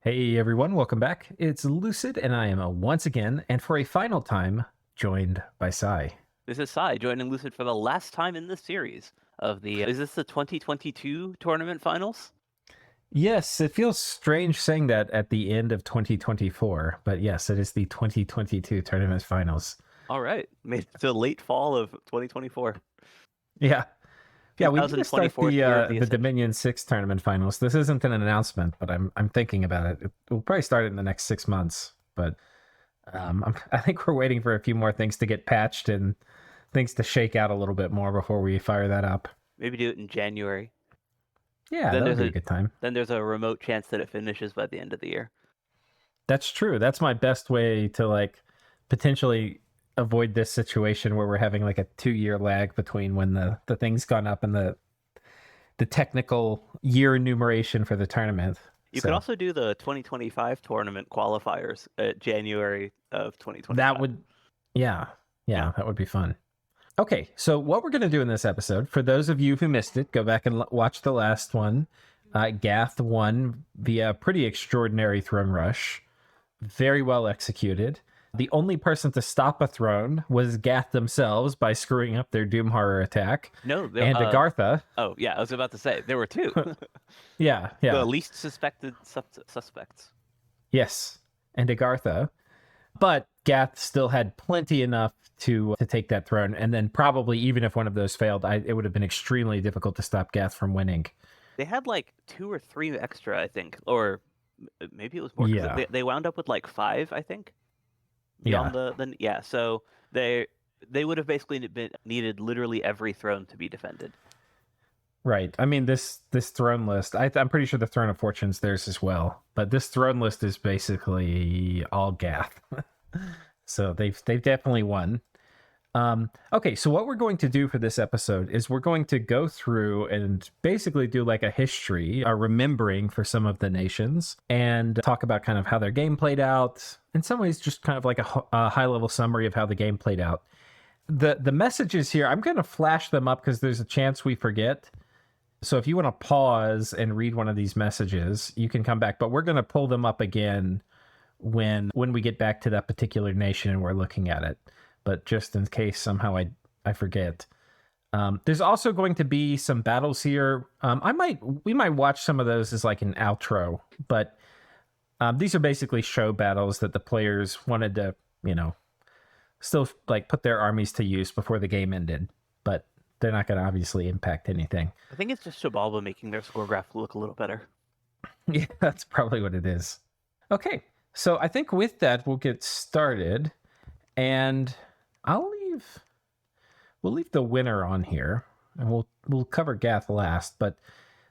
Hey everyone, welcome back. It's Lucid, and I am once again, and for a final time, joined by Sai. This is Sai joining Lucid for the last time in this series of the. Is this the 2022 tournament finals? Yes, it feels strange saying that at the end of 2024, but yes, it is the 2022 tournament finals. All right, made it to late fall of 2024, Yeah, yeah, we need to start 2024th year of the the Ascension. Dominion 6 tournament finals. This isn't an announcement, but I'm thinking about it. We'll probably start it in the next 6 months, but I think we're waiting for a few more things to get patched and things to shake out a little bit more before we fire that up. Maybe do it in January. Yeah, Then that would there's be a a good time. then there's a remote chance that it finishes by the end of the year. That's true. That's my best way to like potentially avoid this situation where we're having like a 2 year lag between when the thing's gone up and the technical year enumeration for the tournament. You could So also do the 2025 tournament qualifiers at January of that 2025. would yeah, Yeah. yeah, that would be fun. Okay, so what we're going to do in this episode, for those of you who missed it, go back and watch the last one. Gath won via pretty extraordinary throne rush, very well executed. The only person to stop a throne was Gath themselves by screwing up their Doom Horror attack. No, And Agartha, oh yeah, I was about to say there were two. yeah, The yeah, least suspected suspects. yes, and Agartha. But Gath still had plenty enough to take that throne. And then probably even if one of those failed, it would have been extremely difficult to stop Gath from winning. They had like two or three extra, I think, or maybe it was more because Yeah, they wound up with like five, I think, yeah. beyond the yeah. So they would have basically been needed literally every throne to be defended. Right. I mean, this throne list. I'm pretty sure the Throne of Fortune's theirs as well. But this throne list is basically all Gath. So they've definitely won. Okay, so what we're going to do for this episode is we're going to go through and basically do like a history, a remembering for some of the nations, and talk about kind of how their game played out. In some ways, just kind of like a high level summary of how the game played out. The messages here, I'm going to flash them up because there's a chance we forget. So if you want to pause and read one of these messages, you can come back. But we're going to pull them up again when we get back to that particular nation and we're looking at it. But just in case somehow I forget. There's also going to be some battles here. We might watch some of those as like an outro, but these are basically show battles that the players wanted to, still like put their armies to use before the game ended. But they're not going to obviously impact anything. I think it's just Xibalba making their score graph look a little better. Yeah, that's probably what it is. Okay, so I think with that we'll get started, and we'll leave the winner on here, and we'll cover Gath last. But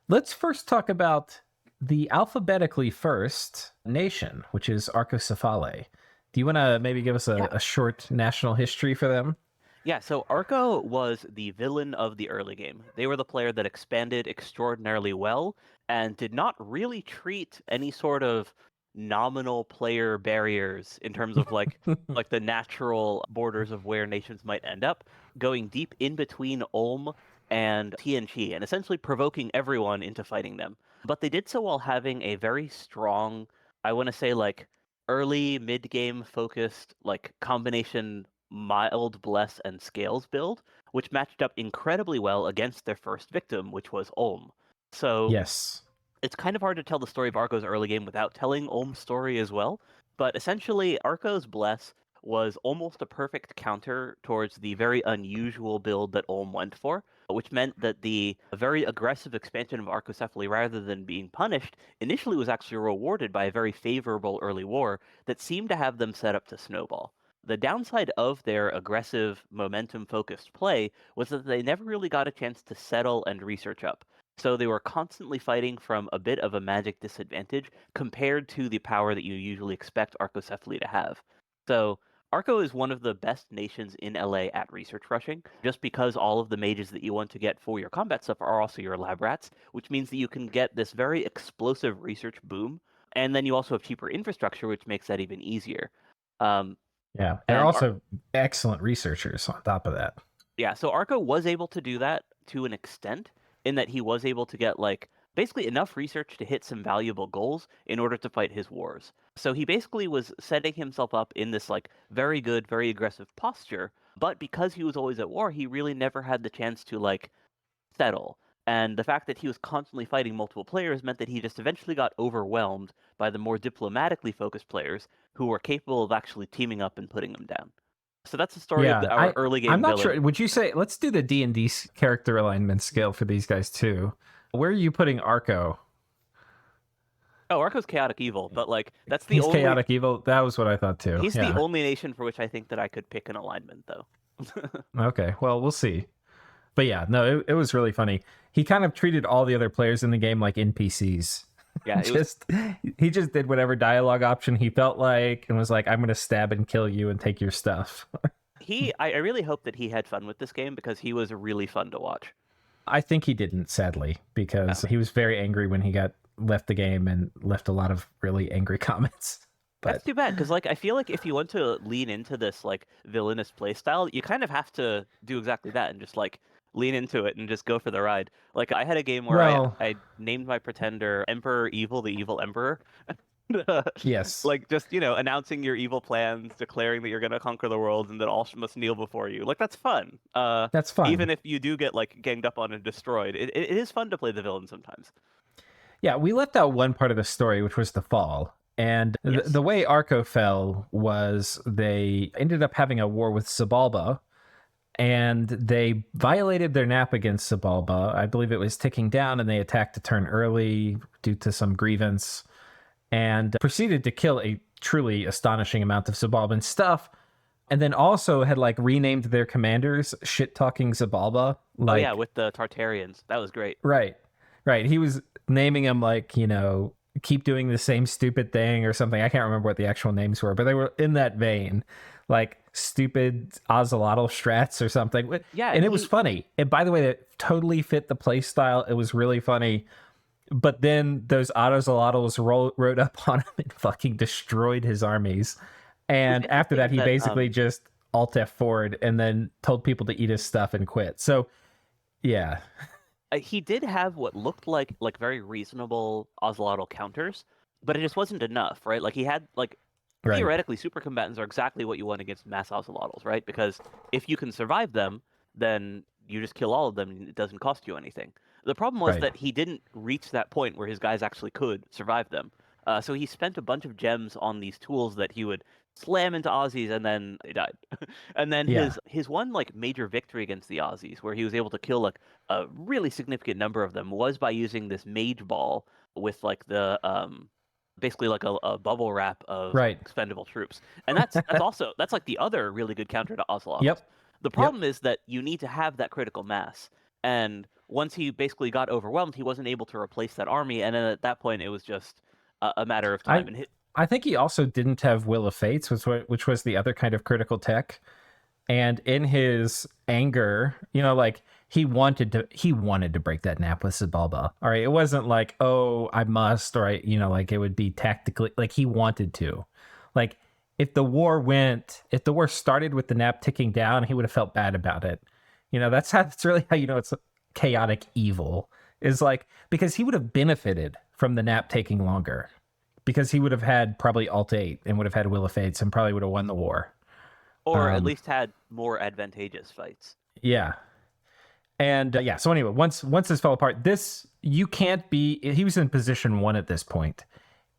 let's first talk about the alphabetically first nation, which is Arco. Do you want to maybe give us Yeah. a short national history for them? Yeah, so Arco was the villain of the early game. They were the player that expanded extraordinarily well and did not really treat any sort of nominal player barriers in terms of like the natural borders of where nations might end up, going deep in between Ulm and Tien Chi and essentially provoking everyone into fighting them. But they did so while having a very strong, I want to say like early mid-game focused like combination mild, bless, and scales build, which matched up incredibly well against their first victim, which was Ulm. So Yes. it's kind of hard to tell the story of Arco's early game without telling Ulm's story as well. But essentially, Arco's Bless was almost a perfect counter towards the very unusual build that Ulm went for, which meant that the very aggressive expansion of Arcocephaly, rather than being punished, initially was actually rewarded by a very favorable early war that seemed to have them set up to snowball. The downside of their aggressive, momentum focused play was that they never really got a chance to settle and research up. So they were constantly fighting from a bit of a magic disadvantage compared to the power that you usually expect Arcocephaly to have. So Arco is one of the best nations in LA at research rushing, just because all of the mages that you want to get for your combat stuff are also your lab rats, which means that you can get this very explosive research boom, and then you also have cheaper infrastructure, which makes that even easier. Um, Yeah. They're and also excellent researchers on top of that. Yeah, so Arco was able to do that to an extent, in that he was able to get like basically enough research to hit some valuable goals in order to fight his wars. So he basically was setting himself up in this like very good, very aggressive posture, but because he was always at war, he really never had the chance to like settle. And the fact that he was constantly fighting multiple players meant that he just eventually got overwhelmed by the more diplomatically focused players who were capable of actually teaming up and putting him down. So that's the story of Yeah, our early I'm game not villain. sure. Would you say let's do the D&D character alignment scale for these guys too? Where are you putting Arco? Oh, Arco's chaotic evil, but like that's the He's only chaotic evil. That was what I thought too. he's the Yeah. only nation for which I think that I could pick an alignment though. Okay. Well, we'll see. But yeah, no, it was really funny. He kind of treated all the other players in the game like NPCs. Yeah, it was just he just did whatever dialogue option he felt like and was like, I'm gonna stab and kill you and take your stuff. I really hope that he had fun with this game because he was really fun to watch. I think he didn't, sadly, because he was very angry when he got left the game and left a lot of really angry comments. That's But too bad because like I feel like if you want to lean into this like villainous playstyle, you kind of have to do exactly that and just like lean into it and just go for the ride. Like I had a game where well, I named my pretender Emperor Evil, the Evil Emperor. yes, Like just announcing your evil plans, declaring that you're gonna conquer the world and that all must kneel before you. Like that's fun. that's fun. Even if you do get like ganged up on and destroyed, it is fun to play the villain sometimes. Yeah, we left out one part of the story, which was the fall. And Yes. the way Arco fell was they ended up having a war with Xibalba, and they violated their nap against Xibalba. I believe it was ticking down, and they attacked a turn early due to some grievance, and proceeded to kill a truly astonishing amount of Xibalban stuff. And then also had like renamed their commanders shit talking Xibalba. Oh yeah, Like, with the Tartarians, that was great. right, right. He was naming them like, keep doing the same stupid thing or something. I can't remember what the actual names were, but they were in that vein, like stupid Ozelotl strats or something. Yeah, And it was funny. And by the way, it totally fit the play style. It was really funny. But then those Ozelotls rode up on him and fucking destroyed his armies. it was And after that, interesting he that basically just Alt F forward and then told people to eat his stuff and quit. So, yeah. he did have what looked like very reasonable Ozelotl counters, but it just wasn't enough, right? Like he had like Right. theoretically super combatants are exactly what you want against mass Ozelotls, right? Because if you can survive them, then you just kill all of them and it doesn't cost you anything. The problem was Right. that he didn't reach that point where his guys actually could survive them. So he spent a bunch of gems on these tools that he would slam into Aussies and then they died. And then Yeah. his one like major victory against the Aussies, where he was able to kill like a really significant number of them, was by using this mage ball with like the basically like a bubble wrap of Right. expendable troops. And that's like the other really good counter to Ocelotls. Yep. The Yep. problem is that you need to have that critical mass. And once he basically got overwhelmed, he wasn't able to replace that army. And then at that point, it was just a matter of time. I think he also didn't have Will of Fates, which was the other kind of critical tech. And in his anger, like he wanted to break that nap with Xibalba. All right, it wasn't like, oh, I must, or like it would be tactically, like he wanted to. Like if the war started with the nap ticking down, he would have felt bad about it. That's really how it's chaotic evil, is like, because he would have benefited from the nap taking longer, because he would have had probably Alt 8 and would have had Will of Fates and probably would have won the war. Or at least had more advantageous fights. Yeah. And yeah, so anyway, once this fell apart, he was in position 1 at this point.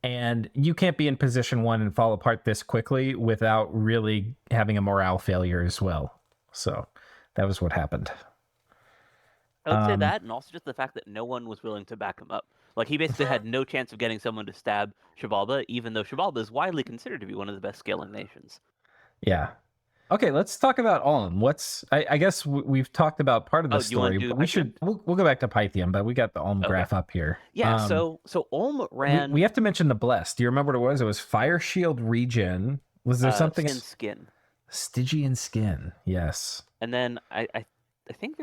And you can't be in position 1 and fall apart this quickly without really having a morale failure as well. So that was what happened. I would say that, and also just the fact that no one was willing to back him up. Like he basically had no chance of getting someone to stab Xibalba, even though Xibalba is widely considered to be one of the best scaling nations. Yeah. Okay, let's talk about Ulm. I guess we've talked about part of the story, but we'll go back to Pythium, but we got the Ulm graph up here. Yeah, so Ulm ran. We have to mention the Blessed. Do you remember what it was? It was Fire Shield Regen. Was there something? Skin. Stygian Skin, yes. And then I think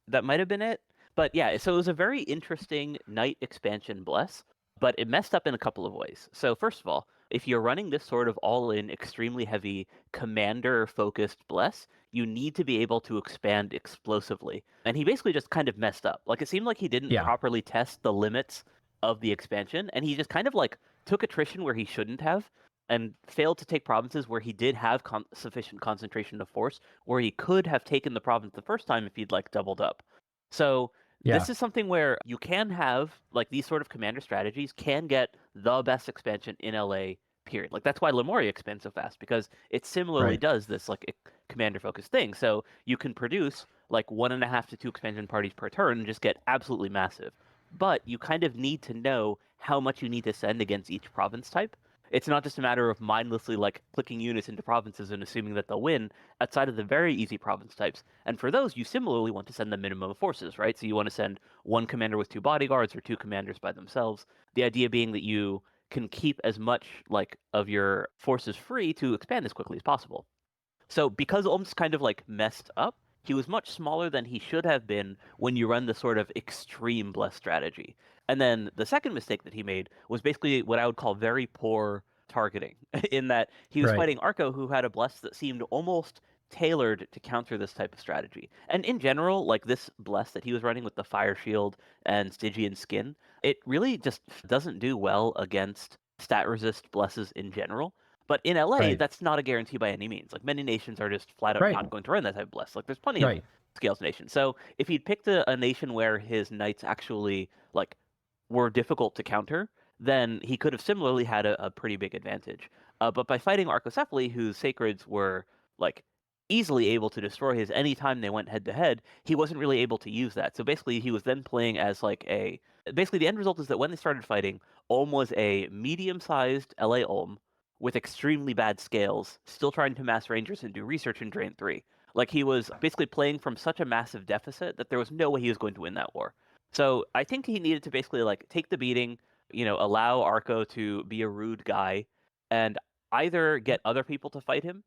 that might have been it. But yeah, so it was a very interesting Knight expansion Bless, but it messed up in a couple of ways. So first of all, if you're running this sort of all-in, extremely heavy commander-focused Bless, you need to be able to expand explosively. And he basically just kind of messed up. Like, it seemed like he didn't Yeah. properly test the limits of the expansion, and he just kind of like took attrition where he shouldn't have, and failed to take provinces where he did have sufficient concentration of force, where he could have taken the province the first time if he'd like doubled up. So Yeah. this is something where you can have like these sort of commander strategies can get the best expansion in LA. Period. Like that's why Lemuria expands so fast, because it similarly Right. does this like commander focused thing. So you can produce like 1.5 to 2 expansion parties per turn and just get absolutely massive. But you kind of need to know how much you need to send against each province type. It's not just a matter of mindlessly like clicking units into provinces and assuming that they'll win outside of the very easy province types. And for those, you similarly want to send the minimum of forces, right? So you want to send one commander with 2 bodyguards or 2 commanders by themselves. The idea being that you can keep as much like of your forces free to expand as quickly as possible. So because Ulm's kind of like messed up, he was much smaller than he should have been when you run the sort of extreme bless strategy. And then the second mistake that he made was basically what I would call very poor targeting, in that he was Right. fighting Arco, who had a bless that seemed almost tailored to counter this type of strategy. And in general, like this bless that he was running with the fire shield and Stygian skin, it really just doesn't do well against stat resist blesses in general. But in LA, Right. that's not a guarantee by any means. Like many nations are just flat out Right. not going to run that type of bless. Like there's plenty of Right. scales nations. So if he'd picked a nation where his knights actually like were difficult to counter, then he could have similarly had a pretty big advantage. But by fighting Arcocephaly, whose sacreds were like easily able to destroy his anytime they went head to head, he wasn't really able to use that. So basically, he was then playing as like a. Basically, the end result is that when they started fighting, Ulm was a medium-sized LA Ulm with extremely bad scales, still trying to mass rangers and do research in Drain 3. Like he was basically playing from such a massive deficit that there was no way he was going to win that war. So I think he needed to basically like take the beating, allow Arco to be a rude guy, and either get other people to fight him,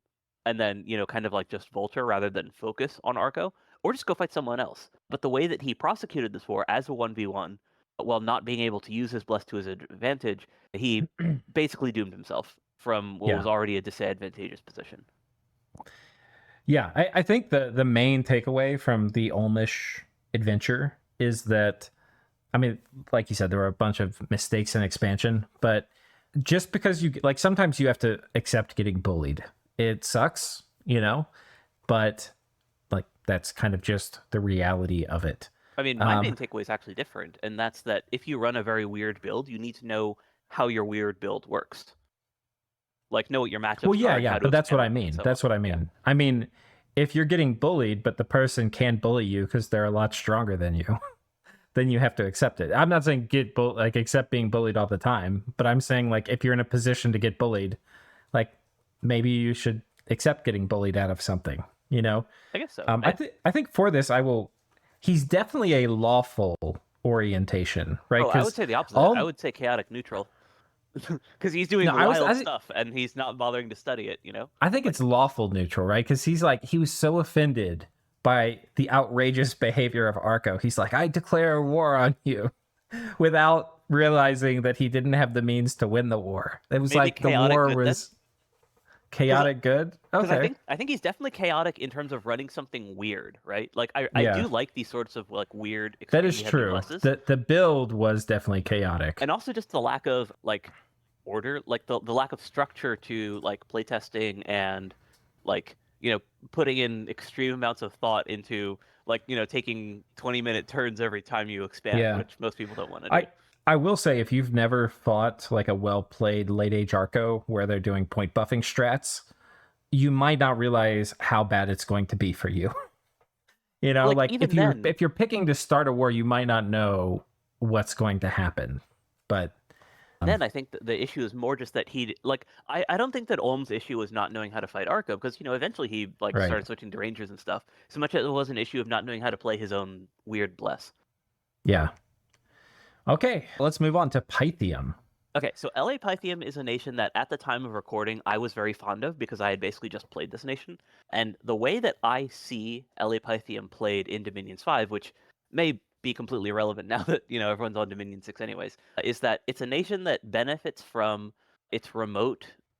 and then kind of like just vulture rather than focus on Arco, or just go fight someone else. But the way that he prosecuted this war as a 1v1, while not being able to use his bless to his advantage, he basically doomed himself from what Yeah. was already a disadvantageous position. Yeah. I think the main takeaway from the Olmish adventure is that, I mean, like you said, there were a bunch of mistakes in expansion, but just because you like, sometimes you have to accept getting bullied. It sucks, but like that's kind of just the reality of it. I mean, my main takeaway is actually different, and that's that if you run a very weird build, you need to know how your weird build works. Like, know what your Well, matchups yeah, are and yeah, how to but that's what expand I them and mean. so on. That's what I Yeah. mean. I mean, if you're getting bullied, but the person can bully you because they're a lot stronger than you, then you have to accept it. I'm not saying like accept being bullied all the time, but I'm saying like if you're in a position to get bullied, like maybe you should accept getting bullied out of something. I guess so. I think for this I will. He's definitely a lawful orientation, right? Oh, I would Because say the opposite. I all would say chaotic neutral. Because he's doing no, wild stuff and he's not bothering to study it, I think Like, it's lawful neutral, right? Because he was so offended by the outrageous behavior of Arco. He's like, I declare war on you without realizing that he didn't have the means to win the war. It was maybe like the chaotic war good then? was chaotic good. Because I Okay. think he's definitely chaotic in terms of running something weird, right? Like I Yeah, do like these sorts of like weird, that is extremely heavy true. blesses. The build was definitely chaotic. And also just the lack of like order, like the lack of structure to like playtesting and like putting in extreme amounts of thought into like taking 20-minute turns every time you expand, Yeah. which most people don't want to do. I will say if you've never fought like a well played late age Arco where they're doing point buffing strats, you might not realize how bad it's going to be for you. But, like Like even then, if you're picking to start a war, you might not know what's going to happen. But I think the issue is more just that he like I don't think that Ulm's issue was not knowing how to fight Arco, because eventually he like right. started switching to Rangers and stuff. So much as it was an issue of not knowing how to play his own weird bless. Yeah. Okay, let's move on to Pythium. Okay, so LA Pythium is a nation that at the time of recording I was very fond of because I had basically just played this nation. And the way that I see LA Pythium played in Dominions 5, which may be completely irrelevant now that, everyone's on Dominion 6 anyways, is that it's a nation that benefits from its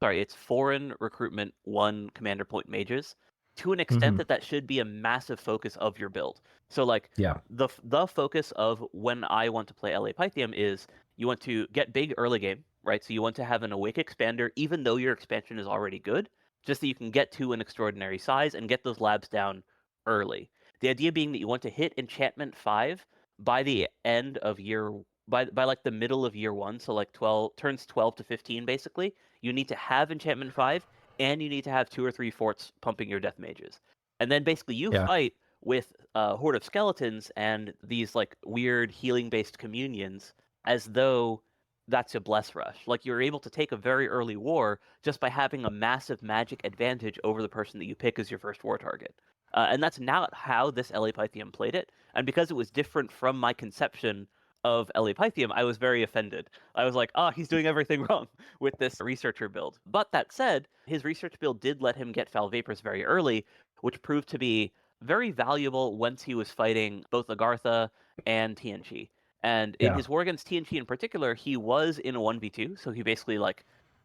its foreign recruitment 1 commander point mages. to an extent Hmm. that should be a massive focus of your build. So like Yeah. the focus of when I want to play LA Pythium is you want to get big early game, right? So you want to have an awake expander, even though your expansion is already good, just that you can get to an extraordinary size and get those labs down early. The idea being that you want to hit enchantment 5 by the end of year by like the middle of year 1, so like 12 turns 12 to 15 basically. You need to have enchantment 5 and you need to have 2 or 3 forts pumping your death mages. And then basically you Yeah. fight with a horde of skeletons and these like weird healing based communions as though that's a bless rush. Like you're able to take a very early war just by having a massive magic advantage over the person that you pick as your first war target. And that's not how this LA Pythium played it. And because it was different from my conception of LA Pythium, I was very offended. I was like, oh, he's doing everything wrong with this researcher build. But that said, his research build did let him get Foul Vapors very early, which proved to be very valuable once he was fighting both Agartha and Tien Chi. And in Yeah. his war against Tien Chi in particular, he was in a 1v2, so he basically like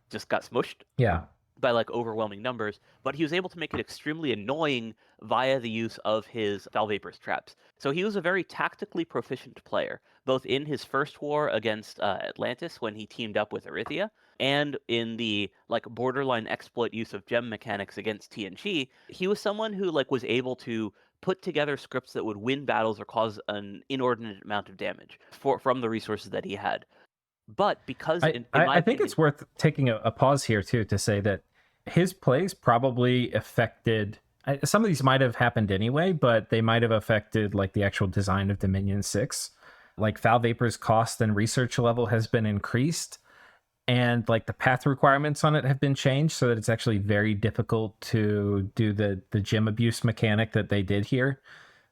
just got smushed Yeah. by like overwhelming numbers, but he was able to make it extremely annoying via the use of his Foul Vapors traps. So he was a very tactically proficient player, both in his first war against Atlantis when he teamed up with Erythia, and in the like borderline exploit use of gem mechanics against Tien Chi. He was someone who like was able to put together scripts that would win battles or cause an inordinate amount of damage from the resources that he had. But because, in my I think opinion, it's worth taking a pause here too to say that his plays probably affected. Some of these might have happened anyway, but they might have affected like the actual design of Dominion 6. Like Foul Vapor's cost and research level has been increased, and like the path requirements on it have been changed so that it's actually very difficult to do the gem abuse mechanic that they did here.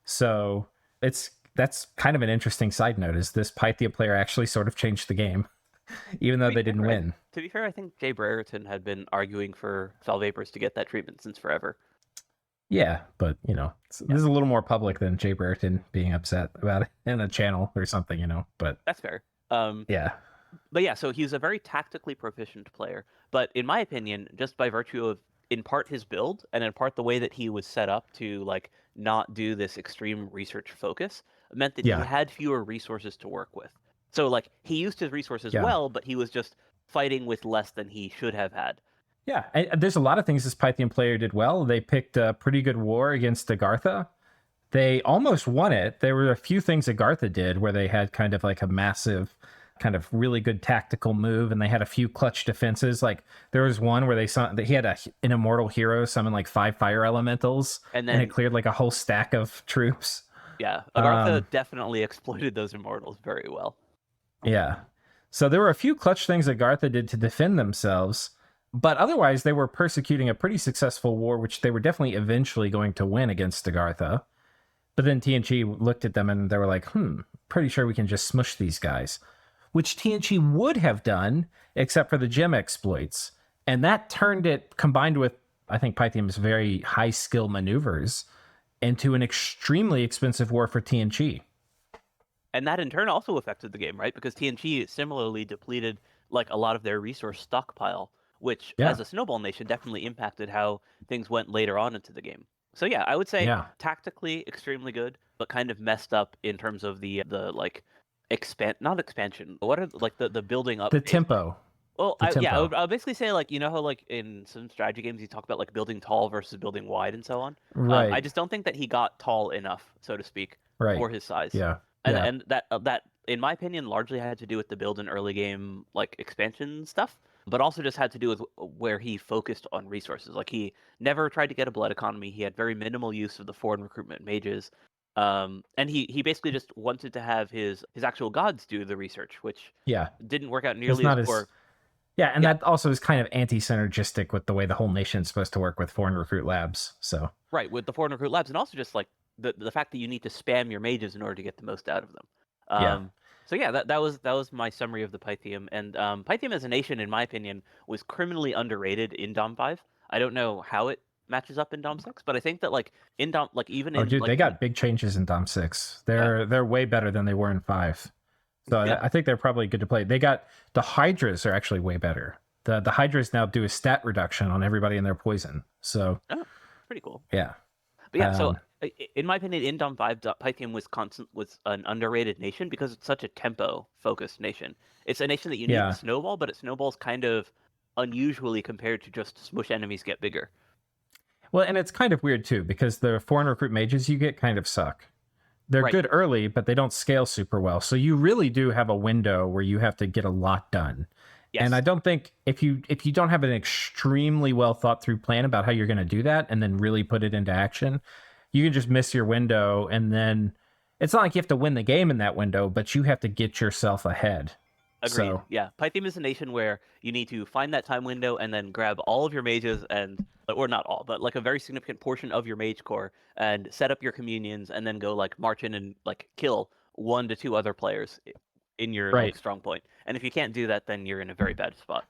So that's kind of an interesting side note, is this Pythia player actually sort of changed the game, even though they didn't win. To be fair, I think Jay Brereton had been arguing for Foul Vapors to get that treatment since forever. Yeah, but this is a little more public than Jay Brereton being upset about it in a channel or something, but That's fair. yeah. But yeah, so he's a very tactically proficient player. But in my opinion, just by virtue of in part his build and in part the way that he was set up to like not do this extreme research focus, meant that he Yeah. had fewer resources to work with. So like he used his resources Yeah. well, but he was just fighting with less than he should have had. Yeah, there's a lot of things this Pythian player did well. They picked a pretty good war against Agartha. They almost won it. There were a few things Agartha did where they had kind of like a massive, kind of really good tactical move, and they had a few clutch defenses. Like there was one where he had an immortal hero summon like 5 fire elementals, And and then it cleared like a whole stack of troops. yeah, Agartha definitely exploited those immortals very well. Yeah. So there were a few clutch things Agartha did to defend themselves, but otherwise they were persecuting a pretty successful war, which they were definitely eventually going to win against Agartha. But then Tien Chi looked at them and they were like, pretty sure we can just smush these guys. Which Tien Chi would have done, except for the gem exploits. And that turned it, combined with, I think, Pythium's very high skill maneuvers, into an extremely expensive war for Tien Chi. And that in turn also affected the game, right? Because Tien Chi similarly depleted like a lot of their resource stockpile, which Yeah. as a snowball nation definitely impacted how things went later on into the game. So yeah, I would say Yeah. tactically extremely good, but kind of messed up in terms of the like not expansion. What are like the building up The phase? tempo. Well, The tempo. I would basically say like how like in some strategy games you talk about like building tall versus building wide and so on. Right. I just don't think that he got tall enough, so to speak, Right. for his size. Yeah. And that in my opinion largely had to do with the build and early game like expansion stuff, but also just had to do with where he focused on resources. Like he never tried to get a blood economy. He had very minimal use of the foreign recruitment mages. And he basically just wanted to have his actual gods do the research, which didn't work out nearly as poor. Yeah, and that also is kind of anti-synergistic with the way the whole nation's supposed to work with foreign recruit labs. So right, with the foreign recruit labs, and also just like the fact that you need to spam your mages in order to get the most out of them. So yeah, that was my summary of the Pythium. And Pythium as a nation, in my opinion, was criminally underrated in Dom 5. I don't know how it matches up in Dom 6, but I think that like in Dom, like even in dude, like, they got big changes in Dom 6. They're way better than they were in 5. So I think they're probably good to play. They got the Hydras are actually way better. The Hydras now do a stat reduction on everybody in their poison. So pretty cool. Yeah. But yeah, so Um, in my opinion, in Dom 5, Pythium was an underrated nation because it's such a tempo-focused nation. It's a nation that you need to yeah. snowball, but it snowballs kind of unusually compared to just smush enemies get bigger. Well, and it's kind of weird too because the foreign recruit mages you get kind of suck. They're Right. good early, but they don't scale super well. So you really do have a window where you have to get a lot done. And I Yes. don't think if you don't have an extremely well thought through plan about how you're going to do that and then really put it into action, you can just miss your window. And then it's not like you have to win the game in that window, but you have to get yourself ahead. Agreed. So Yeah. Pythium is a nation where you need to find that time window and then grab all of your mages and, or not all, but like a very significant portion of your mage core and set up your communions and then go like march in and like kill 1 to 2 other players in your like right. strong point. And if you can't do that, then you're in a very bad spot.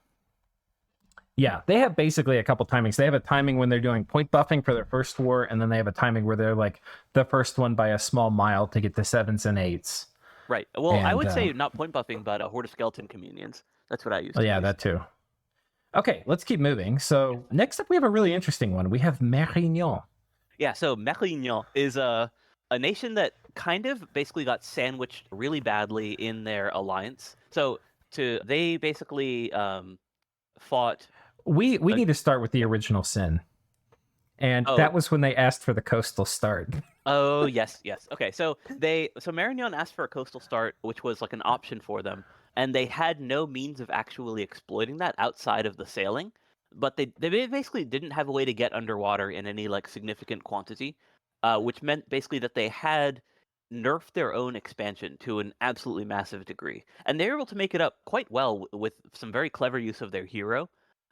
Yeah, they have basically a couple timings. They have a timing when they're doing point buffing for their first war, and then they have a timing where they're like the first one by a small mile to get the 7s and 8s. Right. Well, I And would say not point buffing, but a horde of skeleton communions. That's what I used oh to yeah, use. that too. Okay, let's keep moving. So next up, we have a really interesting one. We have Marignon. Yeah, so Mictlan is a nation that kind of basically got sandwiched really badly in their alliance. So they basically fought. We A, need to start with the yeah. original sin, and Oh, that was when they asked for the coastal start. oh yes, yes. Okay, so Marignon asked for a coastal start, which was like an option for them, and they had no means of actually exploiting that outside of the sailing. But they basically didn't have a way to get underwater in any like significant quantity, which meant basically that they had nerfed their own expansion to an absolutely massive degree, and they were able to make it up quite well with some very clever use of their hero.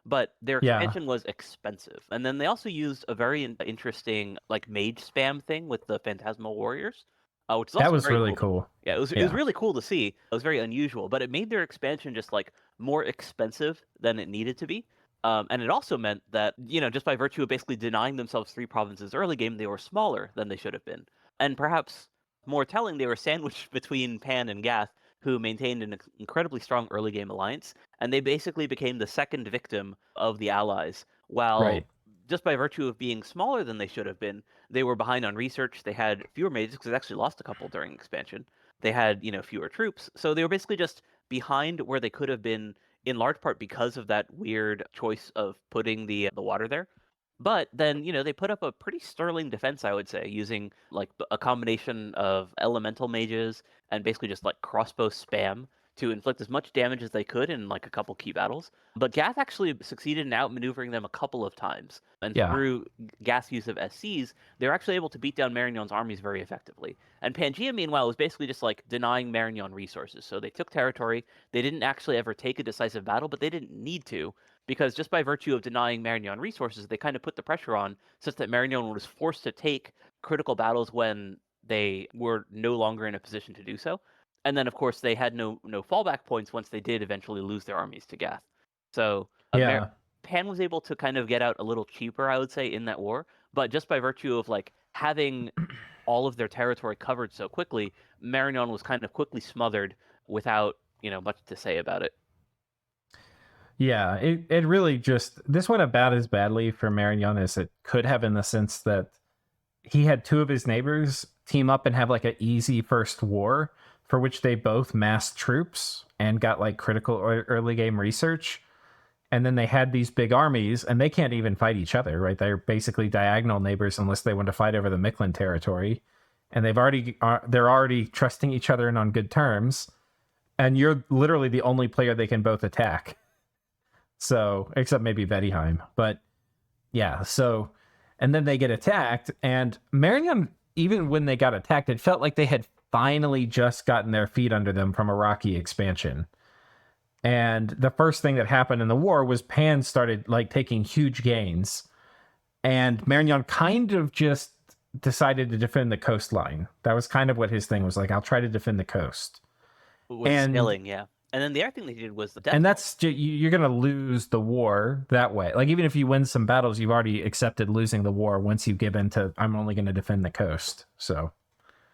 But their Yeah, expansion was expensive, and then they also used a very interesting like mage spam thing with the phantasmal warriors, which is that also was very really cool. cool. Yeah, it was Yeah, really cool to see. It was very unusual, but it made their expansion just like more expensive than it needed to be. And it also meant that, just by virtue of basically denying themselves 3 provinces early game, they were smaller than they should have been. And perhaps more telling, they were sandwiched between Pan and Gath, who maintained an incredibly strong early game alliance, and they basically became the second victim of the allies. While right. just by virtue of being smaller than they should have been, they were behind on research. They had fewer mages because they actually lost a couple during expansion. They had, fewer troops, so they were basically just behind where they could have been in large part because of that weird choice of putting the water there. But then, they put up a pretty sterling defense, I would say, using like a combination of elemental mages and basically just like crossbow spam to inflict as much damage as they could in like a couple key battles. But Gath actually succeeded in outmaneuvering them a couple of times. And Yeah, through Gath's use of SCs, they were actually able to beat down Marignon's armies very effectively. And Pangaea, meanwhile, was basically just like denying Marignon resources. So they took territory. They didn't actually ever take a decisive battle, but they didn't need to because just by virtue of denying Marignon resources, they kind of put the pressure on such that Marignon was forced to take critical battles when they were no longer in a position to do so. And then, of course, they had no fallback points once they did eventually lose their armies to Gath. So yeah. Pan was able to kind of get out a little cheaper, I would say, in that war. But just by virtue of like having all of their territory covered so quickly, Marignon was kind of quickly smothered without much to say about it. Yeah, it really just this went about as badly for Marignon as it could have in the sense that he had two of his neighbors team up and have like an easy first war for which they both massed troops and got like critical early game research. And then they had these big armies and they can't even fight each other, right? They're basically diagonal neighbors unless they want to fight over the Mictlan territory. And they're already trusting each other and on good terms. And you're literally the only player they can both attack. So, except maybe Vaettiheim. But yeah, so, and then they get attacked. And Marignon, even when they got attacked, it felt like they had finally just gotten their feet under them from a rocky expansion. And the first thing that happened in the war was Pan started like taking huge gains. And Marignon kind of just decided to defend the coastline. That was kind of what his thing was like. I'll try to defend the coast. With And sailing, yeah. And then the other thing they did was the death. and that's you're going to lose the war that way. Like even if you win some battles, you've already accepted losing the war once you give in to I'm only going to defend the coast. So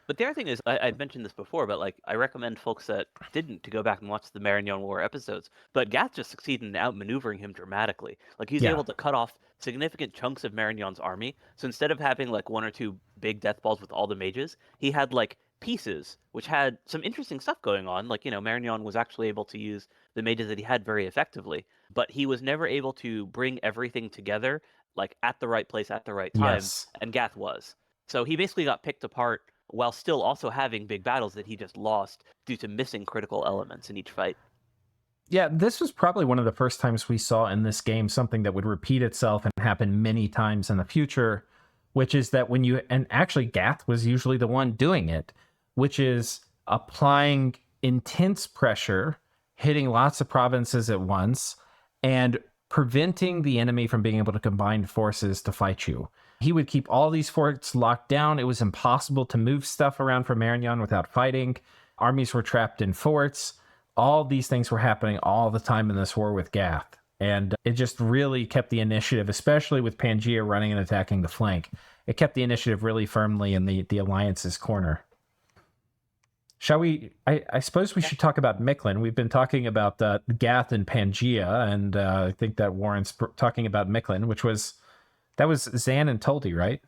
But the other thing is, I'd mentioned this before, but like I recommend folks that didn't to go back and watch the Marignon War episodes. But Gath just succeeded in outmaneuvering him dramatically. Like he's yeah, able to cut off significant chunks of Marignon's army. So instead of having like one or two big death balls with all the mages, he had like pieces, which had some interesting stuff going on. Like, Marignon was actually able to use the mages that he had very effectively, but he was never able to bring everything together like at the right place at the right time, Yes. and Gath was. So he basically got picked apart while still also having big battles that he just lost due to missing critical elements in each fight. Yeah, this was probably one of the first times we saw in this game something that would repeat itself and happen many times in the future, which is that and actually Gath was usually the one doing it, which is applying intense pressure, hitting lots of provinces at once, and preventing the enemy from being able to combine forces to fight you. He would keep all these forts locked down. It was impossible to move stuff around from Marignon without fighting. Armies were trapped in forts. All these things were happening all the time in this war with Gath. And it just really kept the initiative, especially with Pangaea running and attacking the flank. It kept the initiative really firmly in the Alliance's corner. Shall we? I suppose we should talk about Mictlan. We've been talking about Gath and Pangaea, and I think that warrants talking about Mictlan, that was Zan and Toldi, right?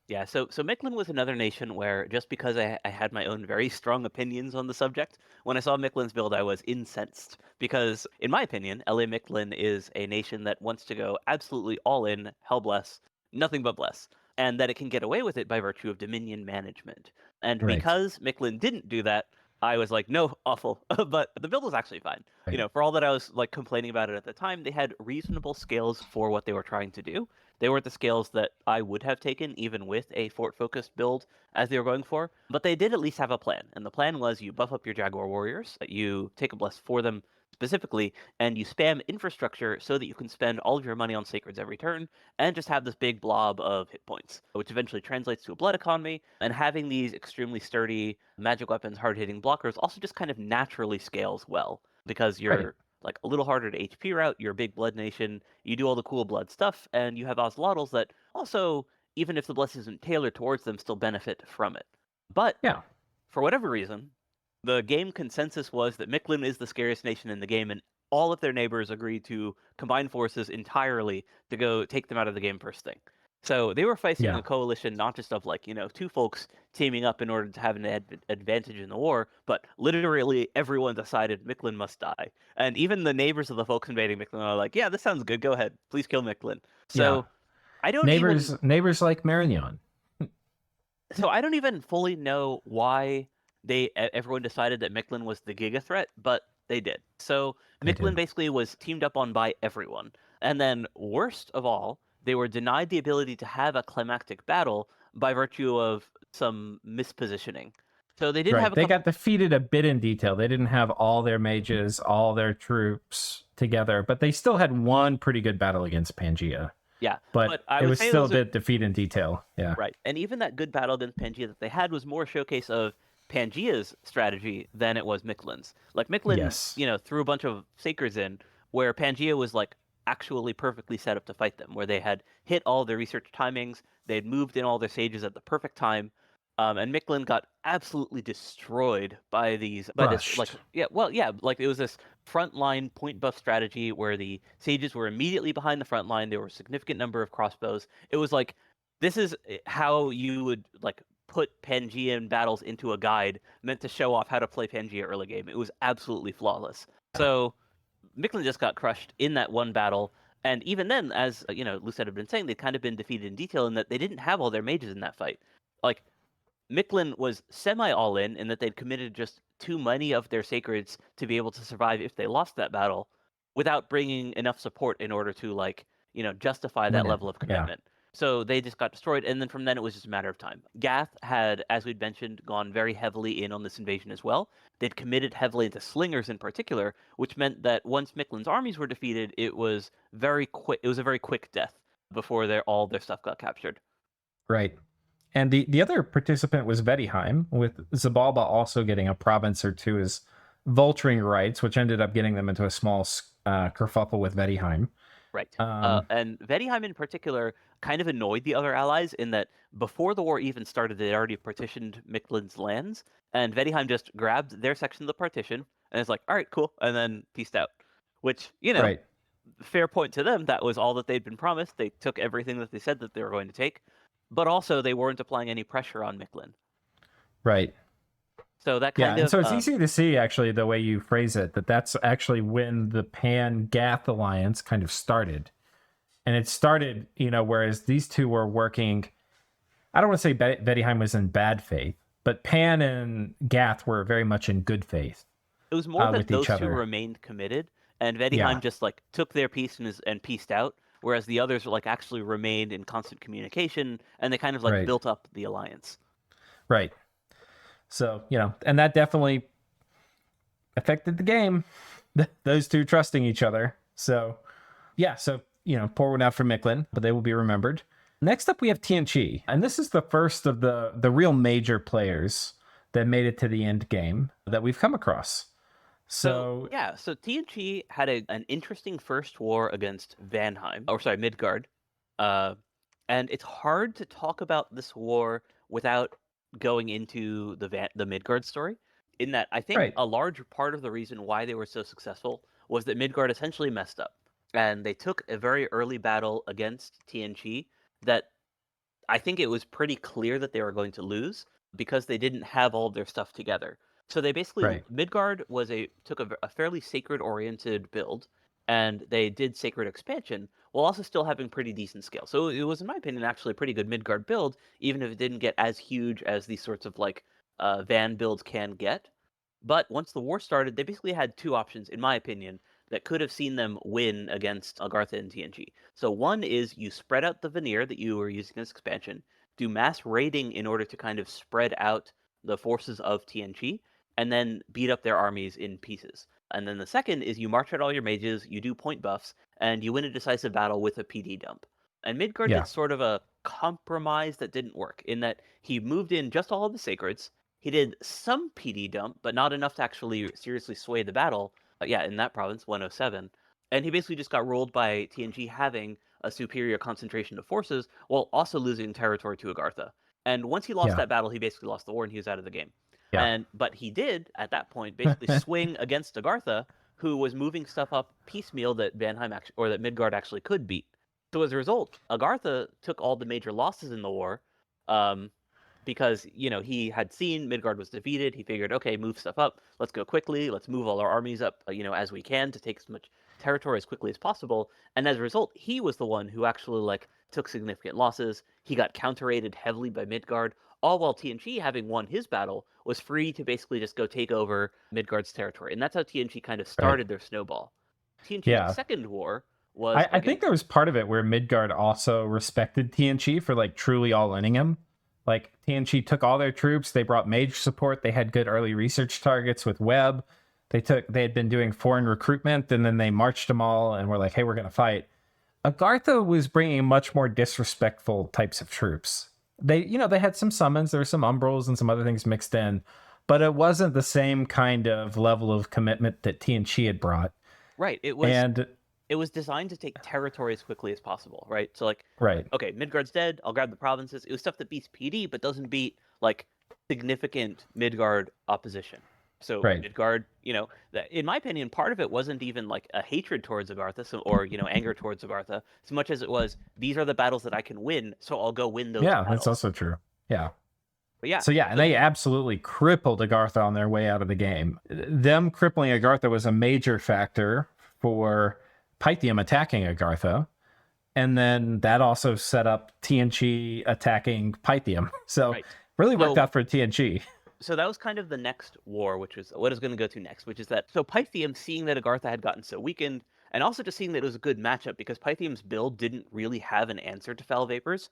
Yeah, so Mictlan was another nation where just because I had my own very strong opinions on the subject, when I saw Mictlan's build, I was incensed. Because, in my opinion, LA Mictlan is a nation that wants to go absolutely all in, hell bless, nothing but bless, and that it can get away with it by virtue of dominion management. And Right. because Mictlan didn't do that, I was like, no, awful. But the build was actually fine. Right. For all that I was like complaining about it at the time, they had reasonable scales for what they were trying to do. They weren't the scales that I would have taken, even with a fort-focused build as they were going for, but they did at least have a plan. And the plan was you buff up your Jaguar warriors, you take a bless for them specifically, and you spam infrastructure so that you can spend all of your money on sacreds every turn, and just have this big blob of hit points, which eventually translates to a blood economy. And having these extremely sturdy magic weapons, hard-hitting blockers also just kind of naturally scales well, because Right. you're like a little harder to HP route, you're a big blood nation, you do all the cool blood stuff, and you have Ocelotls that also, even if the bless isn't tailored towards them, still benefit from it. But Yeah. for whatever reason, the game consensus was that Mictlan is the scariest nation in the game, and all of their neighbors agreed to combine forces entirely to go take them out of the game first thing. So they were facing Yeah. a coalition not just of like, two folks teaming up in order to have an advantage in the war, but literally everyone decided Mictlan must die. And even the neighbors of the folks invading Mictlan are like, yeah, this sounds good. Go ahead. Please kill Mictlan. Yeah. So I don't even Neighbors like Marignon. I don't even fully know why everyone decided that Mictlan was the Giga threat, but they did. So They Mictlan did. basically was teamed up on by everyone. And then worst of all, they were denied the ability to have a climactic battle by virtue of some mispositioning. So they did have Right. a They couple. got defeated a bit in detail. They didn't have all their mages, all their troops together, but they still had one pretty good battle against Pangaea. Yeah, But but I it would was say still a those are bit defeat in detail. Yeah. right. And even that good battle against Pangaea that they had was more a showcase of Pangaea's strategy than it was Mictlan's. Like Mictlan, Yes. threw a bunch of Sacreds in where Pangaea was like actually perfectly set up to fight them, where they had hit all their research timings, they had moved in all their sages at the perfect time. And Mictlan got absolutely destroyed by this like Crushed. like it was this frontline point buff strategy where the sages were immediately behind the front line. There were a significant number of crossbows. It was like this is how you would like put Pangaean battles into a guide meant to show off how to play Pangaea early game. It was absolutely flawless. Yeah. So Mictlan just got crushed in that one battle. And even then, as Lucette had been saying, they'd kind of been defeated in detail in that they didn't have all their mages in that fight. Like Mictlan was semi all in that they'd committed just too many of their sacreds to be able to survive if they lost that battle without bringing enough support in order to justify Win that it. level of Yeah. commitment. So they just got destroyed, and then from then it was just a matter of time. Gath had, as we'd mentioned, gone very heavily in on this invasion as well. They'd committed heavily into slingers in particular, which meant that once Mictlan's armies were defeated, it was very quick. It was a very quick death before all their stuff got captured. Right. And the other participant was Vaettiheim, with Xibalba also getting a province or two as vulturing rights, which ended up getting them into a small kerfuffle with Vaettiheim. Right. Um, And Vaettiheim in particular kind of annoyed the other allies in that before the war even started, they'd already partitioned Mictlan's lands, and Vaettiheim just grabbed their section of the partition and it's like, all right, cool, and then peaced out. Which, right. fair point to them. That was all that they'd been promised. They took everything that they said that they were going to take, but also they weren't applying any pressure on Mictlan. Right. So that Yeah, kind and of so it's easy to see, actually, the way you phrase it, that's actually when the Pan-Gath alliance kind of started. And it started, whereas these two were working, I don't want to say Vaettiheim was in bad faith, but Pan and Gath were very much in good faith it was more that with each those two other. remained committed, and Vaettiheim Yeah, just like took their piece and pieced out, whereas the others like actually remained in constant communication, and they kind of like right, built up the alliance. right. So, and that definitely affected the game, those two trusting each other. So, yeah, so, pour one out for Mictlan, but they will be remembered. Next up, we have Tien Chi, and this is the first of the real major players that made it to the end game that we've come across. So yeah, so Tien Chi had an interesting first war against Midgard, uh, and it's hard to talk about this war without going into the Midgard story. In that, I think right, a large part of the reason why they were so successful was that Midgard essentially messed up, and they took a very early battle against Tien Chi that I think it was pretty clear that they were going to lose because they didn't have all of their stuff together. So they basically right, Midgard took a fairly sacred oriented build, and they did sacred expansion while also still having pretty decent scale. So it was, in my opinion, actually a pretty good Midgard build, even if it didn't get as huge as these sorts of like van builds can get. But once the war started, they basically had two options, in my opinion, that could have seen them win against Agartha and Tien Chi. So one is you spread out the veneer that you were using as expansion, do mass raiding in order to kind of spread out the forces of Tien Chi, and then beat up their armies in pieces. And then the second is you march out all your mages, you do point buffs, and you win a decisive battle with a PD dump. And Midgard yeah, did sort of a compromise that didn't work, in that he moved in just all of the sacreds, he did some PD dump, but not enough to actually seriously sway the battle. Yeah, in that province, 107. And he basically just got ruled by Tien Chi having a superior concentration of forces while also losing territory to Agartha. And once he lost yeah, that battle, he basically lost the war and he was out of the game. yeah, But he did at that point basically swing against Agartha, who was moving stuff up piecemeal that that Midgard actually could beat. So as a result, Agartha took all the major losses in the war, um, because he had seen Midgard was defeated. He figured, okay, move stuff up. Let's go quickly. Let's move all our armies up, as we can to take as much territory as quickly as possible. And as a result, he was the one who actually like took significant losses. He got counter-raided heavily by Midgard. All while Tien Chi, having won his battle, was free to basically just go take over Midgard's territory. And that's how Tien Chi kind of right, started their snowball. Tien Chi's yeah. second war was I think against. there was part of it where Midgard also respected Tien Chi for like truly all-inning him. Like Tien Chi took all their troops, they brought mage support, they had good early research targets with web. They had been doing foreign recruitment, and then they marched them all and were like, "Hey, we're gonna fight." Agartha was bringing much more disrespectful types of troops. They had some summons, there were some umbrals and some other things mixed in, but it wasn't the same kind of level of commitment that Tien Chi had brought. Right. And It was designed to take territory as quickly as possible, right? So like, right, okay, Midgard's dead. I'll grab the provinces. It was stuff that beats PD, but doesn't beat like significant Midgard opposition. So right, Midgard, in my opinion, part of it wasn't even like a hatred towards Agartha, or anger towards Agartha, as much as it was these are the battles that I can win, so I'll go win those yeah, that's battles. also true. Yeah. But yeah, So yeah, and so they absolutely crippled Agartha on their way out of the game. Them crippling Agartha was a major factor for Pythium attacking Agartha, and then that also set up Tien Chi attacking Pythium. So right. really worked So out for Tien Chi. so that was kind of the next war, which is what is going to go to next, which is that so Pythium, seeing that Agartha had gotten so weakened, and also just seeing that it was a good matchup because Pythium's build didn't really have an answer to Foul Vapors,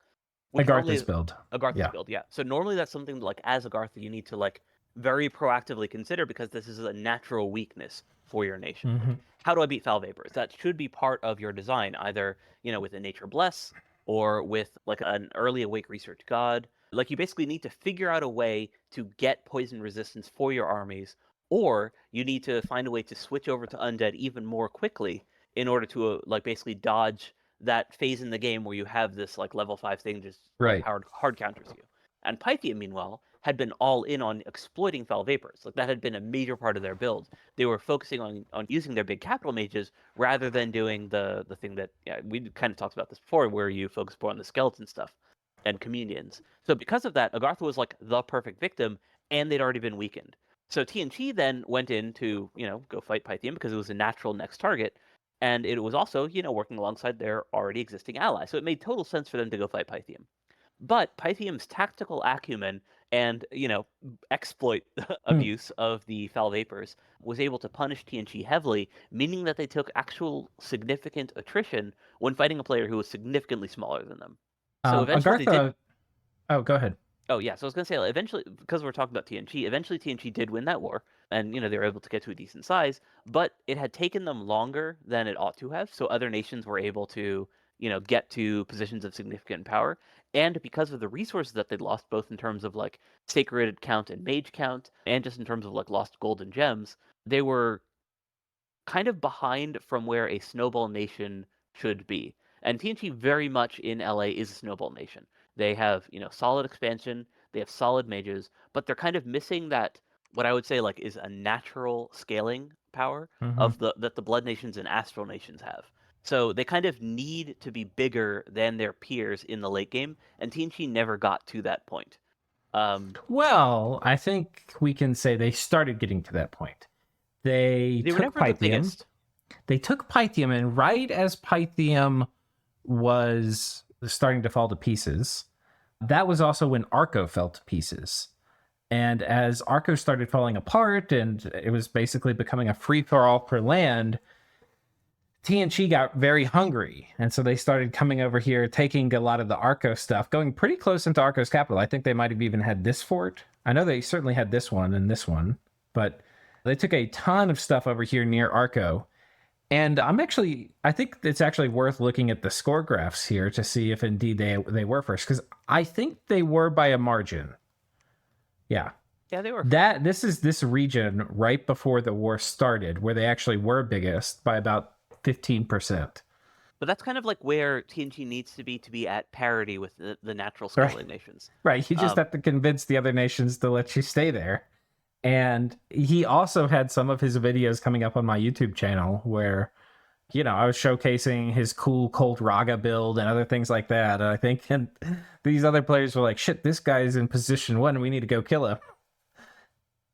which normally Agartha's is build. Agartha's Yeah. build, yeah. So normally that's something that, like as Agartha you need to like very proactively consider because this is a natural weakness for your nation. Mm-hmm. Like, how do I beat Foul Vapors? That should be part of your design, either with a Nature Bless or with like an early awake research god. Like you basically need to figure out a way to get poison resistance for your armies, or you need to find a way to switch over to undead even more quickly in order to like basically dodge that phase in the game where you have this like level 5 thing just like Right. hard counters you. And Pythia, meanwhile, had been all in on exploiting foul vapors. Like that had been a major part of their build. They were focusing on using their big capital mages rather than doing the thing that we kind of talked about this before, where you focus more on the skeleton stuff and communions. So because of that, Agartha was like the perfect victim, and they'd already been weakened. So Tien Chi then went in to, go fight Pythium because it was a natural next target. And it was also, working alongside their already existing ally. So it made total sense for them to go fight Pythium. But Pythium's tactical acumen and, exploit abuse of the foul vapors was able to punish Tien Chi heavily, meaning that they took actual significant attrition when fighting a player who was significantly smaller than them. So eventually they did. Agartha. Oh, go ahead. Oh yeah, so I was gonna say like, eventually, because we're talking about Tien Chi, eventually Tien Chi did win that war, and they were able to get to a decent size, but it had taken them longer than it ought to have. So other nations were able to get to positions of significant power, and because of the resources that they'd lost, both in terms of like sacred count and mage count, and just in terms of like lost gold and gems, they were kind of behind from where a snowball nation should be. And TNT very much in LA is a snowball nation. They have, solid expansion, they have solid mages, but they're kind of missing that what I would say like is a natural scaling power Mm-hmm. of the that the blood nations and astral nations have. So they kind of need to be bigger than their peers in the late game, and TNT never got to that point. Well, I think we can say they started getting to that point. They They were took never the Pythium. biggest. They took Pythium, and right as Pythium was starting to fall to pieces, that was also when Arco fell to pieces. And as Arco started falling apart and it was basically becoming a free-for-all for land, Tien Chi got very hungry. And so they started coming over here, taking a lot of the Arco stuff, going pretty close into Arco's capital. I think they might have even had this fort. I know they certainly had this one and this one, but they took a ton of stuff over here near Arco. And I think it's actually worth looking at the score graphs here to see if indeed they were first, because I think they were by a margin. Yeah. Yeah, they were. This is this region right before the war started, where they actually were biggest by about 15%. But that's kind of like where TNG needs to be at parity with the natural Right. scaling nations. Right. You just have to convince the other nations to let you stay there. And he also had some of his videos coming up on my YouTube channel where, I was showcasing his cool Cold Raga build and other things like that. And I think and these other players were like, shit, this guy's in position 1. We need to go kill him.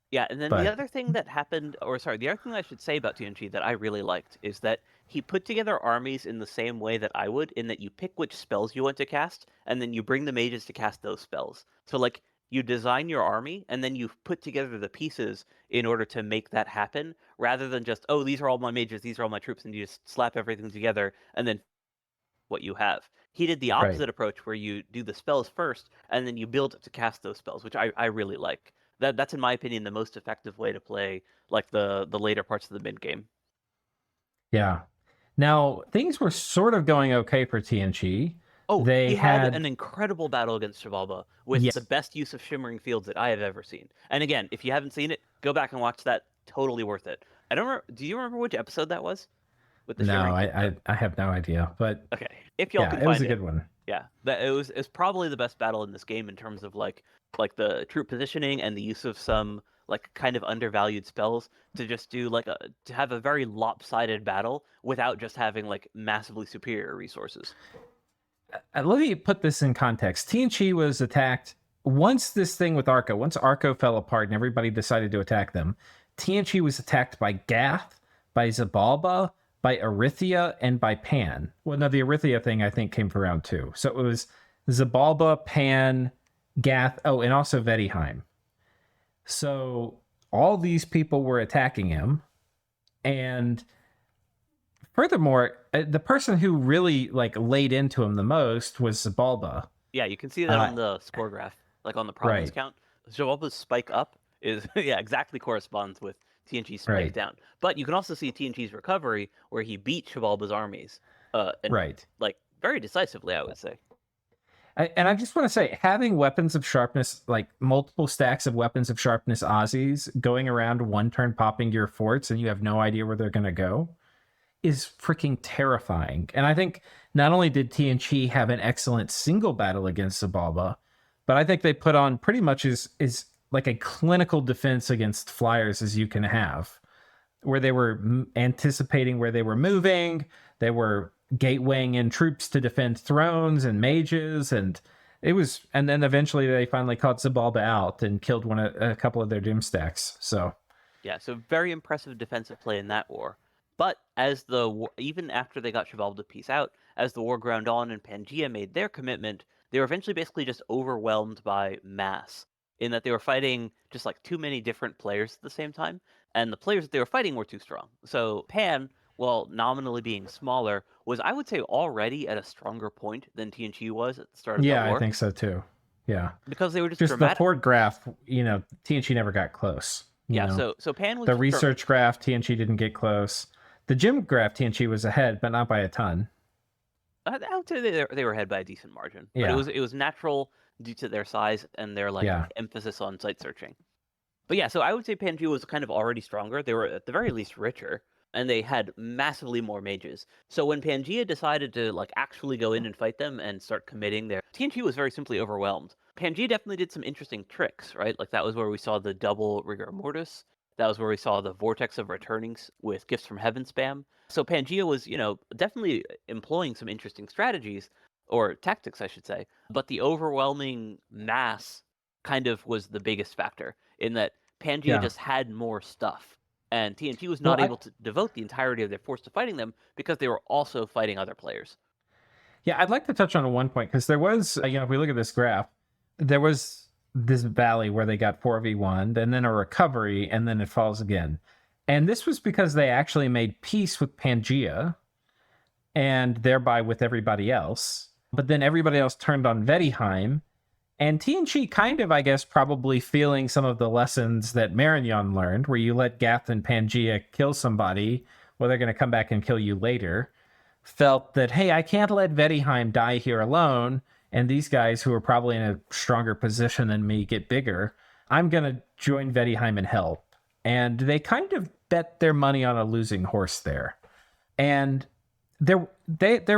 Yeah, and then the other thing that happened, or sorry, the other thing I should say about TNG that I really liked is that he put together armies in the same way that I would, in that you pick which spells you want to cast, and then you bring the mages to cast those spells. So, like, you design your army, and then you put together the pieces in order to make that happen, rather than just, oh, these are all my mages, these are all my troops, and you just slap everything together, and then what you have. He did the opposite approach where you do the spells first, and then you build to cast those spells, which I really like. That's in my opinion the most effective way to play like the later parts of the mid game. Yeah. Now things were sort of going okay for Tien Chi. Oh, They he had an incredible battle against Xibalba with the best use of Shimmering Fields that I have ever seen. And again, if you haven't seen it, go back and watch that. Totally worth it. I don't remember. Do you remember which episode that was? With the No, Shimmering I have no idea. But okay, if y'all can find it was a good one. Yeah, it was probably the best battle in this game in terms of like the troop positioning and the use of some like kind of undervalued spells to just do like to have a very lopsided battle without just having like massively superior resources. Let me put this in context. Tien Chi was attacked once once Arco fell apart and everybody decided to attack them. Tien Chi was attacked by Gath, by Xibalba, by Erythia, and by Pan. Well, no, the Erythia thing I think came for round 2. So it was Xibalba, Pan, Gath, and also Vaettiheim. So all these people were attacking him, and furthermore, the person who really like laid into him the most was Xibalba. Yeah, you can see that on the score graph, like on the province count. Xibalba's spike up is exactly corresponds with TNG's spike down. But you can also see TNG's recovery where he beat Xibalba's armies. Like very decisively, I would say. And I just want to say, having weapons of sharpness, like multiple stacks of weapons of sharpness Aussies going around one turn popping your forts and you have no idea where they're going to go, is freaking terrifying. And I think not only did Tien Chi have an excellent single battle against Xibalba, but I think they put on pretty much is like a clinical defense against flyers as you can have, where they were anticipating where they were moving. They were gatewaying in troops to defend thrones and mages, and and then eventually they finally caught Xibalba out and killed a couple of their doomstacks. So Yeah, so very impressive defensive play in that war. But even after they got Xibalba to peace out, as the war ground on and Pangaea made their commitment, they were eventually basically just overwhelmed by mass, in that they were fighting just like too many different players at the same time, and the players that they were fighting were too strong. So Pan, while nominally being smaller, was, I would say, already at a stronger point than Tien Chi was at the start of the yeah, I war, think so too. Yeah, because they were just just the dramatic. horde graph. Tien Chi never got close. Yeah, so Pan was The just research graph, Tien Chi didn't get close. The gym graph, Tien Chi was ahead, but not by a ton. I would say they were ahead by a decent margin, but Yeah, it was natural due to their size and their like yeah, emphasis on site searching. But yeah, so I would say Pangaea was kind of already stronger. They were at the very least richer, and they had massively more mages. So when Pangaea decided to like actually go in and fight them and start committing there, TNG was very simply overwhelmed. Pangaea definitely did some interesting tricks, right? Like that was where we saw the double rigor mortis. That was where we saw the vortex of returnings with gifts from heaven spam. So Pangaea was, definitely employing some interesting strategies or tactics, I should say. But the overwhelming mass kind of was the biggest factor in that Pangaea yeah. just had more stuff. And TNT was Well, not able to devote the entirety of their force to fighting them because they were also fighting other players. yeah, I'd like to touch on one point because there was, if we look at this graph, there was this valley where they got 4v1, and then a recovery, and then it falls again. And this was because they actually made peace with Pangaea and thereby with everybody else. But then everybody else turned on Vaettiheim. And Tien Chi kind of, I guess, probably feeling some of the lessons that Marignon learned, where you let Gath and Pangaea kill somebody, well, they're going to come back and kill you later, felt that, hey, I can't let Vaettiheim die here alone, and these guys who are probably in a stronger position than me get bigger. I'm going to join Vaettiheim and help. And they kind of bet their money on a losing horse there. And there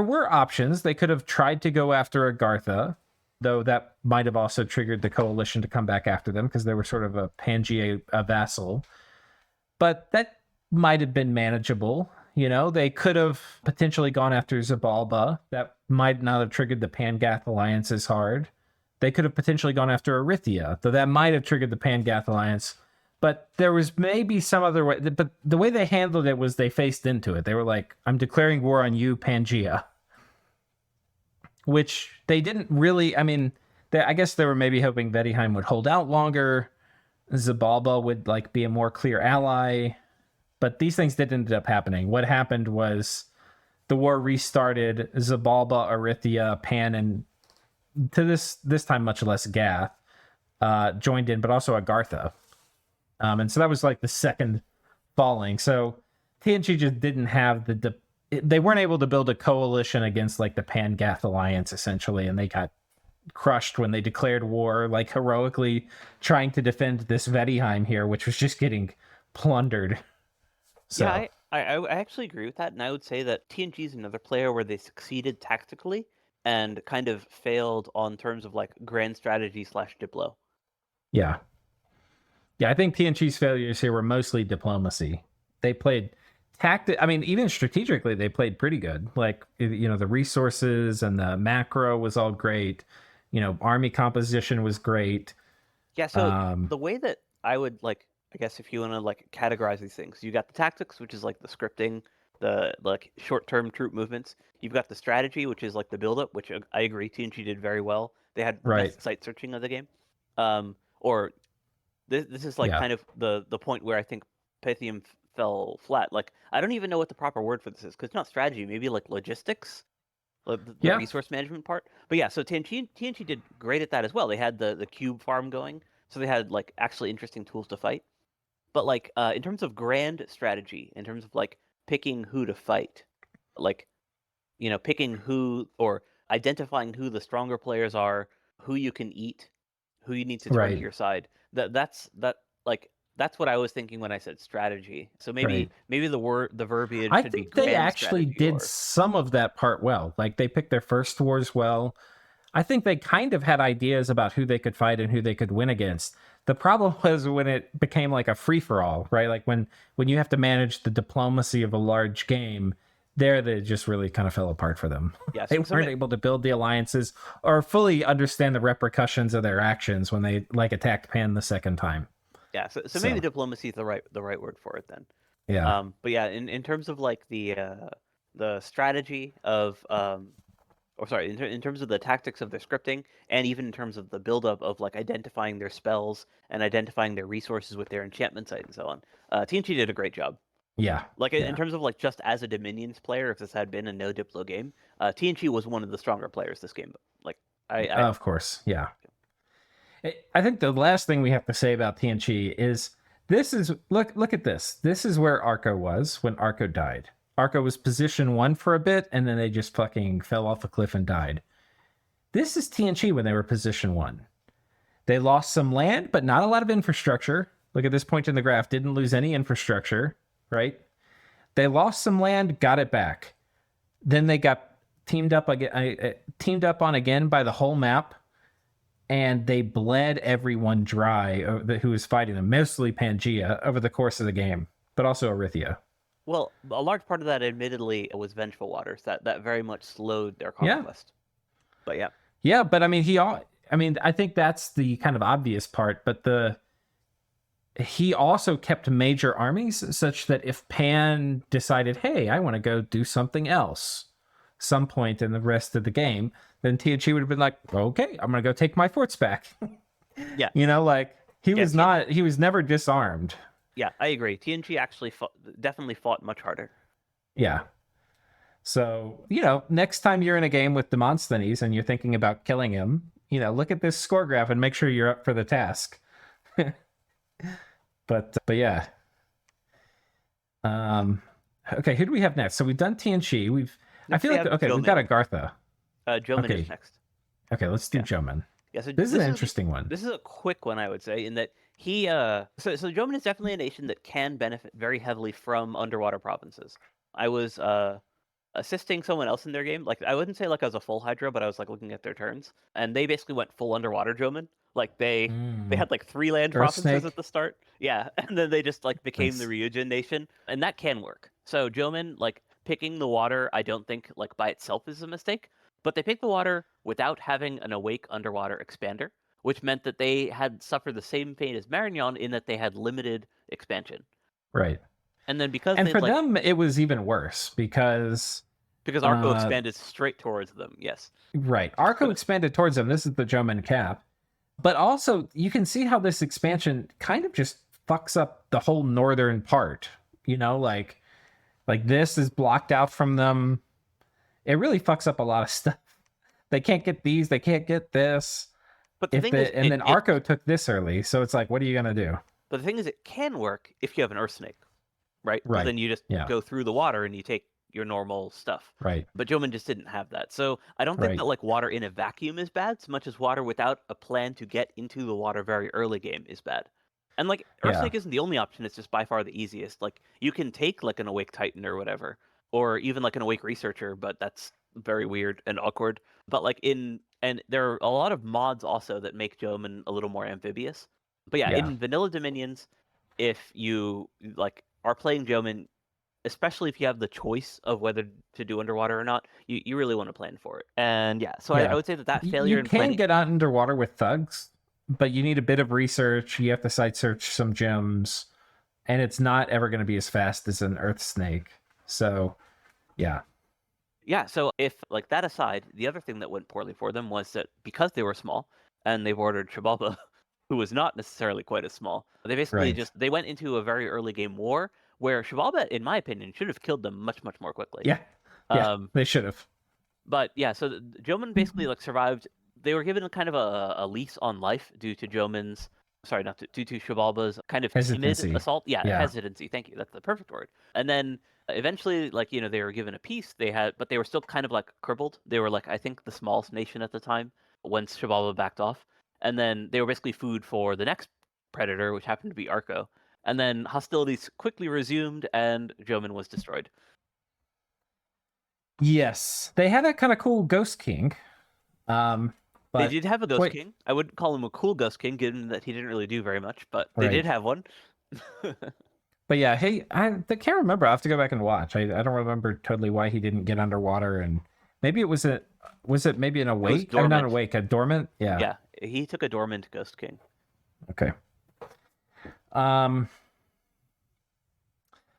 were options. They could have tried to go after Agartha, though that might have also triggered the coalition to come back after them because they were sort of a Pangaea vassal. But that might have been manageable. They could have potentially gone after Xibalba. That might not have triggered the Pangath alliance as hard. They could have potentially gone after Erythia, though that might have triggered the Pangath alliance. But there was maybe some other way. But the way they handled it was they faced into it. They were like, I'm declaring war on you, Pangaea. Which they didn't really, I guess they were maybe hoping Vaettiheim would hold out longer. Xibalba would like be a more clear ally. But these things didn't end up happening. What happened was the war restarted. Xibalba, Erythia, Pan, and to this time much less Gath joined in, but also Agartha. And so that was like the second falling. So Tien Chi just didn't have they weren't able to build a coalition against like the Pangath alliance essentially, and they got crushed when they declared war, like heroically trying to defend this Vaettiheim here, which was just getting plundered. So. Yeah, I actually agree with that, and I would say that TNG is another player where they succeeded tactically and kind of failed on terms of like grand strategy / diplo. Yeah. Yeah, I think TNG's failures here were mostly diplomacy. They played even strategically, they played pretty good. Like, the resources and the macro was all great. Army composition was great. Yeah, so the way that I would like, I guess if you want to like categorize these things, you got the tactics, which is like the scripting, the like short-term troop movements. You've got the strategy, which is like the build-up, which I agree TNG did very well. They had the best site searching of the game. Or this is like kind of the point where I think Pythium fell flat. Like I don't even know what the proper word for this is because it's not strategy. Maybe like logistics, the resource management part. But yeah, so TNG did great at that as well. They had the cube farm going, so they had like actually interesting tools to fight. But like in terms of grand strategy, in terms of like picking who to fight, like picking who or identifying who the stronger players are, who you can eat, who you need to turn to your side. That's what I was thinking when I said strategy. So maybe the verbiage I should be think they grand actually strategy did some of that part well. Like they picked their first wars well. I think they kind of had ideas about who they could fight and who they could win against. The problem was when it became like a free for all, right? Like when you have to manage the diplomacy of a large game, there they just really kind of fell apart for them. Yeah, They weren't able to build the alliances or fully understand the repercussions of their actions when they like attacked Pan the second time. Yeah, so maybe diplomacy is the right word for it then. Yeah. But yeah, in terms of like the strategy of or sorry, in terms of the tactics of their scripting, and even in terms of the buildup of like identifying their spells and identifying their resources with their enchantment site and so on, Tien Chi did a great job. Yeah. Like in terms of like just as a Dominions player, if this had been a no Diplo game, Tien Chi was one of the stronger players this game. Like Of course, yeah. I think the last thing we have to say about Tien Chi is this is look at this. This is where Arco was when Arco died. Arco was position 1 for a bit, and then they just fucking fell off a cliff and died. This is Tien Chi when they were position 1. They lost some land, but not a lot of infrastructure. Look at this point in the graph. Didn't lose any infrastructure, right? They lost some land, got it back. Then they got teamed up on again by the whole map, and they bled everyone dry who was fighting them, mostly Pangaea, over the course of the game, but also Erythia. Well, a large part of that, admittedly, was Vengeful Waters. That very much slowed their conquest. Yeah. But yeah. Yeah, but I mean, I think that's the kind of obvious part, but he also kept major armies such that if Pan decided, hey, I want to go do something else some point in the rest of the game, then Tien Chi would have been like, okay, I'm going to go take my forts back. Yeah. Like he was never disarmed. Yeah, I agree. Tien Chi actually definitely fought much harder. Yeah. So, next time you're in a game with Demosthenes and you're thinking about killing him, look at this score graph and make sure you're up for the task. But yeah. Okay, who do we have next? So we've done Tien Chi. I feel like we've got Agartha. Jomon is next. Okay, let's do Jomon. Yeah, so this is an interesting one. This is a quick one, I would say, in that he so Jomon is definitely a nation that can benefit very heavily from underwater provinces. I was assisting someone else in their game. Like I wouldn't say like I was a full Hydra, but I was like looking at their turns, and they basically went full underwater Jomon. Like they had like 3 land provinces at the start. Yeah, and then they just like became the Ryujin nation, and that can work. So Jomon, like picking the water, I don't think like by itself is a mistake, but they picked the water without having an awake underwater expander, which meant that they had suffered the same fate as Marignon in that they had limited expansion. Right. And then because for them it was even worse because Arco expanded straight towards them. Yes. Right. Arco expanded towards them. This is the Jomon cap. But also you can see how this expansion kind of just fucks up the whole northern part. Like this is blocked out from them. It really fucks up a lot of stuff. They can't get these. They can't get this. But the thing is, then Arco took this early, so it's like, what are you gonna do? But the thing is, it can work if you have an Earth Snake, right? Right. Then you just go through the water and you take your normal stuff. Right. But Jomon just didn't have that, so I don't think that like water in a vacuum is bad, so much as water without a plan to get into the water very early game is bad. And like Earthsnake isn't the only option; it's just by far the easiest. Like you can take like an Awake Titan or whatever, or even like an Awake Researcher, but that's very weird and awkward. But like and there are a lot of mods also that make Jomon a little more amphibious. But yeah, in Vanilla Dominions, if you like are playing Jomon, especially if you have the choice of whether to do underwater or not, you really want to plan for it. And so I would say that failure you in can planning... get out underwater with thugs, but you need a bit of research. You have to site search some gems, and it's not ever going to be as fast as an Earth Snake. So, yeah. Yeah, so if, like, that aside, the other thing that went poorly for them was that because they were small, and they've ordered Xibalba, who was not necessarily quite as small, they basically they went into a very early game war, where Xibalba, in my opinion, should have killed them much, much more quickly. Yeah, they should have. But, yeah, so Jomon basically, like, survived. They were given kind of a lease on life due to Jomon's... Sorry, due to Xibalba's kind of timid assault. Yeah, hesitancy. Thank you. That's the perfect word. And then eventually, like, they were given a peace. But they were still kind of like crippled. They were like, I think, the smallest nation at the time once Xibalba backed off. And then they were basically food for the next predator, which happened to be Arco. And then hostilities quickly resumed, and Jomon was destroyed. Yes, they had a kind of cool Ghost King. They But did have a Ghost wait, King. I wouldn't call him a cool Ghost King, given that he didn't really do very much, but they did right. have one. But yeah, hey, I can't remember. I have to go back and watch. I don't remember totally why he didn't get underwater, and maybe it was it maybe an It was awake? I mean, not dormant. awake, a dormant. Yeah. Yeah, he took a dormant Ghost King. Okay. Um.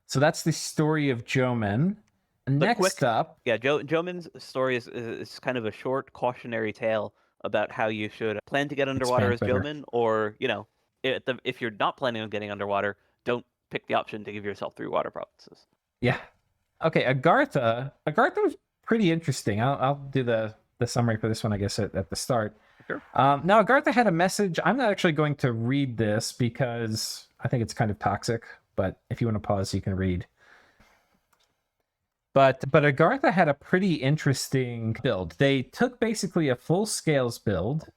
So that's the story of Jomon. The Next quick, up, yeah, Jomin's story is kind of a short cautionary tale about how you should plan to get underwater expand as better. Jomin, or if you're not planning on getting underwater, don't pick the option to give yourself 3 water provinces. Yeah. Okay. Agartha. Agartha was pretty interesting. I'll do the summary for this one, I guess, at the start. Sure. Now, Agartha had a message. I'm not actually going to read this because I think it's kind of toxic. But if you want to pause, you can read. But Agartha had a pretty interesting build. They took basically a full scales build.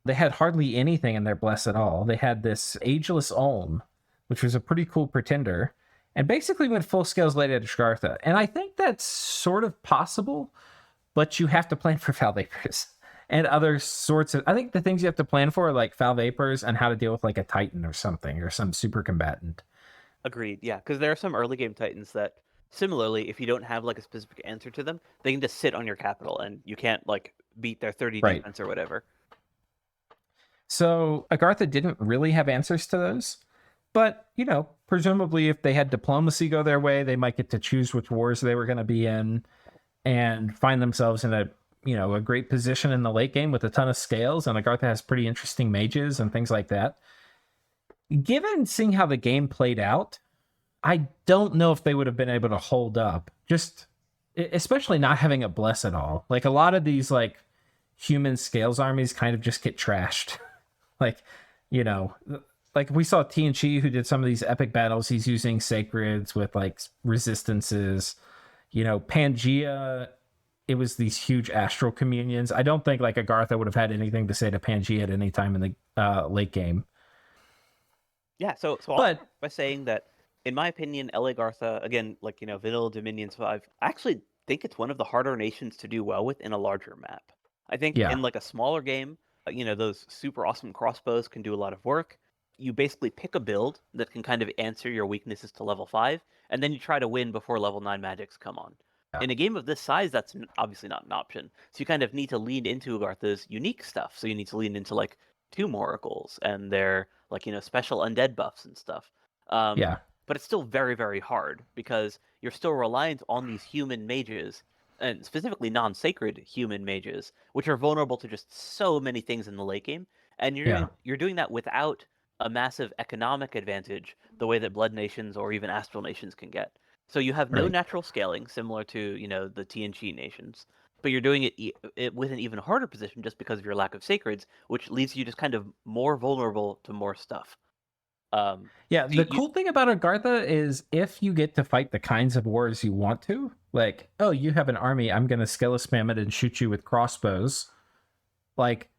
They had hardly anything in their bless at all. They had this ageless Olm, which was a pretty cool pretender, and basically went full scales late at Agartha. And I think that's sort of possible, but you have to plan for foul vapors and other sorts of. I think the things you have to plan for are like foul vapors and how to deal with like a Titan or something or some super combatant. Agreed. Yeah, because there are some early game Titans that, similarly, if you don't have like a specific answer to them, they can just sit on your capital and you can't like beat their 30 Right. defense or whatever. So Agartha didn't really have answers to those. But, presumably if they had diplomacy go their way, they might get to choose which wars they were going to be in and find themselves in a great position in the late game with a ton of scales. And Agartha has pretty interesting mages and things like that. Given seeing how the game played out, I don't know if they would have been able to hold up, just especially not having a bless at all. Like a lot of these like human scales armies kind of just get trashed. like, like we saw Tien Chi who did some of these epic battles. He's using sacreds with like resistances. Pangaea, it was these huge astral communions. I don't think like Agartha would have had anything to say to Pangaea at any time in the late game. Yeah, so I'll But start by saying that, in my opinion, LA Gartha, again, like, Vanilla Dominions 5, I actually think it's one of the harder nations to do well with in a larger map. I think yeah, in like a smaller game, those super awesome crossbows can do a lot of work. You basically pick a build that can kind of answer your weaknesses to level 5, and then you try to win before level 9 magics come on. yeah, In a game of this size, that's obviously not an option. So you kind of need to lean into Agartha's unique stuff. So you need to lean into like Tomb Oracles and their like special undead buffs and stuff. Um, yeah, but it's still very very hard because you're still reliant on these human mages and specifically non-sacred human mages, which are vulnerable to just so many things in the late game. And yeah, you're doing that without a massive economic advantage, the way that Blood Nations or even Astral Nations can get. So you have no right. natural scaling, similar to the Tien Chi nations, but you're doing it with an even harder position just because of your lack of sacreds, which leaves you just kind of more vulnerable to more stuff. Yeah, So the cool thing about Agartha is if you get to fight the kinds of wars you want to, like, oh, you have an army, I'm going to skill spam it and shoot you with crossbows. Like,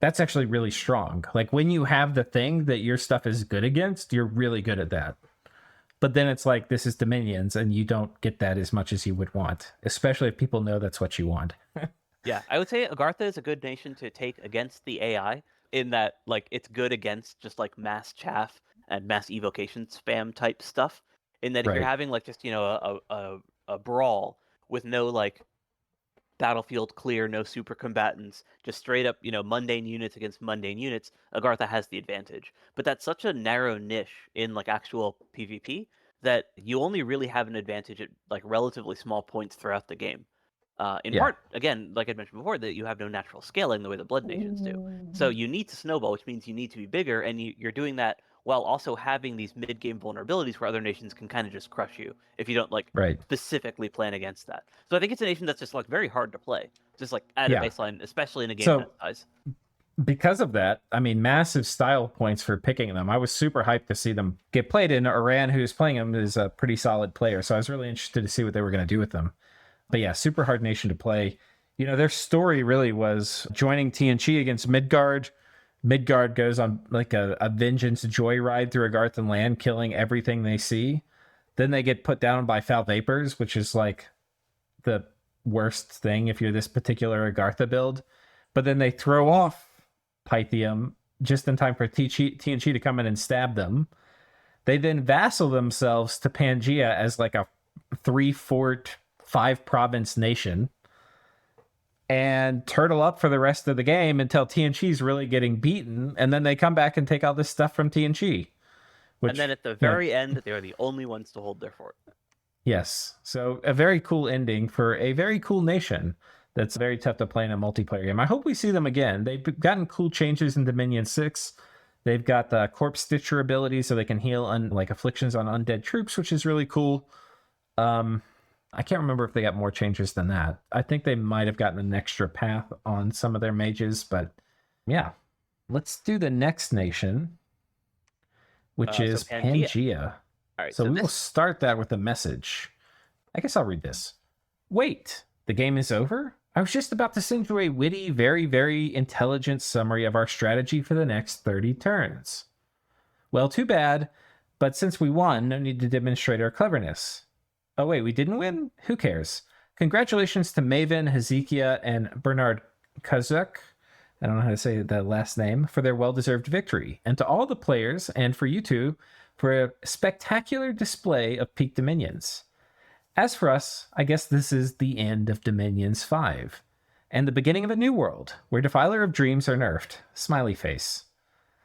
that's actually really strong. Like, when you have the thing that your stuff is good against, you're really good at that. But then it's like, this is Dominions, and you don't get that as much as you would want, especially if people know that's what you want. Yeah, I would say Agartha is a good nation to take against the AI in that like it's good against just like mass chaff and mass evocation spam type stuff. In that if you're Right. having like just a brawl with no like battlefield clear, no super combatants, just straight up mundane units against mundane units, Agartha has the advantage. But that's such a narrow niche in like actual PvP that you only really have an advantage at like relatively small points throughout the game. In Yeah. part, again, like I mentioned before, that you have no natural scaling the way the Blood Nations do. So you need to snowball, which means you need to be bigger, and you're doing that while also having these mid-game vulnerabilities where other nations can kind of just crush you if you don't like Right. specifically plan against that. So I think it's a nation that's just like very hard to play, just like at a Yeah. baseline, especially in a game that So size. because of that, I mean, massive style points for picking them. I was super hyped to see them get played, and Iran, who's playing them, is a pretty solid player. So I was really interested to see what they were going to do with them. But yeah, super hard nation to play. Their story really was joining Tien Chi against Midgard. Midgard goes on like a vengeance joyride through Agarthan land, killing everything they see. Then they get put down by foul vapors, which is like the worst thing if you're this particular Agartha build. but then they throw off Pythium just in time for Tien Chi to come in and stab them. They then vassal themselves to Pangaea as like a 3-fort, 5-province nation and turtle up for the rest of the game until Tien Chi's really getting beaten, and then they come back and take all this stuff from Tien Chi. And then at the very end, they are the only ones to hold their fort. Yes. So a very cool ending for a very cool nation that's very tough to play in a multiplayer game. I hope we see them again. They've gotten cool changes in Dominion 6. They've got the Corpse Stitcher ability so they can heal like afflictions on undead troops, which is really cool. I can't remember if they got more changes than that. I think they might have gotten an extra path on some of their mages, but yeah. Let's do the next nation, which is Pangaea. All right, so we will start that with a message. I guess I'll read this. Wait, the game is over? I was just about to send you a witty, very, very intelligent summary of our strategy for the next 30 turns. Well, too bad, but since we won, no need to demonstrate our cleverness. Oh wait, we didn't win? Who cares? Congratulations to Maven, Hezekiah, and Bernard Kazuk, I don't know how to say the last name, for their well-deserved victory, and to all the players, and for you two, for a spectacular display of peak dominions. As for us, I guess this is the end of Dominions 5, and the beginning of a new world, where Defiler of Dreams are nerfed. Smiley face.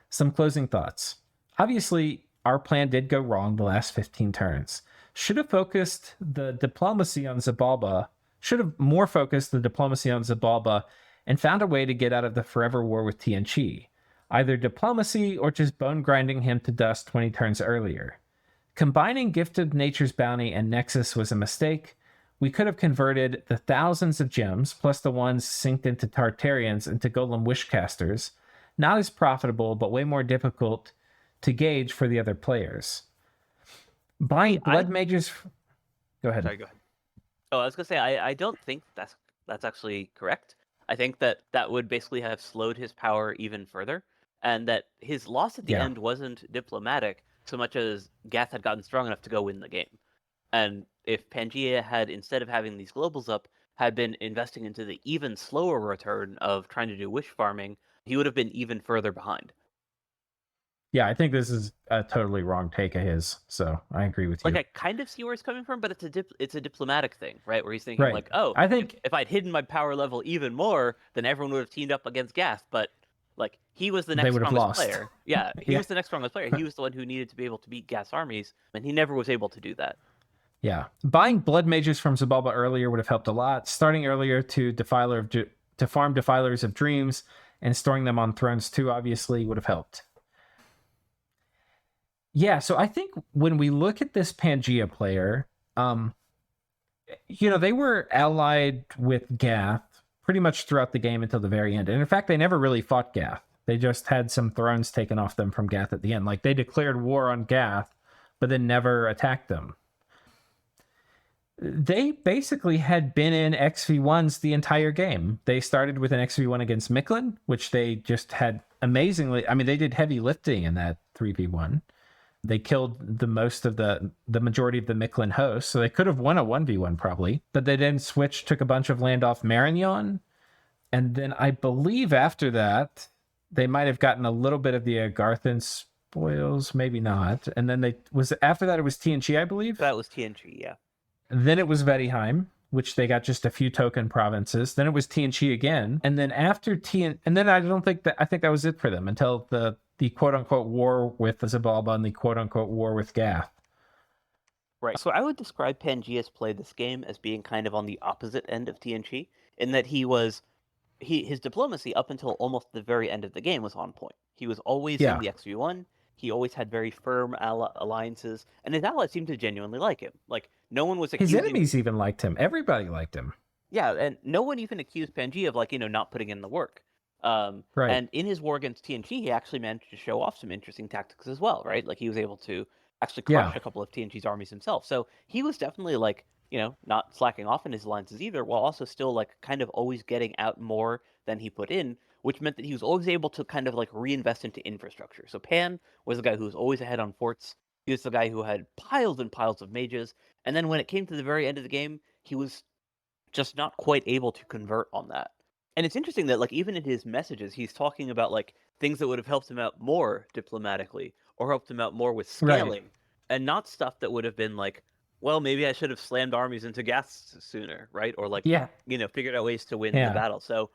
Some closing thoughts. Obviously, our plan did go wrong the last 15 turns. Should have more focused the diplomacy on Xibalba, and found a way to get out of the forever war with Tien Chi. Either diplomacy or just bone grinding him to dust 20 turns earlier. Combining Gift of Nature's Bounty and Nexus was a mistake. We could have converted the thousands of gems, plus the ones synced into Tartarians, into Golem Wishcasters. Not as profitable, but way more difficult to gauge for the other players. Buying Blood Mages... Go ahead. Sorry, go ahead. Oh, I was going to say, I don't think that's actually correct. I think that would basically have slowed his power even further, and that his loss at the end wasn't diplomatic so much as Gath had gotten strong enough to go win the game. And if Pangaea had, instead of having these globals up, had been investing into the even slower return of trying to do wish farming, he would have been even further behind. Yeah, I think this is a totally wrong take of his, so I agree with you. Like, I kind of see where he's coming from, but it's a diplomatic thing, right? Where he's thinking, like, oh, I think if I'd hidden my power level even more, then everyone would have teamed up against Gath, but like, he was the next strongest player. Yeah, he was the next strongest player. He was the one who needed to be able to beat Gath's armies, and he never was able to do that. Yeah. Buying Blood Mages from Xibalba earlier would have helped a lot. Starting earlier to farm Defilers of Dreams and storing them on Thrones too, obviously, would have helped. Yeah, so I think when we look at this Pangaea player, they were allied with Gath pretty much throughout the game until the very end. And in fact, they never really fought Gath. They just had some thrones taken off them from Gath at the end. Like, they declared war on Gath, but then never attacked them. They basically had been in XV1s the entire game. They started with an XV1 against Mictlan, which they just had amazingly... I mean, they did heavy lifting in that 3v1. They killed the majority of the Mictlan host, so they could have won a 1v1 probably. But they then switched, took a bunch of land off Marignon, and then I believe after that, they might have gotten a little bit of the Agarthan spoils, maybe not. And then after that, it was Tien Chi, I believe? That was Tien Chi, yeah. Then it was Vaettiheim, which they got just a few token provinces. Then it was Tien Chi again. And then after and then I think that was it for them until the quote-unquote war with Xibalba and the quote-unquote war with Gath. Right. So I would describe Pangaea's play this game as being kind of on the opposite end of Tien Chi, in that his diplomacy up until almost the very end of the game was on point. He was always in the XV1. He always had very firm alliances, and his allies seemed to genuinely like him. Like, no one was accusing... His enemies even liked him. Everybody liked him. Yeah, and no one even accused Pangaea of, not putting in the work. Right. And in his war against Tien Chi, he actually managed to show off some interesting tactics as well, right? Like, he was able to actually crush a couple of Tien Chi's armies himself. So he was definitely, not slacking off in his alliances either, while also still, kind of always getting out more than he put in, which meant that he was always able to kind of, reinvest into infrastructure. So Pan was the guy who was always ahead on forts. He was the guy who had piles and piles of mages. And then when it came to the very end of the game, he was just not quite able to convert on that. And it's interesting that like even in his messages, he's talking about like things that would have helped him out more diplomatically or helped him out more with Right. scaling, and not stuff that would have been like, well, maybe I should have slammed armies into Gath sooner, right? Or like, Yeah. figured out ways to win the Yeah. battle. So,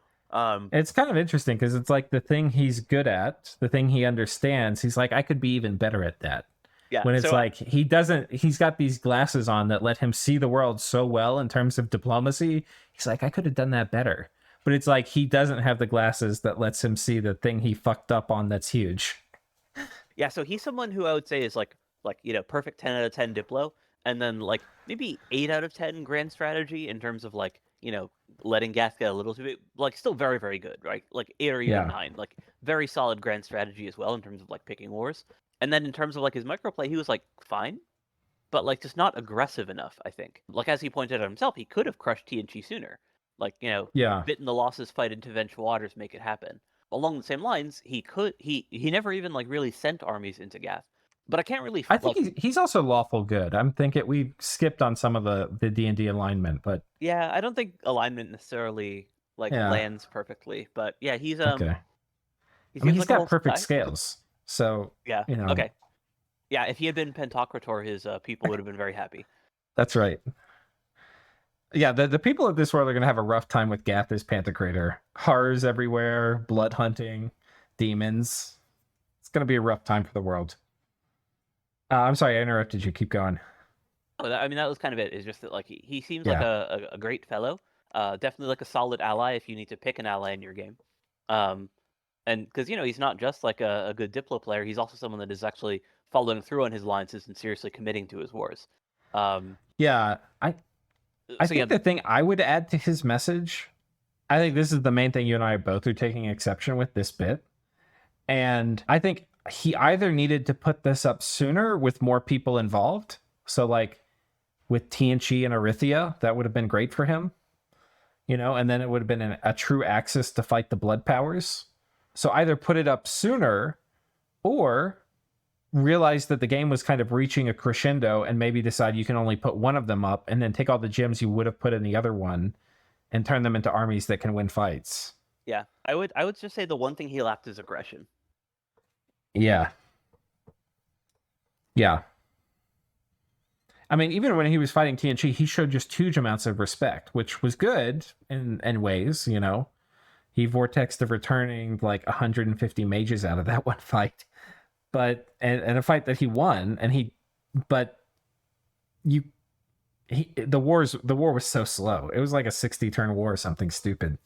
It's kind of interesting because it's like the thing he's good at, the thing he understands. He's like, I could be even better at that. yeah. When it's So like he's got these glasses on that let him see the world so well in terms of diplomacy. He's like, I could have done that better. But it's like he doesn't have the glasses that lets him see the thing he fucked up on that's huge. yeah, so he's someone who I would say is like perfect 10 out of 10 Diplo, and then like maybe 8 out of 10 grand strategy in terms of like, letting Gath get a little too bit, like still very, very good, right? Like 8 or even Yeah. 9, like very solid grand strategy as well in terms of like picking wars. And then in terms of like his microplay, he was like fine, but like just not aggressive enough, I think. Like as he pointed out himself, he could have crushed Tien Chi sooner. Like, Yeah. bitten the losses, fight into Vengeful Waters, make it happen. Along the same lines, he never even like really sent armies into Gath. But I can't really I think he's also lawful good. I'm thinking we skipped on some of the D&D alignment, but yeah, I don't think alignment necessarily like yeah. lands perfectly, but yeah, he Okay. I mean, seems he's like a got wholesome perfect guy. scales. So, Yeah. you know, Okay. Yeah, if he had been Pentocrator, his people would have been very happy. that's right. Yeah, the people of this world are going to have a rough time with Gath as Pantocrator. Horrors everywhere, blood hunting, demons. It's going to be a rough time for the world. I'm sorry, I interrupted you. Keep going. Oh, I mean, that was kind of it. Is just that like he seems like Yeah. a great fellow. Definitely like a solid ally if you need to pick an ally in your game. Um, and because he's not just like a good Diplo player, he's also someone that is actually following through on his alliances and seriously committing to his wars. Um, Yeah, I so yeah, think the thing I would add to his message, I think this is the main thing you and I both are taking exception with this bit. And I think he either needed to put this up sooner with more people involved. So like with Tien Chi and Erythia, that would have been great for him. And then it would have been a true axis to fight the blood powers. So either put it up sooner or realize that the game was kind of reaching a crescendo and maybe decide you can only put one of them up and then take all the gems you would have put in the other one and turn them into armies that can win fights. yeah, I would just say the one thing he lacked is aggression. Yeah. Yeah. I mean, even when he was fighting Tien Chi, he showed just huge amounts of respect, which was good in ways, He vortexed of returning like 150 mages out of that one fight. But and a fight that he won, the war was so slow. It was like a 60 turn war or something stupid.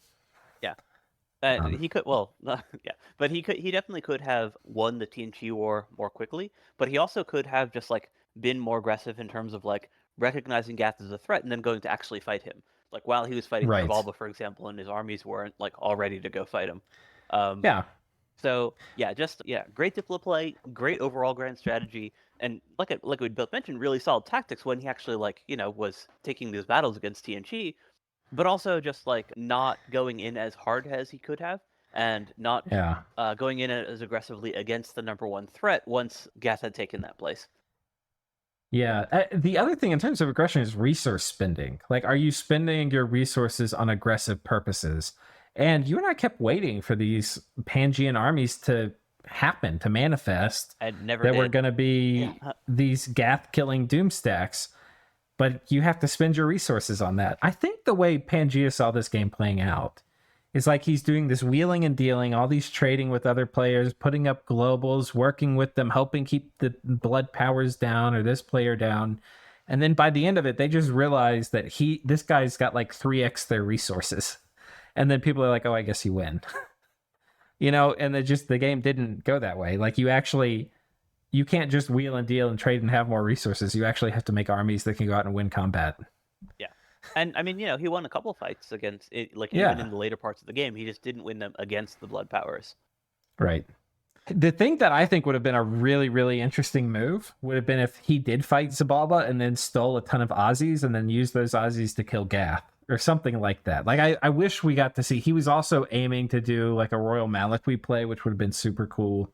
Yeah, he could yeah, but he definitely could have won the Tien Chi War more quickly. But he also could have just like been more aggressive in terms of like recognizing Gath as a threat and then going to actually fight him. Like while he was fighting Right. Xibalba, for example, and his armies weren't like all ready to go fight him. Um, Yeah. So yeah, great Diplo play, great overall grand strategy, and like we both mentioned, really solid tactics when he actually was taking these battles against TNG, but also just like not going in as hard as he could have, and not Yeah. going in as aggressively against the number one threat once Gath had taken that place. Yeah. The other thing in terms of aggression is resource spending. Like, are you spending your resources on aggressive purposes? And you and I kept waiting for these Pangaean armies to happen, to manifest. And never that did. were going to be Yeah. these Gath killing doom stacks. But you have to spend your resources on that. I think the way Pangaea saw this game playing out is like he's doing this wheeling and dealing, all these trading with other players, putting up globals, working with them, helping keep the blood powers down or this player down. And then by the end of it, they just realize that this guy's got like 3x their resources. And then people are like, oh, I guess you win. And the game didn't go that way. Like you can't just wheel and deal and trade and have more resources. You actually have to make armies that can go out and win combat. Yeah. And I mean, he won a couple of fights against it, like even in the later parts of the game, he just didn't win them against the blood powers. Right. The thing that I think would have been a really, really interesting move would have been if he did fight Xibalba and then stole a ton of Aussies and then used those Aussies to kill Gath or something like that. Like I wish we got to see. He was also aiming to do like a Royal Malakwi play, which would have been super cool.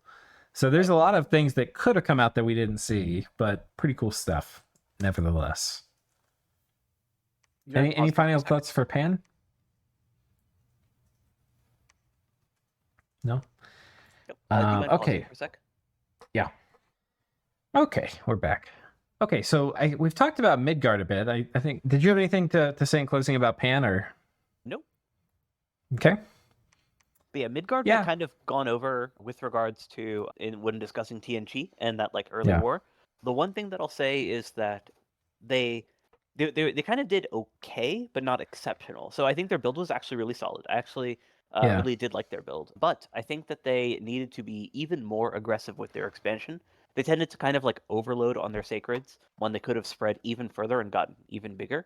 So there's a lot of things that could have come out that we didn't see, but pretty cool stuff, nevertheless. Any final thoughts for Pan? No. Yep. Do you mind pausing Okay. for a sec? Yeah. Okay, we're back. Okay, so we've talked about Midgard a bit. I think. Did you have anything to say in closing about Pan or? Nope. Okay. But yeah, Midgard we've Yeah. kind of gone over with regards to when discussing Tien Chi and that like early Yeah. war. The one thing that I'll say is that they they kind of did okay, but not exceptional. So I think their build was actually really solid. I actually Yeah. really did like their build, but I think that they needed to be even more aggressive with their expansion. They tended to kind of like overload on their sacreds when they could have spread even further and gotten even bigger.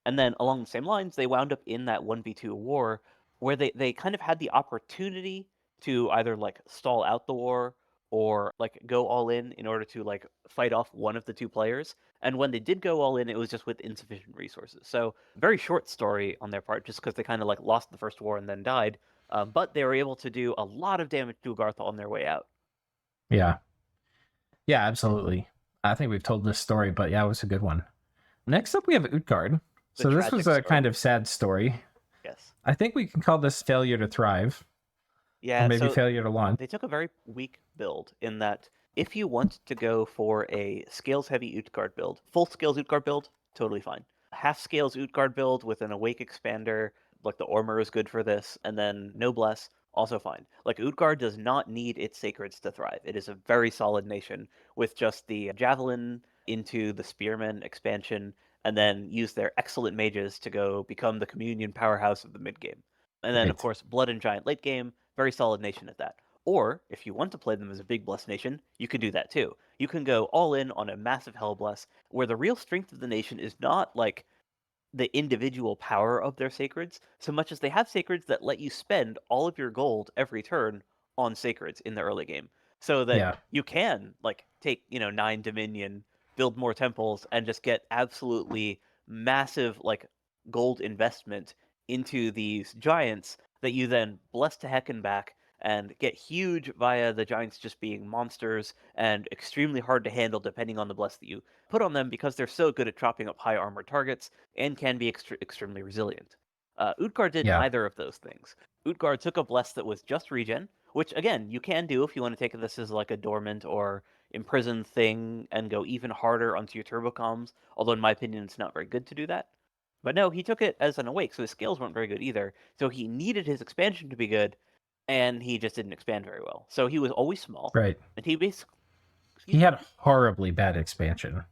And then along the same lines, they wound up in that 1v2 war where they kind of had the opportunity to either like stall out the war or like go all in order to like fight off one of the two players. And when they did go all in, it was just with insufficient resources. So very short story on their part, just because they kind of like lost the first war and then died. But they were able to do a lot of damage to Agartha on their way out. Yeah. Yeah. Absolutely. I think we've told this story, but yeah, it was a good one. Next up, we have Utgard. The So this was tragic a story. kind of sad story. Yes. I think we can call this failure to thrive, or Yeah, maybe so failure to launch. they took a very weak build in that if you want to go for a scales heavy Utgard build, full scales Utgard build, totally fine. Half scales Utgard build with an awake expander, like the Ormer is good for this, and then Noblesse, also fine. Like Utgard does not need its sacreds to thrive. It is a very solid nation with just the javelin into the spearman expansion, and then use their excellent mages to go become the communion powerhouse of the mid game. And then, of Right. course, Blood and Giant late game, very solid nation at that. Or, if you want to play them as a big bless nation, you can do that too. You can go all in on a massive hell bless, where the real strength of the nation is not like the individual power of their sacreds, so much as they have sacreds that let you spend all of your gold every turn on sacreds in the early game. So that Yeah. you can like take, 9 Dominion, build more temples, and just get absolutely massive like gold investment into these giants that you then bless to heck and back and get huge via the giants just being monsters and extremely hard to handle depending on the bless that you put on them because they're so good at chopping up high armor targets and can be extremely resilient. Utgard did Yeah. neither of those things. Utgard took a bless that was just regen, which again you can do if you want to take this as like a dormant or imprisoned thing and go even harder onto your turbo comms. Although in my opinion it's not very good to do that. But no, he took it as an awake, so his scales weren't very good either. So he needed his expansion to be good, and he just didn't expand very well. So he was always small, Right. and he basically, He excuse me, had horribly bad expansion.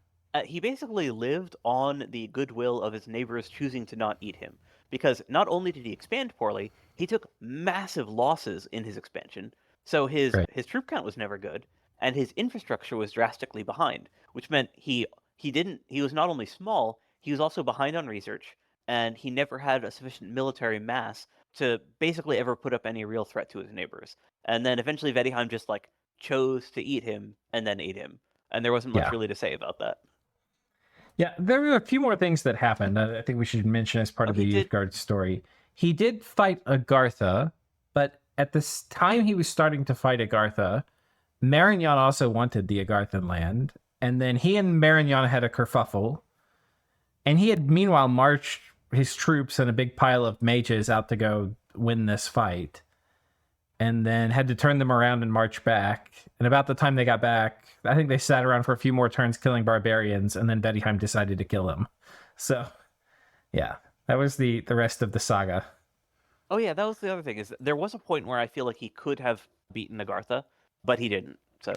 he basically lived on the goodwill of his neighbors choosing to not eat him. Because not only did he expand poorly, he took massive losses in his expansion. So his Right. his troop count was never good, and his infrastructure was drastically behind, which meant he was not only small, he was also behind on research, and he never had a sufficient military mass to basically ever put up any real threat to his neighbors. And then eventually Vaettiheim just like chose to eat him and then ate him. And there wasn't much Yeah. really to say about that. Yeah. There were a few more things that happened that I think we should mention as part Oh, of he the did. Utgard story. He did fight Agartha, but at this time he was starting to fight Agartha, Marignon also wanted the Agarthan land, and then he and Marignon had a kerfuffle, and he had meanwhile marched his troops and a big pile of mages out to go win this fight, and then had to turn them around and march back. And about the time they got back, I think they sat around for a few more turns killing barbarians, and then Vaettiheim decided to kill him. So, yeah, that was the rest of the saga. Oh yeah, that was the other thing is that there was a point where I feel like he could have beaten Agartha, but he didn't. So,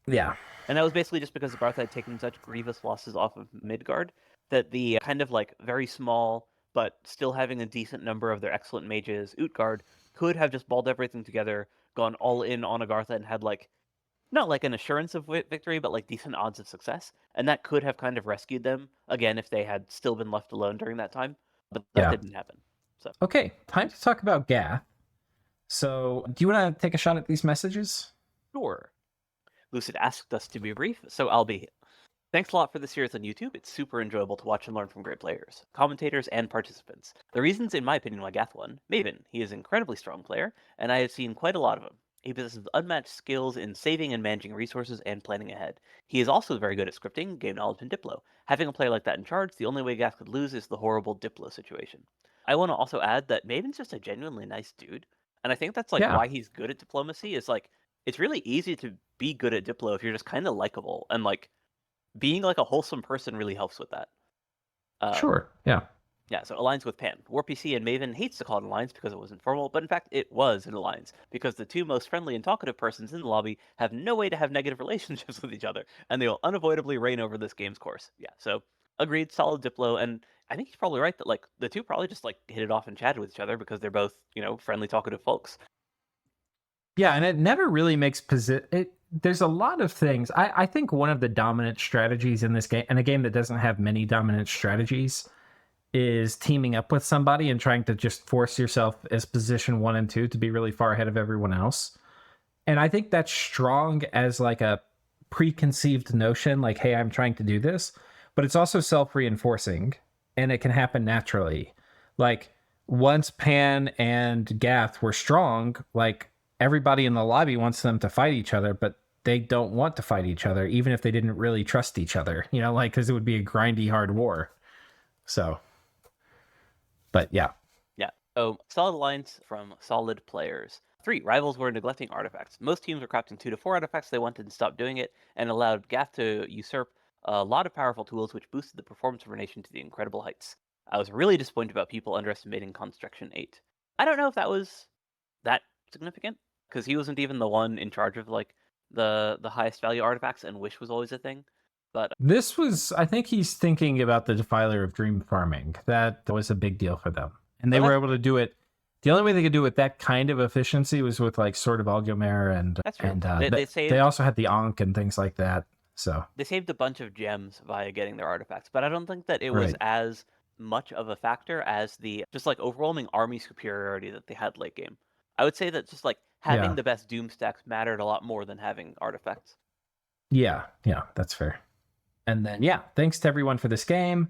Yeah, and that was basically just because Agartha had taken such grievous losses off of Midgard that the kind of like very small but still having a decent number of their excellent mages, Utgard, could have just balled everything together, gone all in on Agartha, and had like not like an assurance of victory, but like decent odds of success, and that could have kind of rescued them again if they had still been left alone during that time. But that yeah. didn't happen. So. Okay, time to talk about Gath. So, do you want to take a shot at these messages? Sure. Lucid asked us to be brief, so I'll be. Thanks a lot for the series on YouTube. It's super enjoyable to watch and learn from great players, commentators, and participants. The reasons, in my opinion, why Gath won: Maven. He is an incredibly strong player, and I have seen quite a lot of him. He possesses unmatched skills in saving and managing resources and planning ahead. He is also very good at scripting, game knowledge, and Diplo. Having a player like that in charge, the only way Gath could lose is the horrible Diplo situation. I want to also add that Maven's just a genuinely nice dude. And I think that's like Yeah, why he's good at diplomacy is like it's really easy to be good at Diplo if you're just kind of likable and like being like a wholesome person really helps with that. Um, sure. Yeah. yeah, so alliance with Pan. WarPC and Maven hates to call it an alliance because it was informal, but in fact it was an alliance because the two most friendly and talkative persons in the lobby have no way to have negative relationships with each other, and they will unavoidably reign over this game's course. Yeah, so agreed, solid Diplo, and I think he's probably right that like the two probably just like hit it off and chatted with each other because they're both, friendly, talkative folks. Yeah, and it never really makes there's a lot of things. I think one of the dominant strategies in this game, and a game that doesn't have many dominant strategies, is teaming up with somebody and trying to just force yourself as position 1 and 2 to be really far ahead of everyone else. And I think that's strong as like a preconceived notion, like, hey, I'm trying to do this, but it's also self-reinforcing and it can happen naturally. Like once Pan and Gath were strong, like everybody in the lobby wants them to fight each other, but they don't want to fight each other, even if they didn't really trust each other, like, because it would be a grindy, hard war. So, but yeah. Yeah. So solid alliance from solid players. 3. Rivals were neglecting artifacts. Most teams were crafting 2 to 4 artifacts. They wanted to stop doing it and allowed Gath to usurp a lot of powerful tools, which boosted the performance of our nation to the incredible heights. I was really disappointed about people underestimating Construction 8. I don't know if that was that significant because he wasn't even the one in charge of like the highest value artifacts, and Wish was always a thing. But This was, I think he's thinking about the Defiler of Dream Farming. That was a big deal for them. And they well, were able to do it. The only way they could do it with that kind of efficiency was with like Sword of Algomer that's true. and They they saved also had the Ankh and things like that. So, they saved a bunch of gems via getting their artifacts, but I don't think that it was right. as much of a factor as the just like overwhelming army superiority that they had late game. I would say that just like having Yeah. the best Doom stacks mattered a lot more than having artifacts. Yeah. Yeah. That's fair. And then, yeah, thanks to everyone for this game.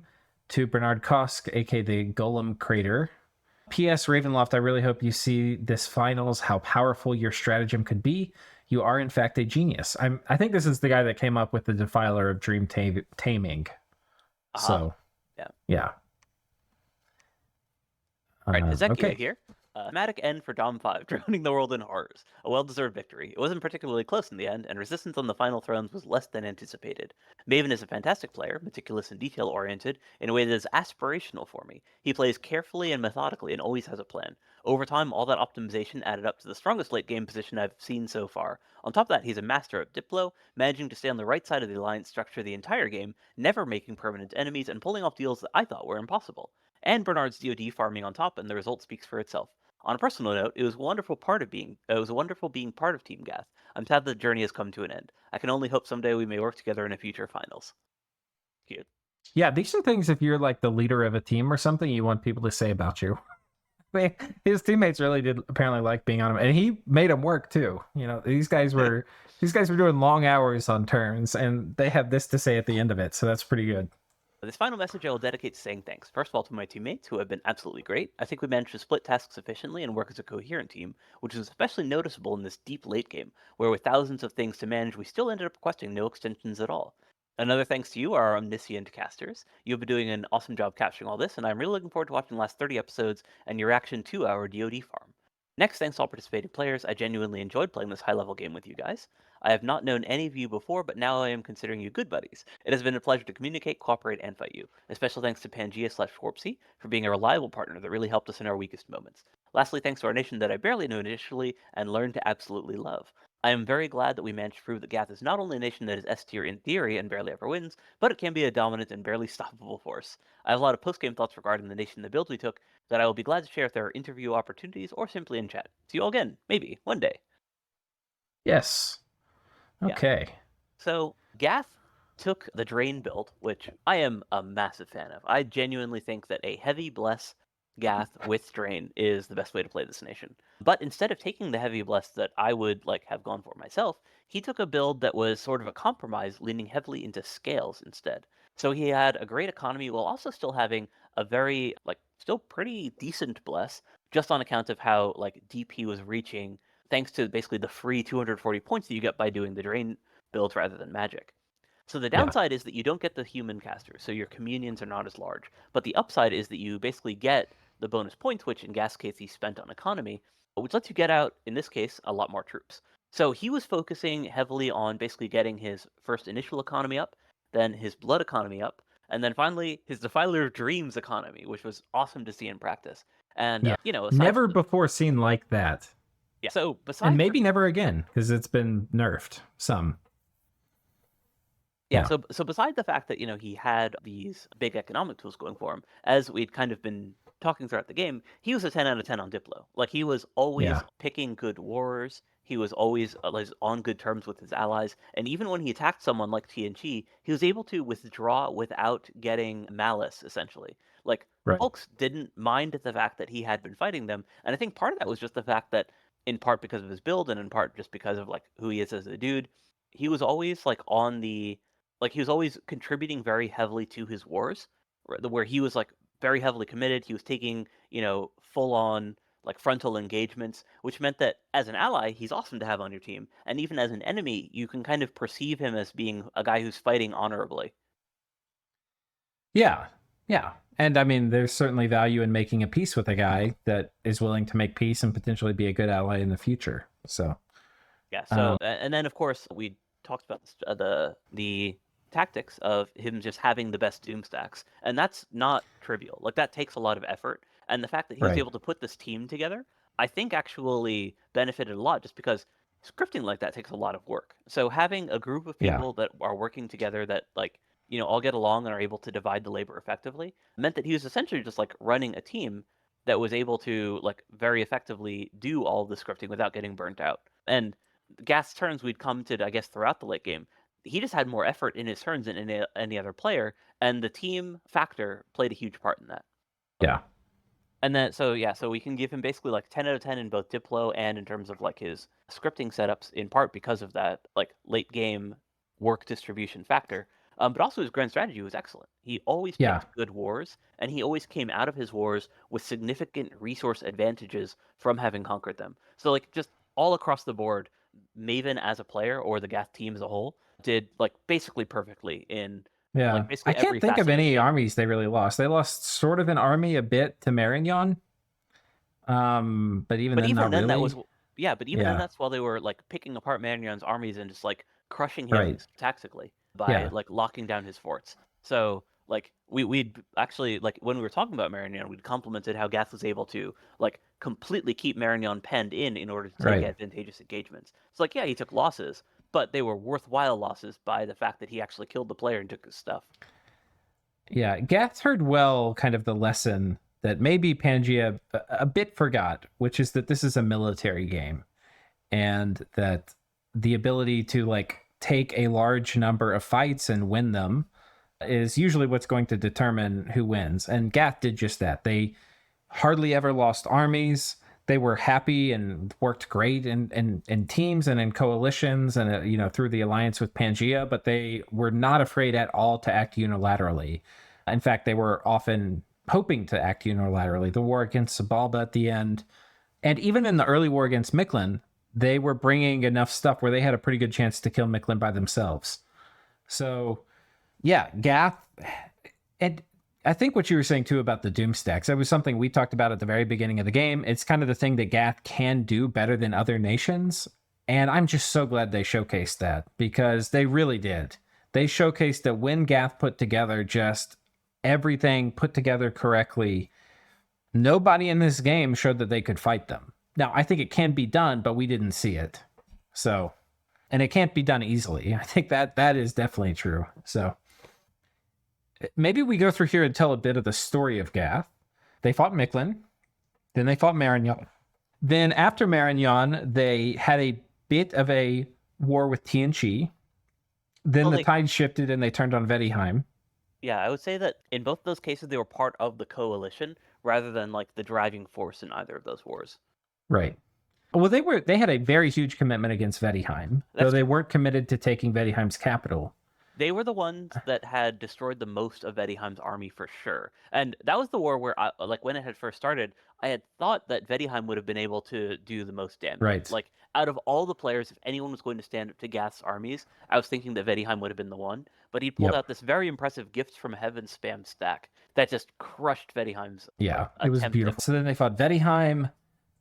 To Bernard Kosk, aka the Golem Crater. P.S. Ravenloft, I really hope you see this finals, how powerful your stratagem could be. You are, in fact, a genius. I think this is the guy that came up with the Defiler of Dream Taming. Aha. So, Yeah. yeah. All right, Ezekiel Okay. here. Thematic end for Dom 5, drowning the world in horrors. A well-deserved victory. It wasn't particularly close in the end, and resistance on the final thrones was less than anticipated. Maven is a fantastic player, meticulous and detail-oriented, in a way that is aspirational for me. He plays carefully and methodically and always has a plan. Over time, all that optimization added up to the strongest late-game position I've seen so far. On top of that, he's a master of Diplo, managing to stay on the right side of the alliance structure the entire game, never making permanent enemies, and pulling off deals that I thought were impossible. And Bernard's DoD farming on top, and the result speaks for itself. On a personal note, it was a wonderful being part of Team Gath. I'm sad the journey has come to an end. I can only hope someday we may work together in a future finals. Cute. Yeah, these are things if you're like the leader of a team or something, you want people to say about you. His teammates really did apparently like being on him, and he made them work too. These guys were doing long hours on turns, and they have this to say at the end of it, so that's pretty good. This final message I will dedicate to saying thanks. First of all, to my teammates, who have been absolutely great. I think we managed to split tasks efficiently and work as a coherent team, which is especially noticeable in this deep late game, where with thousands of things to manage, we still ended up requesting no extensions at all. Another thanks to you, our omniscient casters. You've been doing an awesome job capturing all this, and I'm really looking forward to watching the last 30 episodes and your reaction to our DoD farm. Next, thanks to all participating players. I genuinely enjoyed playing this high-level game with you guys. I have not known any of you before, but now I am considering you good buddies. It has been a pleasure to communicate, cooperate, and fight you. A special thanks to Pangaea/Schwarpsy for being a reliable partner that really helped us in our weakest moments. Lastly, thanks to our nation that I barely knew initially and learned to absolutely love. I am very glad that we managed to prove that Gath is not only a nation that is S tier in theory and barely ever wins, but it can be a dominant and barely stoppable force. I have a lot of post-game thoughts regarding the nation and the builds we took that I will be glad to share if there are interview opportunities or simply in chat. See you all again, maybe, one day. Yes. Yeah. Okay. So Gath took the Drain build, which I am a massive fan of. I genuinely think that a heavy bless Gath with Drain is the best way to play this nation. But instead of taking the heavy bless that I would like have gone for myself, he took a build that was sort of a compromise, leaning heavily into scales instead. So he had a great economy while also still having a very like still pretty decent bless, just on account of how like deep he was reaching thanks to basically the free 240 points that you get by doing the Drain build rather than Magic. So the Yeah. downside is that you don't get the human casters, so your communions are not as large. But the upside is that you basically get the bonus points, which in Gath's case he spent on economy, which lets you get out, in this case, a lot more troops. So he was focusing heavily on basically getting his first initial economy up, then his blood economy up, and then finally his Defiler of Dreams economy, which was awesome to see in practice. And, Yeah. aside Never from before seen like that. yeah, so And besides maybe never again, because it's been nerfed some. Yeah, Yeah. so beside the fact that, he had these big economic tools going for him, as we'd kind of been talking throughout the game, he was a 10 out of 10 on Diplo. Like, he was always Yeah. picking good warriors, he was always like, on good terms with his allies, and even when he attacked someone like Tien Chi, he was able to withdraw without getting malice, essentially. Like, Right. folks didn't mind the fact that he had been fighting them, and I think part of that was just the fact that, in part because of his build, and in part just because of, like, who he is as a dude, he was always, he was always contributing very heavily to his wars, where he was like very heavily committed. He was taking, full on like frontal engagements, which meant that as an ally, he's awesome to have on your team, and even as an enemy, you can kind of perceive him as being a guy who's fighting honorably. Yeah. Yeah. And I mean, there's certainly value in making a peace with a guy that is willing to make peace and potentially be a good ally in the future. So, Yeah. um, So, and then of course we talked about the tactics of him just having the best doom stacks, and that's not trivial. Like that takes a lot of effort, and the fact that he was right. able to put this team together, I think actually benefited a lot, just because scripting like that takes a lot of work. So having a group of Yeah. people that are working together that all get along and are able to divide the labor effectively meant that he was essentially just like running a team that was able to like very effectively do all of the scripting without getting burnt out. And Gath's turns we'd come to, I guess, throughout the late game, he just had more effort in his turns than any other player, and the team factor played a huge part in that. Yeah. And then, so we can give him basically like 10 out of 10 in both Diplo and in terms of like his scripting setups, in part because of that like late game work distribution factor. But also his grand strategy was excellent. He always Yeah. picked good wars, and he always came out of his wars with significant resource advantages from having conquered them. So like just all across the board, Maven as a player or the Gath team as a whole did like basically perfectly in Yeah. like I basically can't every think of facet of the any game. armies they really lost. They lost sort of an army a bit to Marignon. But even But then, even not then, really. but even then, Yeah. that's while they were like picking apart Marignon's armies and just like crushing him Right. tactically by Yeah. like locking down his forts. So like we'd actually like when we were talking about Marignon, we'd complimented how Gath was able to like completely keep Marignon penned in order to take Right. advantageous engagements. It's like yeah, he took losses, but they were worthwhile losses by the fact that he actually killed the player and took his stuff. Yeah. Gath heard well kind of the lesson that maybe Pangaea a bit forgot, which is that this is a military game and that the ability to like take a large number of fights and win them is usually what's going to determine who wins. And Gath did just that. They hardly ever lost armies. They were happy and worked great in teams and in coalitions and through the alliance with Pangaea, but they were not afraid at all to act unilaterally. In fact, they were often hoping to act unilaterally. The war against Xibalba at the end, and even in the early war against Mictlan, they were bringing enough stuff where they had a pretty good chance to kill Mictlan by themselves. So, yeah, Gath, and I think what you were saying too about the Doom stacks, that was something we talked about at the very beginning of the game. It's kind of the thing that Gath can do better than other nations. And I'm just so glad they showcased that because they really did. They showcased that when Gath put together just everything put together correctly, nobody in this game showed that they could fight them. Now, I think it can be done, but we didn't see it. So, and it can't be done easily. I think that is definitely true. So, maybe we go through here and tell a bit of the story of Gath. They fought Mictlan, then they fought Marignon. Then after Marignon, they had a bit of a war with Tien Chi. Then Well, the tide shifted and they turned on Vaettiheim. yeah, I would say that in both those cases they were part of the coalition rather than like the driving force in either of those wars. Right. Well, they had a very huge commitment against Vaettiheim, though That's they true. weren't committed to taking Vaettiheim's capital. They were the ones that had destroyed the most of Vaettiheim's army for sure. And that was the war where, like, when it had first started, I had thought that Vaettiheim would have been able to do the most damage. Right. Like, out of all the players, if anyone was going to stand up to Gath's armies, I was thinking that Vaettiheim would have been the one. but he pulled Yep. out this very impressive Gifts from Heaven spam stack that just crushed Vaettiheim's Yeah, it was attempt. beautiful. So then they fought Vaettiheim,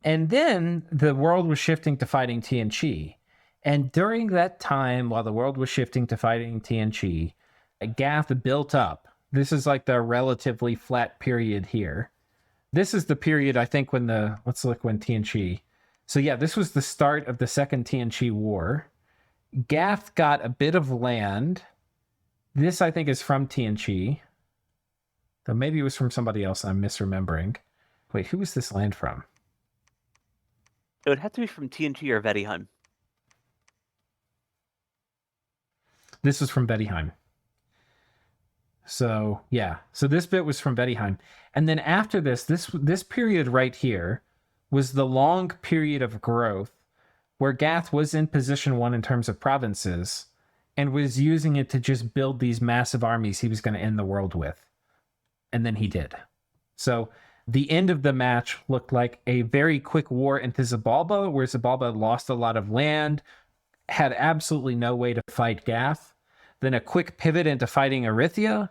and then the world was shifting to fighting Tien Chi. And during that time, while the world was shifting to fighting Tien Chi, Gath built up. This is like the relatively flat period here. This is the period, I think, when let's look when Tien Chi. So yeah, this was the start of the Second Tien Chi War. Gath got a bit of land. This, I think, is from Tien Chi. Though maybe it was from somebody else I'm misremembering. Wait, who was this land from? It would have to be from Tien Chi or Vaettiheim. This was from Vaettiheim. So, yeah. So this bit was from Vaettiheim. And then after this period right here was the long period of growth where Gath was in position 1 in terms of provinces and was using it to just build these massive armies he was going to end the world with. And then he did. So the end of the match looked like a very quick war into Xibalba, where Xibalba lost a lot of land, had absolutely no way to fight Gath. Then a quick pivot into fighting Erythia.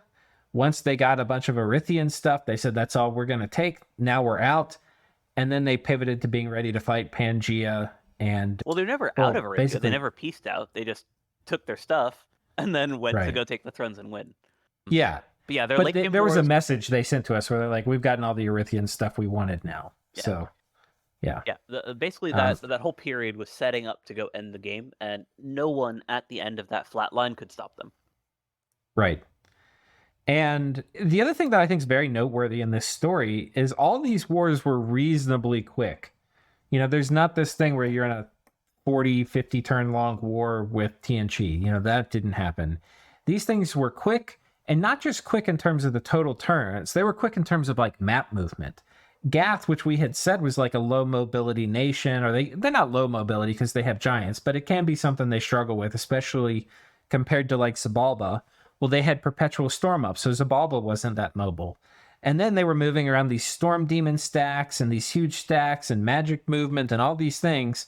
Once they got a bunch of Erythian stuff, they said, that's all we're going to take. Now we're out. And then they pivoted to being ready to fight Pangaea. And well, they're never out of Erythia. They never pieced out. They just took their stuff and then went to go take the thrones and win. Yeah. But yeah, there was a message they sent to us where they're like, we've gotten all the Erythian stuff we wanted now. Yeah. So, yeah. Yeah, basically that whole period was setting up to go end the game, and no one at the end of that flat line could stop them. Right. And the other thing that I think is very noteworthy in this story is all these wars were reasonably quick. You know, there's not this thing where you're in a 40, 50 turn long war with Tien Chi. You know, that didn't happen. These things were quick. And not just quick in terms of the total turns, they were quick in terms of like map movement. Gath, which we had said was like a low mobility nation, or they're not low mobility because they have giants, but it can be something they struggle with, especially compared to like Xibalba. Well, they had perpetual storm up, so Xibalba wasn't that mobile. And then they were moving around these storm demon stacks and these huge stacks and magic movement and all these things.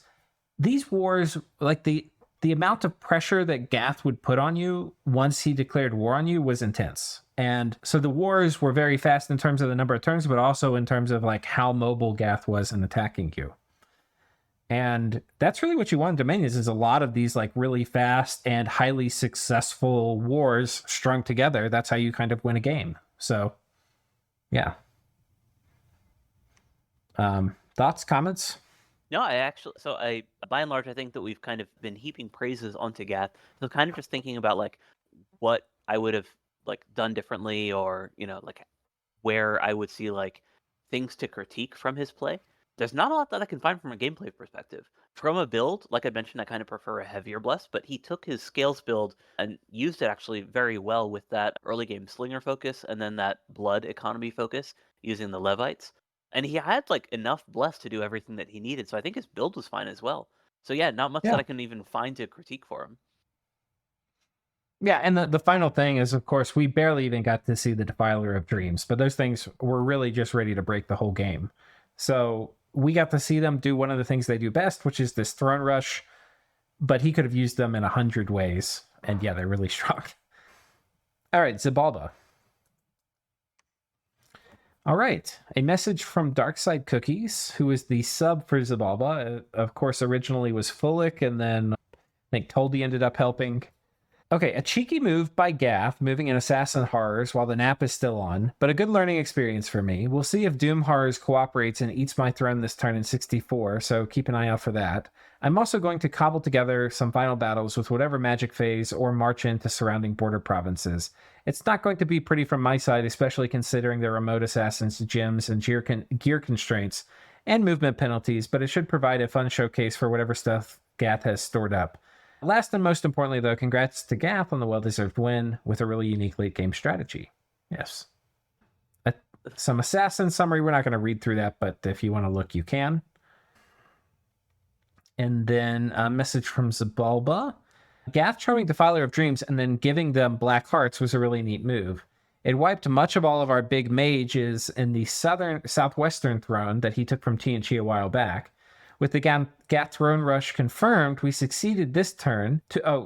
These wars, like the amount of pressure that Gath would put on you once he declared war on you was intense. And so the wars were very fast in terms of the number of turns, but also in terms of like how mobile Gath was in attacking you. And that's really what you want in Dominions, is a lot of these like really fast and highly successful wars strung together. That's how you kind of win a game. So, yeah. Thoughts, comments? No, I by and large, I think that we've kind of been heaping praises onto Gath. So kind of just thinking about like what I would have like done differently, or like where I would see like things to critique from his play. There's not a lot that I can find from a gameplay perspective. From a build, like I mentioned, I kind of prefer a heavier bless, but he took his scales build and used it actually very well with that early game slinger focus and then that blood economy focus using the Levites. And he had like enough bless to do everything that he needed, so I think his build was fine as well. So yeah, not much that I can even find to critique for him. Yeah, and the final thing is, of course, we barely even got to see the Defiler of Dreams, but those things were really just ready to break the whole game. So we got to see them do one of the things they do best, which is this throne rush, but he could have used them in 100 ways, and yeah, they're really strong. All right, Xibalba. All right, a message from Darkside Cookies, who is the sub for Xibalba. Of course, originally was Fulik, and then I think Toldi ended up helping. Okay, a cheeky move by Gath, moving in Assassin Horrors while the nap is still on, but a good learning experience for me. We'll see if Doom Horrors cooperates and eats my throne this turn in 64, so keep an eye out for that. I'm also going to cobble together some final battles with whatever magic phase or march into surrounding border provinces. It's not going to be pretty from my side, especially considering the remote assassins, gems, and gear constraints and movement penalties, but it should provide a fun showcase for whatever stuff Gath has stored up. Last and most importantly, though, congrats to Gath on the well-deserved win with a really unique late-game strategy. Yes. Some assassin summary. We're not going to read through that, but if you want to look, you can. And then a message from Xibalba. Gath charming Defiler of Dreams and then giving them Black Hearts was a really neat move. It wiped much of all of our big mages in the southwestern throne that he took from Tien Chi a while back. With the Gath throne rush confirmed, we succeeded this turn.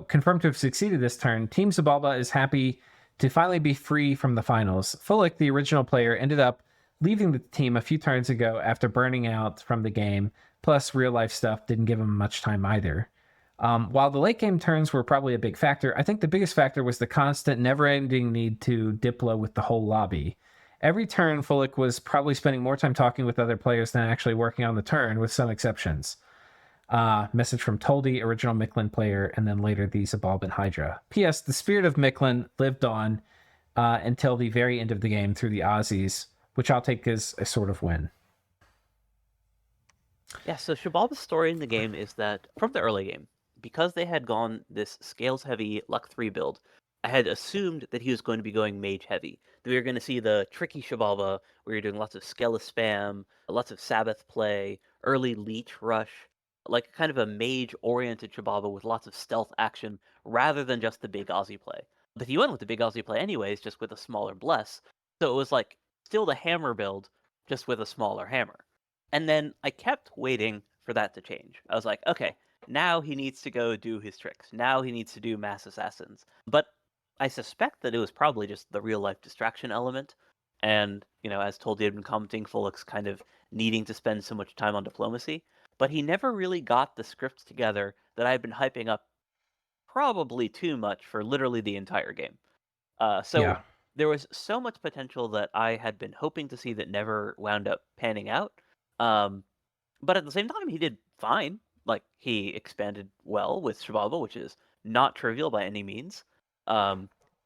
Confirmed to have succeeded this turn. Team Xibalba is happy to finally be free from the finals. Fulik, the original player, ended up leaving the team a few turns ago after burning out from the game. Plus, real life stuff didn't give him much time either. While the late game turns were probably a big factor, I think the biggest factor was the constant, never-ending need to diplo with the whole lobby. Every turn, Fulik was probably spending more time talking with other players than actually working on the turn, with some exceptions. Message from Toldi, original Mictlan player, and then later the Xibalban Hydra. P.S. The spirit of Mictlan lived on until the very end of the game through the Aussies, which I'll take as a sort of win. Yeah, so Xibalba's story in the game is that from the early game, because they had gone this scales-heavy Luck 3 build, I had assumed that he was going to be going mage-heavy. That we were going to see the tricky Xibalba, where you're doing lots of Skella spam, lots of Sabbath play, early Leech rush, like kind of a mage-oriented Xibalba with lots of stealth action, rather than just the big Aussie play. But he went with the big Aussie play anyways, just with a smaller bless. So it was like still the hammer build, just with a smaller hammer. And then I kept waiting for that to change. I was like, okay, now he needs to go do his tricks. Now he needs to do mass assassins. But I suspect that it was probably just the real life distraction element. And, as Toldi had been commenting, Fulik's kind of needing to spend so much time on diplomacy. But he never really got the scripts together that I had been hyping up probably too much for literally the entire game. So there was so much potential that I had been hoping to see that never wound up panning out. But at the same time, he did fine. Like, he expanded well with Xibalba, which is not trivial by any means.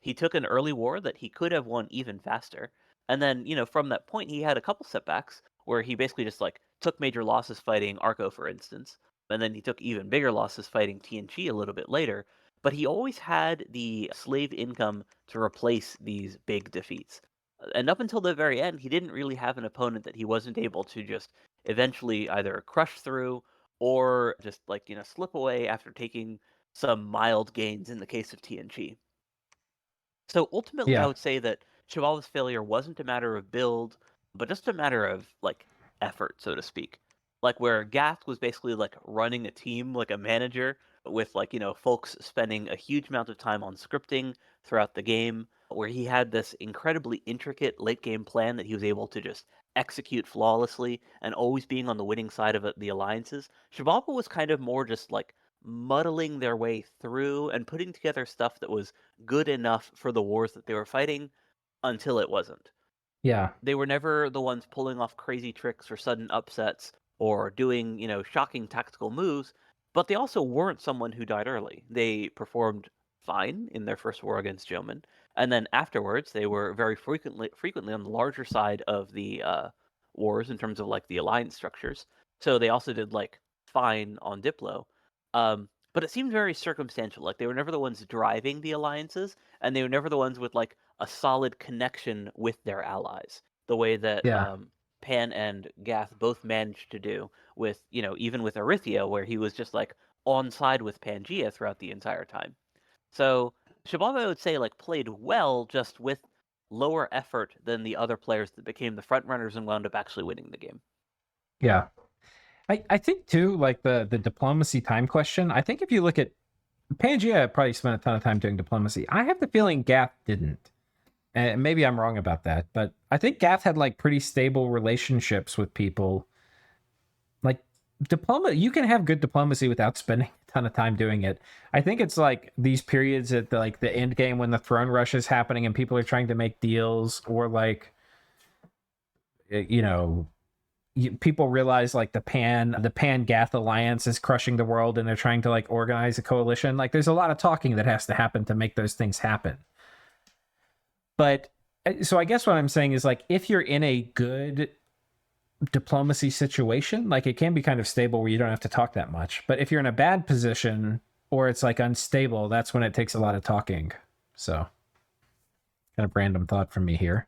He took an early war that he could have won even faster. And then, from that point, he had a couple setbacks where he basically just, took major losses fighting Arco, for instance. And then he took even bigger losses fighting Tien Chi a little bit later. But he always had the slave income to replace these big defeats. And up until the very end, he didn't really have an opponent that he wasn't able to just eventually either crush through or just slip away after taking some mild gains in the case of Tien Chi. So ultimately, I would say that Xibalba's failure wasn't a matter of build, but just a matter of effort, so to speak. Like where Gath was basically running a team like a manager with folks spending a huge amount of time on scripting throughout the game, where he had this incredibly intricate late game plan that he was able to just execute flawlessly and always being on the winning side of the alliances. Xibalba was kind of more just muddling their way through and putting together stuff that was good enough for the wars that they were fighting until it wasn't. Yeah. They were never the ones pulling off crazy tricks or sudden upsets or doing, shocking tactical moves, but they also weren't someone who died early. They performed fine in their first war against Jomon, and then afterwards they were very frequently on the larger side of the wars in terms of the alliance structures. So they also did fine on Diplo. But it seemed very circumstantial. They were never the ones driving the alliances, and they were never the ones with a solid connection with their allies, the way that Pan and Gath both managed to do with, even with Erythia, where he was just on side with Pangaea throughout the entire time. So Xibalba, I would say, played well, just with lower effort than the other players that became the front runners and wound up actually winning the game. Yeah. I think too, the diplomacy time question, I think if you look at Pangaea probably spent a ton of time doing diplomacy. I have the feeling Gath didn't. And maybe I'm wrong about that, but I think Gath had pretty stable relationships with people. You can have good diplomacy without spending a ton of time doing it. I think it's these periods at the end game when the throne rush is happening and people are trying to make deals, or people realize the Pan Gath alliance is crushing the world and they're trying to organize a coalition. There's a lot of talking that has to happen to make those things happen. But so I guess what I'm saying is if you're in a good diplomacy situation, it can be kind of stable where you don't have to talk that much. But if you're in a bad position or it's unstable, that's when it takes a lot of talking. So kind of random thought from me here.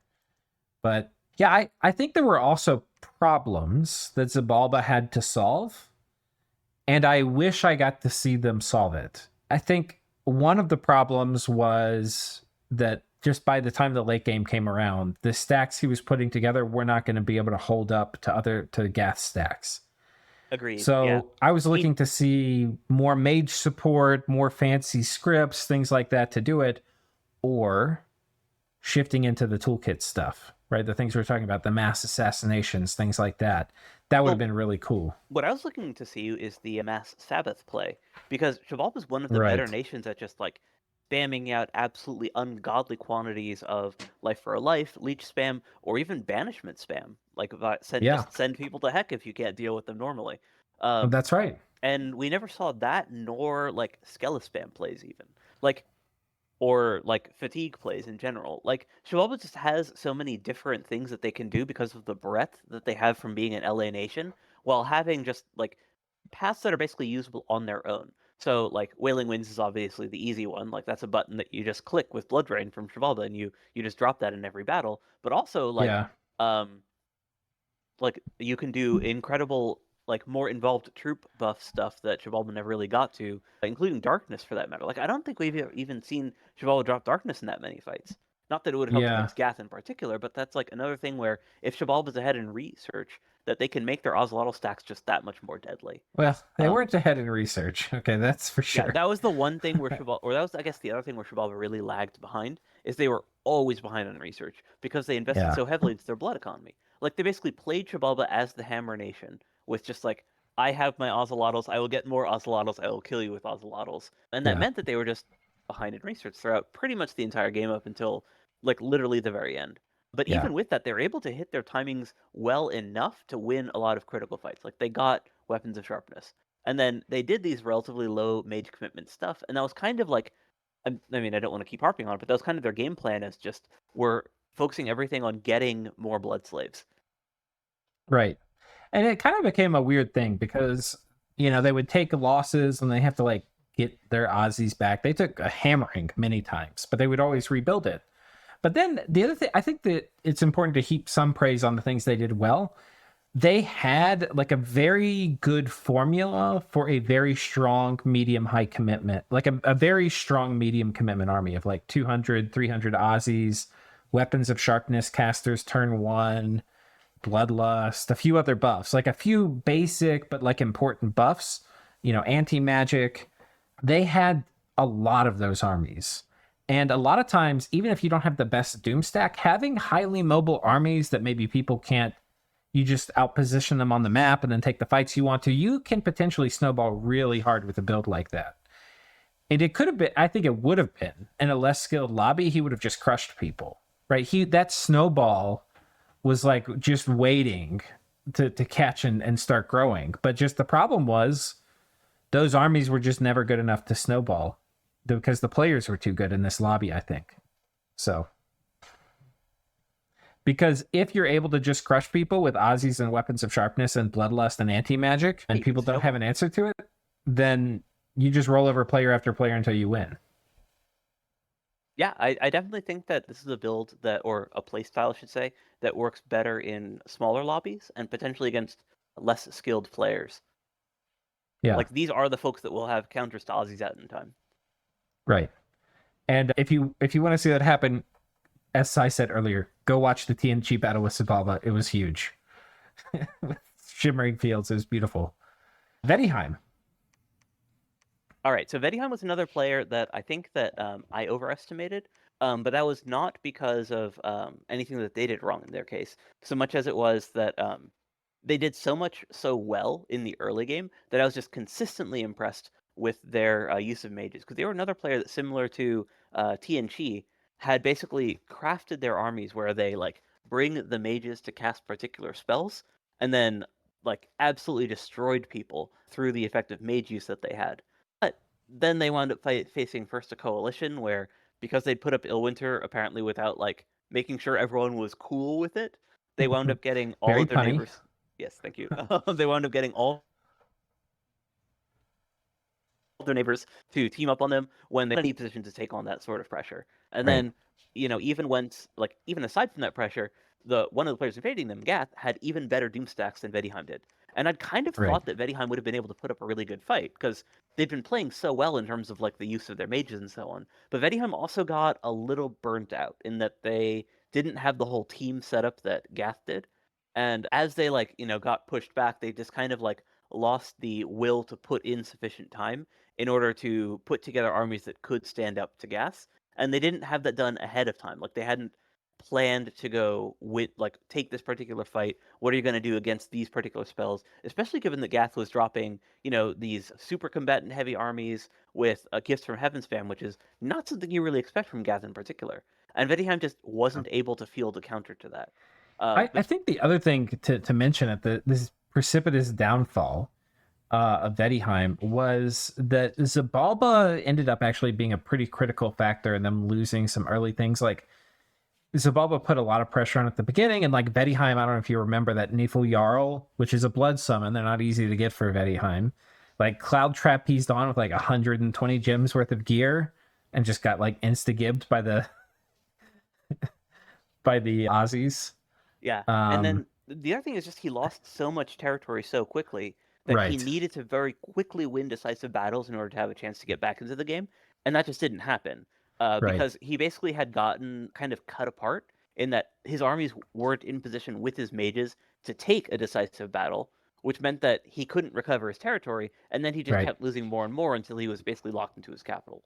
But yeah, I think there were also problems that Xibalba had to solve, and I wish I got to see them solve it. I think one of the problems was that just by the time the late game came around, the stacks he was putting together were not going to be able to hold up to Gath stacks. Agreed. Yeah. So I was I mean, looking to see more mage support, more fancy scripts, things like that to do it, or shifting into the toolkit stuff, right? The things we are talking about, the mass assassinations, things like that. That would have well, been really cool. what I was looking to see is the mass Sabbath play, because Xibalba is one of the better Right. nations at just like spamming out absolutely ungodly quantities of life for a life, leech spam, or even banishment spam. Like Yeah, just send people to heck if you can't deal with them normally. Um, that's right. and we never saw that, nor like Skella spam plays even. Like or like fatigue plays in general. Like Xibalba just has so many different things that they can do because of the breadth that they have from being an LA nation, while having just like paths that are basically usable on their own. So like Wailing Winds is obviously the easy one. Like that's a button that you just click with Blood Rain from Xibalba, and you just drop that in every battle. But also Yeah. um like you can do incredible like more involved troop buff stuff that Xibalba never really got to, including darkness for that matter. Like I don't think we've even seen Xibalba drop darkness in that many fights. Not that it would have helped Yeah. against Gath in particular, but that's like another thing where if Xibalba's ahead in research, that they can make their Ozelotl stacks just that much more deadly. Well, they Um, weren't ahead in research. Okay, that's for yeah, sure. that was the one thing where Xibalba, or that was I guess the other thing where Xibalba really lagged behind, is they were always behind on research because they invested Yeah. so heavily into their blood economy. Like they basically played Xibalba as the Hammer Nation with just like, I have my Ozelotls, I will get more Ozelotls, I will kill you with Ozelotls, and that Yeah. meant that they were just behind in research throughout pretty much the entire game up until like literally the very end. But Yeah. even with that, they were able to hit their timings well enough to win a lot of critical fights. Like they got weapons of sharpness. And then they did these relatively low mage commitment stuff, and that was kind of like, I mean, I don't want to keep harping on it, but that was kind of their game plan as just we're focusing everything on getting more blood slaves. Right. And it kind of became a weird thing because, they would take losses and they have to like get their Aussies back. They took a hammering many times, but they would always rebuild it. But then the other thing, I think that it's important to heap some praise on the things they did well. They had like a very good formula for a very strong medium high commitment, like a very strong medium commitment army of like 200, 300 Aussies, weapons of sharpness, casters, turn one, bloodlust, a few other buffs, like a few basic but like important buffs, anti magic. They had a lot of those armies. And a lot of times, even if you don't have the best Doom stack, having highly mobile armies that maybe people can't, you just outposition them on the map and then take the fights you want to, you can potentially snowball really hard with a build like that. And it could have been, I think it would have been, in a less skilled lobby, he would have just crushed people, right? That snowball was like just waiting to catch and start growing. But just the problem was those armies were just never good enough to snowball because the players were too good in this lobby, I think. So, because if you're able to just crush people with Aussies and weapons of sharpness and bloodlust and anti-magic, and You can people don't have snowball. an answer to it, then you just roll over player after player until you win. Yeah, I definitely think that this is a build that, or a play style, I should say, that works better in smaller lobbies and potentially against less skilled players. Yeah, Like these are the folks that will have counters to Aussies out in time. right. And if you want to see that happen, as I said earlier, go watch the Tien Chi battle with Xibalba. It was huge. With shimmering fields, it was beautiful. Vaettiheim. All right, so Vaettiheim was another player that I think that I overestimated, but that was not because of anything that they did wrong in their case, so much as it was that they did so much so well in the early game that I was just consistently impressed with their use of mages, because they were another player that, similar to Tien Chi, had basically crafted their armies where they like bring the mages to cast particular spells, and then like absolutely destroyed people through the effective mage use that they had. But then they wound up facing first a coalition where, because they'd put up Illwinter apparently without like making sure everyone was cool with it, they wound up getting all Very of their punny. neighbors. Yes, thank you. They wound up getting all of their neighbors to team up on them when they were in any position to take on that sort of pressure. And Right. then, even once, like even aside from that pressure, the one of the players invading them, Gath, had even better Doom stacks than Vaettiheim did. And I'd kind of Right. thought that Vaettiheim would have been able to put up a really good fight because they've been playing so well in terms of like the use of their mages and so on. But Vaettiheim also got a little burnt out in that they didn't have the whole team setup that Gath did. And as they got pushed back, they just kind of like lost the will to put in sufficient time in order to put together armies that could stand up to Gath, and they didn't have that done ahead of time. Like they hadn't planned to go with like take this particular fight. What are you going to do against these particular spells? Especially given that Gath was dropping, these super combatant heavy armies with gifts from Heaven's Fan, which is not something you really expect from Gath in particular. And Vaettiheim just wasn't able to field a counter to that. I think the other thing to mention at this precipitous downfall of Vaettiheim was that Xibalba ended up actually being a pretty critical factor in them losing some early things. Like Xibalba put a lot of pressure on at the beginning, and like Vaettiheim, I don't know if you remember that Nifl Jarl, which is a blood summon. They're not easy to get for Vaettiheim. Like Cloud Trap pieced on with like 120 gems worth of gear and just got like insta-gibbed by the Aussies. Yeah, and then the other thing is just he lost so much territory so quickly that he Right. needed to very quickly win decisive battles in order to have a chance to get back into the game, and that just didn't happen Right. because he basically had gotten kind of cut apart in that his armies weren't in position with his mages to take a decisive battle, which meant that he couldn't recover his territory, and then he just Right. kept losing more and more until he was basically locked into his capital.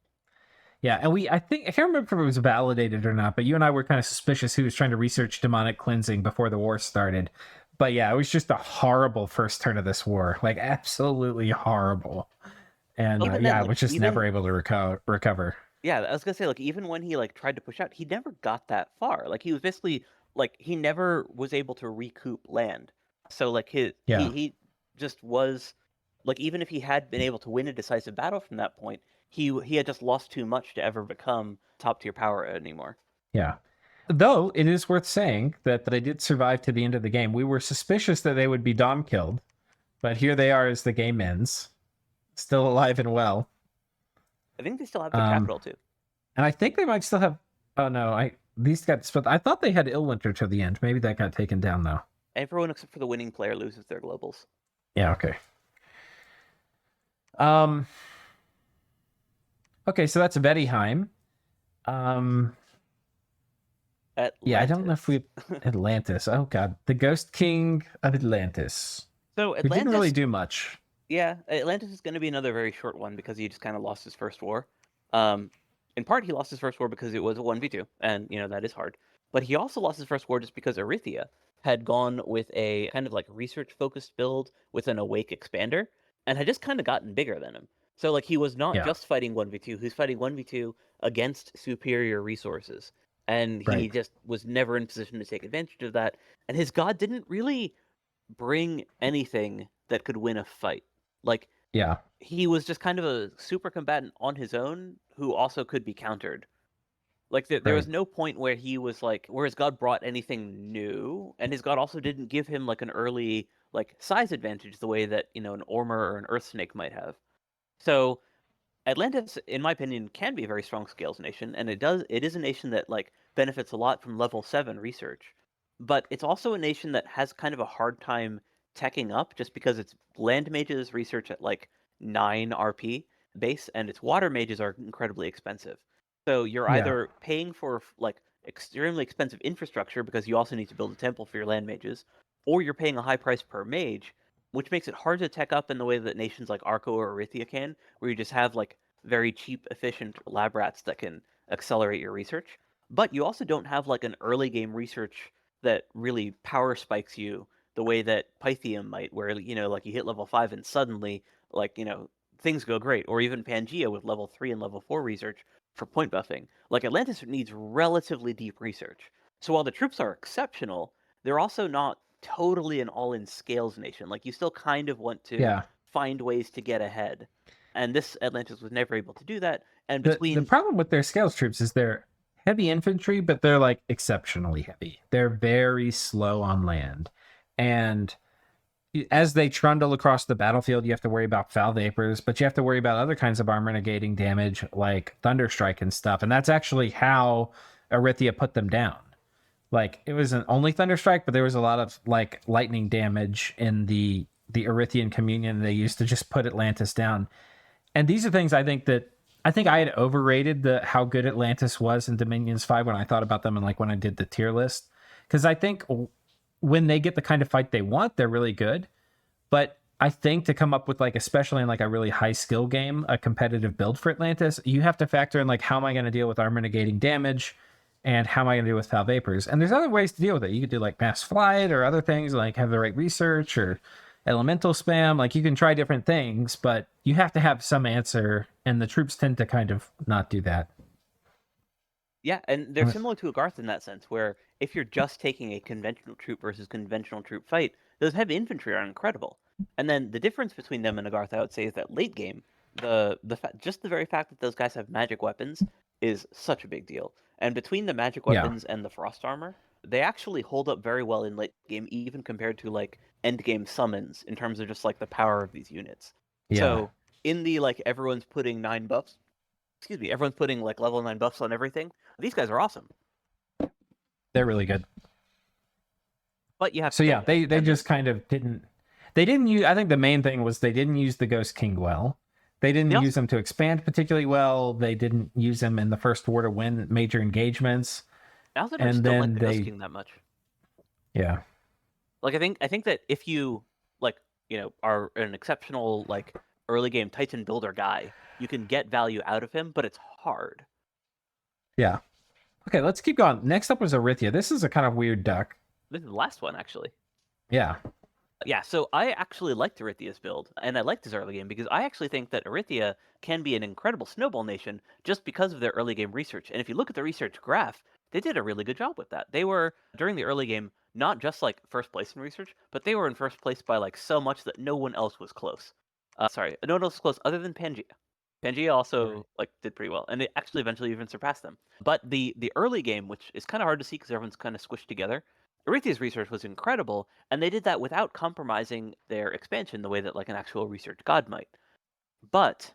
Yeah, and I think I can't remember if it was validated or not, but you and I were kind of suspicious he was trying to research demonic cleansing before the war started. But yeah, it was just a horrible first turn of this war, like absolutely horrible. And Even then, I like was just even never able to recover. Yeah, I was gonna say, like, even when he like tried to push out, he never got that far. Like he was basically like he never was able to recoup land. So like his Yeah, he just was like even if he had been able to win a decisive battle from that point, he had just lost too much to ever become top tier power anymore. yeah. Though it is worth saying that they did survive to the end of the game. We were suspicious that they would be dom killed, but here they are as the game ends, still alive and well. I think they still have their Um, capital too. and I think they might still have. Oh no, these got split. I thought they had Illwinter to the end. Maybe that got taken down though. Everyone except for the winning player loses their globals. Yeah. Okay. Um. Okay, so that's Vaettiheim. Um. Yeah, I don't know if we Atlantis. Oh God, the Ghost King of Atlantis. So We didn't really Atlantis, do much. yeah, Atlantis is going to be another very short one because he just kind of lost his first war. In part, he lost his first war because it was a 1v2, and that is hard. But he also lost his first war just because Erythia had gone with a kind of like research-focused build with an Awake Expander, and had just kind of gotten bigger than him. So like he was not Yeah. just fighting 1v2; he was fighting 1v2 against superior resources, and he Right. just was never in position to take advantage of that. And his god didn't really bring anything that could win a fight. Like Yeah. he was just kind of a super combatant on his own who also could be countered. Like there was Right. no point where he was like where his god brought anything new, and his god also didn't give him like an early like size advantage the way that an Ormer or an Earth Snake might have. So Atlantis, in my opinion, can be a very strong scales nation, and it is a nation that like benefits a lot from level 7 research. But it's also a nation that has kind of a hard time teching up just because its land mages research at like 9 RP base, and its water mages are incredibly expensive. So you're Yeah. either paying for like extremely expensive infrastructure because you also need to build a temple for your land mages, or you're paying a high price per mage, which makes it hard to tech up in the way that nations like Arco or Erythia can, where you just have like very cheap, efficient lab rats that can accelerate your research. But you also don't have like an early game research that really power spikes you the way that Pythium might, where like you hit level 5 and suddenly like things go great, or even Pangaea with level 3 and level 4 research for point buffing. Like Atlantis needs relatively deep research. So while the troops are exceptional, they're also not totally an all-in scales nation. Like you still kind of want to Yeah. find ways to get ahead, and this Atlantis was never able to do that. And The between problem with their scales troops is they're heavy infantry, but they're like exceptionally heavy. They're very slow on land. And as they trundle across the battlefield, you have to worry about foul vapors, but you have to worry about other kinds of armor negating damage like thunderstrike and stuff. And that's actually how Erythia put them down. Like it wasn't only thunderstrike, but there was a lot of like lightning damage in the Erythian communion they used to just put Atlantis down. And these are things I think I had overrated the how good Atlantis was in Dominions 5 when I thought about them and like when I did the tier list. Because I think when they get the kind of fight they want, they're really good. But I think to come up with like, especially in like a really high skill game, a competitive build for Atlantis, you have to factor in like, how am I going to deal with armor negating damage, and how am I going to deal with foul vapors? And there's other ways to deal with it. You could do like mass flight or other things, like have the right research or elemental spam. Like you can try different things, but you have to have some answer, and the troops tend to kind of not do that. Yeah, and they're similar to Agartha in that sense, where if you're just taking a conventional troop versus conventional troop fight, those heavy infantry are incredible. And then the difference between them and Agartha, I would say, is that late game, just the very fact that those guys have magic weapons is such a big deal. And between the magic Yeah, weapons and the frost armor, they actually hold up very well in late game, even compared to like end game summons in terms of just like the power of these units. yeah, So in the like everyone's putting 9 buffs, excuse me, everyone's putting like level 9 buffs on everything. These guys are awesome, they're really good. but you have So to yeah, they defend just them. kind of didn't. They didn't use. I think the main thing was they didn't use the Ghost King well. They They didn't also, use them to expand particularly well. They didn't use them in the first war to win major engagements. I also And just don't like then the Ghost they, King that much. yeah, Like I think that if you like are an exceptional like early game Titan builder guy, you can get value out of him, but it's hard. yeah. Okay, let's keep going. Next up was Erythia. This is a kind of weird duck. This is the last one actually. Yeah, Yeah, so I actually liked Erythia's build, and I liked his early game because I actually think that Erythia can be an incredible snowball nation just because of their early game research. And if you look at the research graph, they did a really good job with that. They were, during the early game, not just like first place in research, but they were in first place by like so much that no one else was close. Sorry, no one else was close other than Pangaea. Pangaea right. also like did pretty well, and it actually eventually even surpassed them. But the early game, which is kind of hard to see because everyone's kind of squished together, Erythia's research was incredible, and they did that without compromising their expansion the way that like an actual research god might. But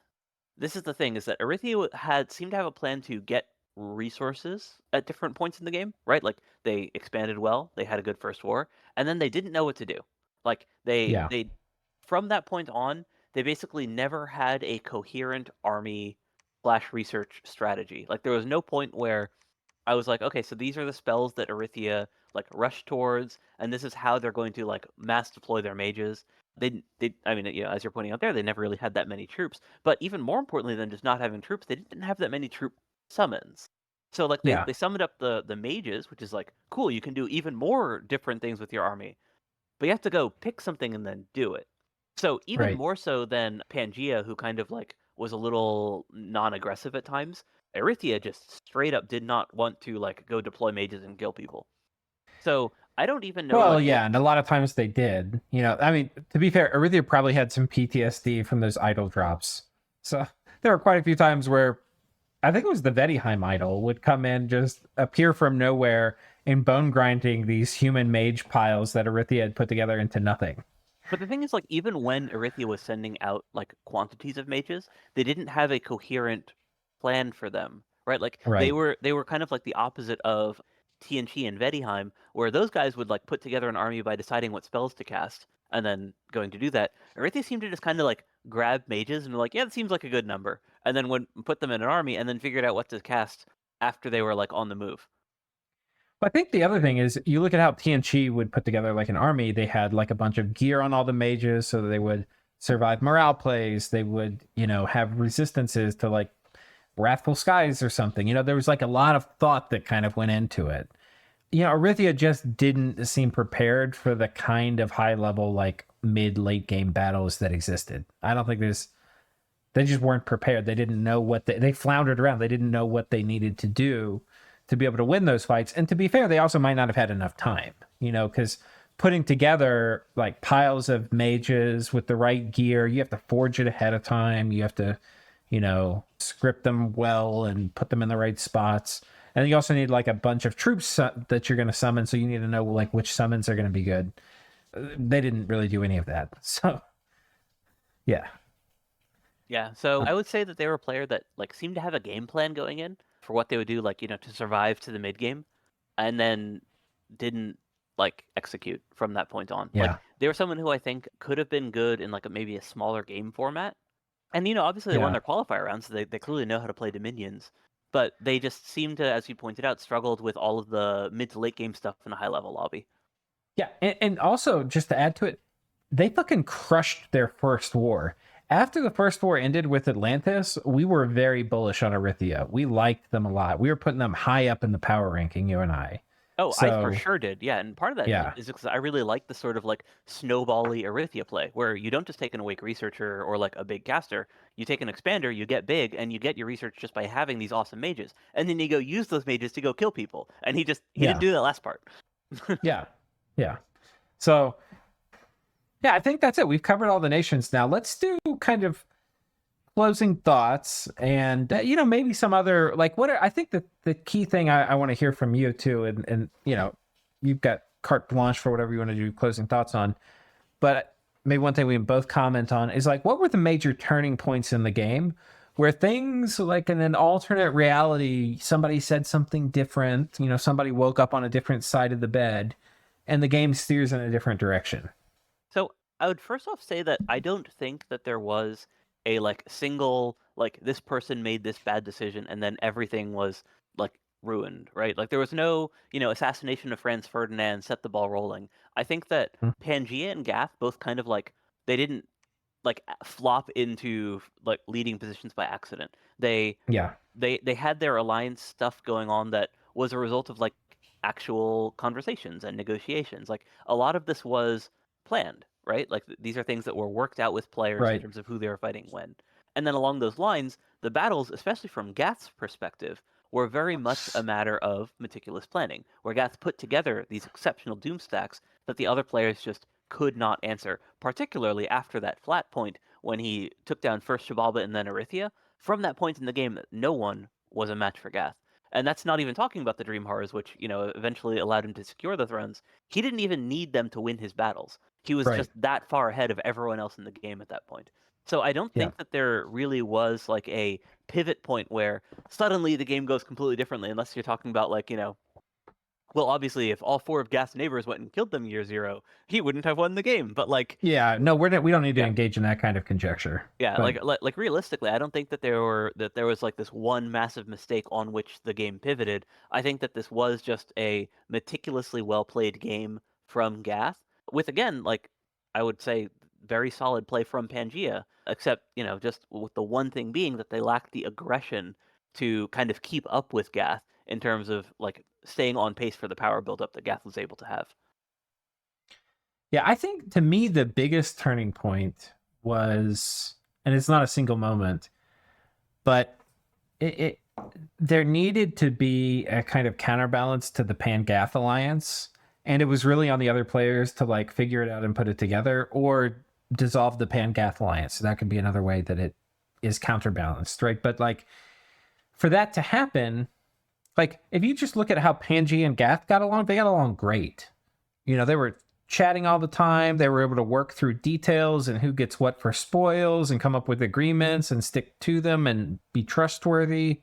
this is the thing: is that Erythia had seemed to have a plan to get resources at different points in the game, right? Like they expanded well, they had a good first war, and then they didn't know what to do. Like Yeah, they from that point on, they basically never had a coherent army slash research strategy. Like there was no point where I was like, okay, so these are the spells that Erythia like rush towards, and this is how they're going to like mass deploy their mages. I mean, as you're pointing out there, they never really had that many troops. But even more importantly than just not having troops, they didn't have that many troop summons. So like yeah, they summoned up the mages, which is like cool. You can do even more different things with your army, but you have to go pick something and then do it. So even right. more so than Pangaea, who kind of like was a little non-aggressive at times, Erythia just straight up did not want to like go deploy mages and kill people. So I don't even know Well, like what. yeah, and a lot of times they did. I mean, to be fair, Erythia probably had some PTSD from those idol drops. So there were quite a few times where I think it was the Vaettiheim idol would come in, just appear from nowhere, and bone grinding these human mage piles that Erythia had put together into nothing. But the thing is, like, even when Erythia was sending out like quantities of mages, they didn't have a coherent plan for them, right? Like Right. they were kind of like the opposite of Tien Chi and Vaettiheim, where those guys would like put together an army by deciding what spells to cast and then going to do that. Erythia seemed to just kind of like grab mages and be like, yeah, that seems like a good number, and then would put them in an army and then figured out what to cast after they were like on the move. But I think the other thing is you look at how Tien Chi would put together like an army. They had like a bunch of gear on all the mages so that they would survive morale plays. They would, have resistances to like wrathful skies or something. There was like a lot of thought that kind of went into it. Erythia just didn't seem prepared for the kind of high level, like mid late game battles that existed. I don't think they just weren't prepared. They didn't know what they floundered around. They didn't know what they needed to do to be able to win those fights. And to be fair, they also might not have had enough time, because putting together like piles of mages with the right gear, you have to forge it ahead of time. You have to, script them well and put them in the right spots. And you also need like a bunch of troops that you're going to summon. So you need to know like which summons are going to be good. They didn't really do any of that. So yeah. Yeah, so I would say that they were a player that like seemed to have a game plan going in for what they would do, like to survive to the mid game, and then didn't like execute from that point on. Like Yeah. they were someone who I think could have been good in like maybe a smaller game format, and obviously they won Yeah. their qualifier round, so they clearly know how to play Dominions, but they just seemed to, as you pointed out, struggled with all of the mid to late game stuff in a high level lobby. Yeah. And also just to add to it, they fucking crushed their first war. After the first war ended with Atlantis, we were very bullish on Erythia. We liked them a lot. We were putting them high up in the power ranking, you and I. Oh, I for So, sure did. Yeah, and part of that yeah. is because I really like the sort of like snowbally Erythia play, where you don't just take an awake researcher or like a big caster. You take an expander, you get big, and you get your research just by having these awesome mages, and then you go use those mages to go kill people. And he didn't Yeah. do that last part. Yeah. Yeah. So, yeah, I think that's it. We've covered all the nations now. Let's do kind of closing thoughts and maybe some other like I think that the key thing I want to hear from you too, and you've got carte blanche for whatever you want to do closing thoughts on, but maybe one thing we can both comment on is like, what were the major turning points in the game where things like in an alternate reality, somebody said something different, somebody woke up on a different side of the bed and the game steers in a different direction. So I would first off say that I don't think that there was a like single like this person made this bad decision and then everything was like ruined, right? Like there was no, assassination of Franz Ferdinand set the ball rolling. I think that Hmm. Pangaea and Gath both kind of like they didn't like flop into like leading positions by accident. Yeah. They had their alliance stuff going on that was a result of like actual conversations and negotiations. Like a lot of this was planned, right? Like these are things that were worked out with players in Right. terms of who they were fighting when. And then along those lines, the battles, especially from Gath's perspective, were very much a matter of meticulous planning, where Gath put together these exceptional doom stacks that the other players just could not answer, particularly after that flat point when he took down first Xibalba and then Erythia. From that point in the game, no one was a match for Gath. And that's not even talking about the Dream Horrors, which, eventually allowed him to secure the thrones. He didn't even need them to win his battles. He was Right. just that far ahead of everyone else in the game at that point. So I don't Yeah. think that there really was like a pivot point where suddenly the game goes completely differently, unless you're talking about like, well, obviously, if all four of Gath's neighbors went and killed them year zero, he wouldn't have won the game. But like, Yeah, no, we don't need to yeah, engage in that kind of conjecture. yeah, But like realistically, I don't think that there was like this one massive mistake on which the game pivoted. I think that this was just a meticulously well played game from Gath, with again, like I would say, very solid play from Pangaea, except just with the one thing being that they lacked the aggression to kind of keep up with Gath in terms of like staying on pace for the power buildup that Gath was able to have. yeah, I think to me the biggest turning point was, and it's not a single moment, but it there needed to be a kind of counterbalance to the Pan-Gath alliance, and it was really on the other players to like figure it out and put it together, or dissolve the Pan-Gath alliance. So that could be another way that it is counterbalanced, right? But like for that to happen, like if you just look at how Pangaea and Gath got along, they got along great. They were chatting all the time. They were able to work through details and who gets what for spoils and come up with agreements and stick to them and be trustworthy.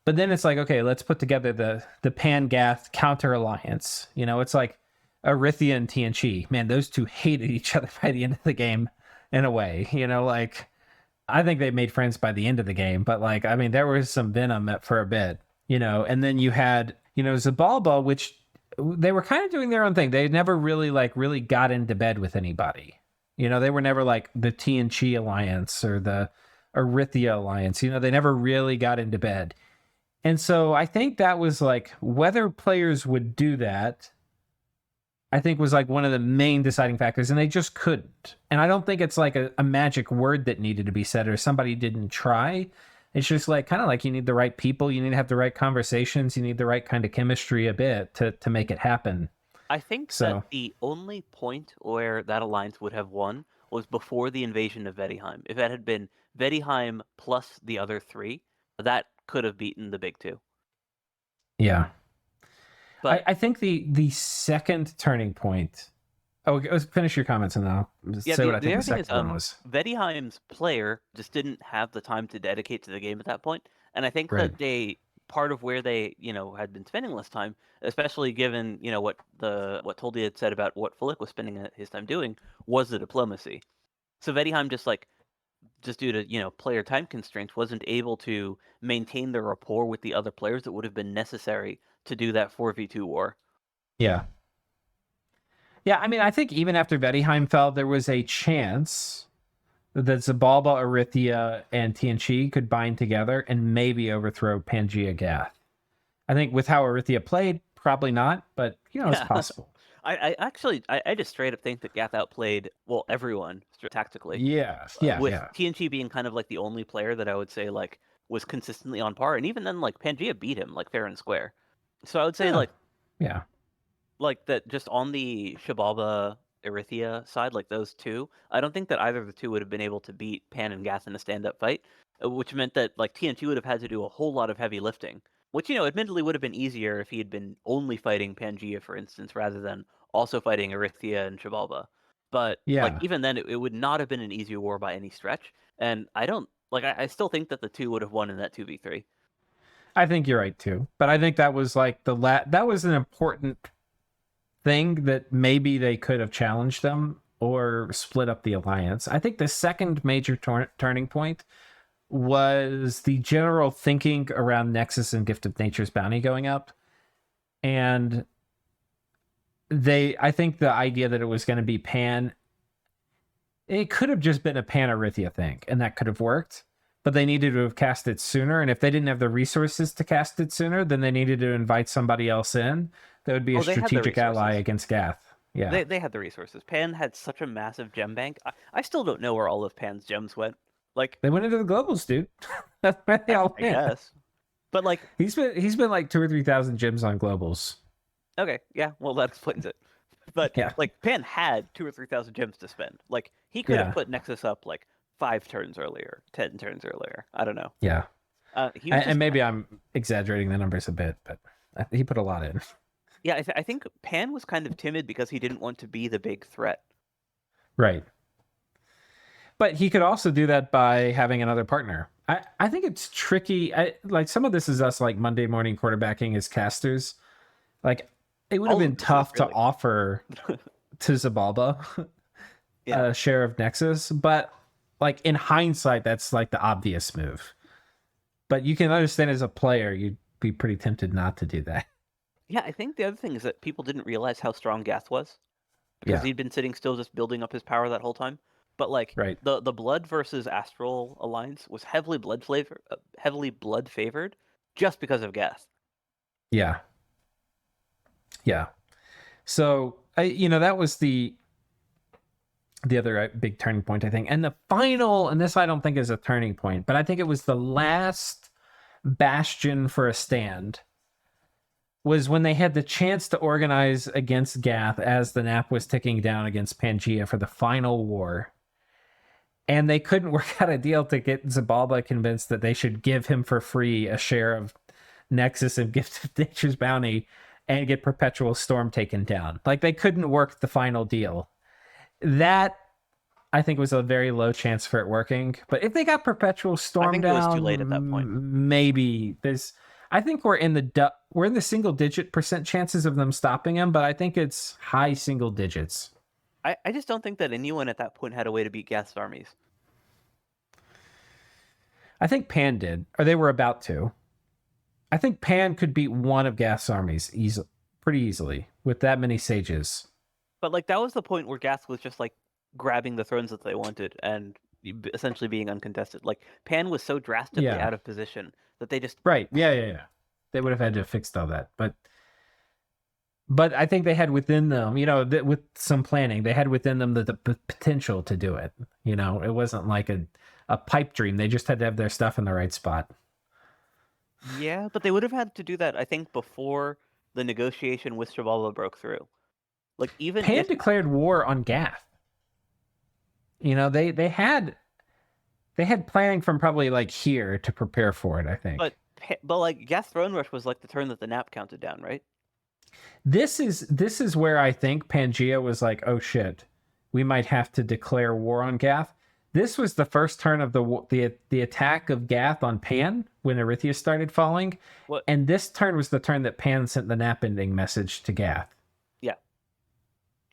But then it's like, okay, let's put together the Pan-Gath counter alliance. It's like Erythia and Tien Chi. Man, those two hated each other by the end of the game in a way. Like I think they made friends by the end of the game, but like I mean there was some venom for a bit, and then you had, Xibalba, which they were kind of doing their own thing. They never really got into bed with anybody. They were never like the Tien Chi alliance or the Erythia alliance. They never really got into bed. And so I think that was like whether players would do that, I think was like one of the main deciding factors, and they just couldn't. And I don't think it's like a magic word that needed to be said or somebody didn't try. It's just like kind of like you need the right people, you need to have the right conversations, you need the right kind of chemistry a bit to make it happen. I think that So the only point where that alliance would have won was before the invasion of Vaettiheim. If that had been Vaettiheim plus the other three, that could have beaten the big two. yeah, I, But I think the second turning point. Oh, let's finish your comments and then I'll yeah, say what I the think the other thing is, second one was. Vaettiheim's player just didn't have the time to dedicate to the game at that point, and I think Right. that part of where they had been spending less time, especially given what Toldi had said about what Fulik was spending his time doing, was the diplomacy. So Vaettiheim just due to player time constraints wasn't able to maintain the rapport with the other players that would have been necessary to do that 4v2 war. Yeah. Yeah, I mean, I think even after Vaettiheim fell, there was a chance that Xibalba, Erythia, and Tien Chi could bind together and maybe overthrow Pangaea Gath. I think with how Erythia played, probably not, but it's Yeah. possible. I actually I just straight up think that Gath outplayed everyone tactically. Yeah, yeah, With yeah, TNG being kind of like the only player that I would say like was consistently on par, and even then like Pangaea beat him like fair and square. So I would say yeah, yeah, like that just on the Xibalba Erythia side, like those two, I don't think that either of the two would have been able to beat Pan and Gath in a stand-up fight, which meant that like TNT would have had to do a whole lot of heavy lifting, which admittedly would have been easier if he had been only fighting Pangaea, for instance, rather than also fighting Erythia and Xibalba. But like yeah. even then, it would not have been an easy war by any stretch, and I don't like. I still think that the two would have won in that 2v3. I think you're right too, but I think that was like that was an important thing that maybe they could have challenged them or split up the alliance. I think the second major turning point was the general thinking around Nexus and Gift of Nature's bounty going up. And I think the idea that it was going to be Pan, it could have just been a Pan Erythia thing, and that could have worked. But they needed to have cast it sooner. And if they didn't have the resources to cast it sooner, then they needed to invite somebody else in that would be a They had the strategic ally resources. against Gath. Yeah. They had the resources. Pan had such a massive gem bank. I still don't know where all of Pan's gems went. Like They went into the globals, dude. That's where they all I went. guess. But like He's been like 2,000 or 3,000 gems on globals. okay, yeah, well that explains it. But Yeah. like Pan had 2,000 or 3,000 gems to spend. Like he could have Yeah. put Nexus up like 5 turns earlier, 10 turns earlier. I don't know. Yeah. He was And just maybe I'm exaggerating the numbers a bit, but he put a lot in. yeah. I think Pan was kind of timid because he didn't want to be the big threat. Right. But he could also do that by having another partner. I think it's tricky. Like some of this is us like Monday morning quarterbacking as casters. Like it would have All of been this is tough to really. offer to Xibalba Yeah. a share of Nexus, but like in hindsight, that's like the obvious move. But you can understand as a player, you'd be pretty tempted not to do that. Yeah, I think the other thing is that people didn't realize how strong Gath was because Yeah, he'd been sitting still just building up his power that whole time. But like right. the blood versus astral alliance was heavily blood favored just because of Gath. Yeah. Yeah. So that was the other big turning point, I think. And the final, and this I don't think is a turning point, but I think it was the last bastion for a stand, was when they had the chance to organize against Gath as the nap was ticking down against Pangaea for the final war. And they couldn't work out a deal to get Xibalba convinced that they should give him for free a share of Nexus and Gift of Nature's bounty and get Perpetual Storm taken down. Like they couldn't work the final deal. That I think was a very low chance for it working. But if they got Perpetual Storm I think down, it was too late at that point. maybe there's. I think we're in the single digit % chances of them stopping him, but I think it's high single digits. I just don't think that anyone at that point had a way to beat Gath's armies. I think Pan did, or they were about to. I think Pan could beat one of Gath's armies pretty easily with that many sages. But like that was the point where Gath was just like grabbing the thrones that they wanted and essentially being uncontested. Like Pan was so drastically Yeah. out of position that they just Right. Yeah. They would have had to have fixed all that, but I think they had within them, with some planning, they had within them the potential to do it. It wasn't like a pipe dream. They just had to have their stuff in the right spot. yeah, but they would have had to do that I think before the negotiation with Xibalba broke through. Like even Pan if declared war on Gath. They had planning from probably like here to prepare for it, I think. but like Gath Throne Rush was like the turn that the nap counted down, right? This is where I think Pangaea was like, oh shit, we might have to declare war on Gath. This was the first turn of the attack of Gath on Pan when Erythia started falling. What? And this turn was the turn that Pan sent the nap ending message to Gath. Yeah.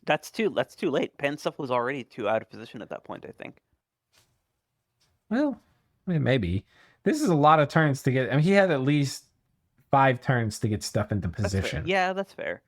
That's too late. Pan's stuff was already too out of position at that point, I think. Well, maybe. This is a lot of turns to get. I mean, he had at least 5 turns to get stuff into position. Yeah, that's fair.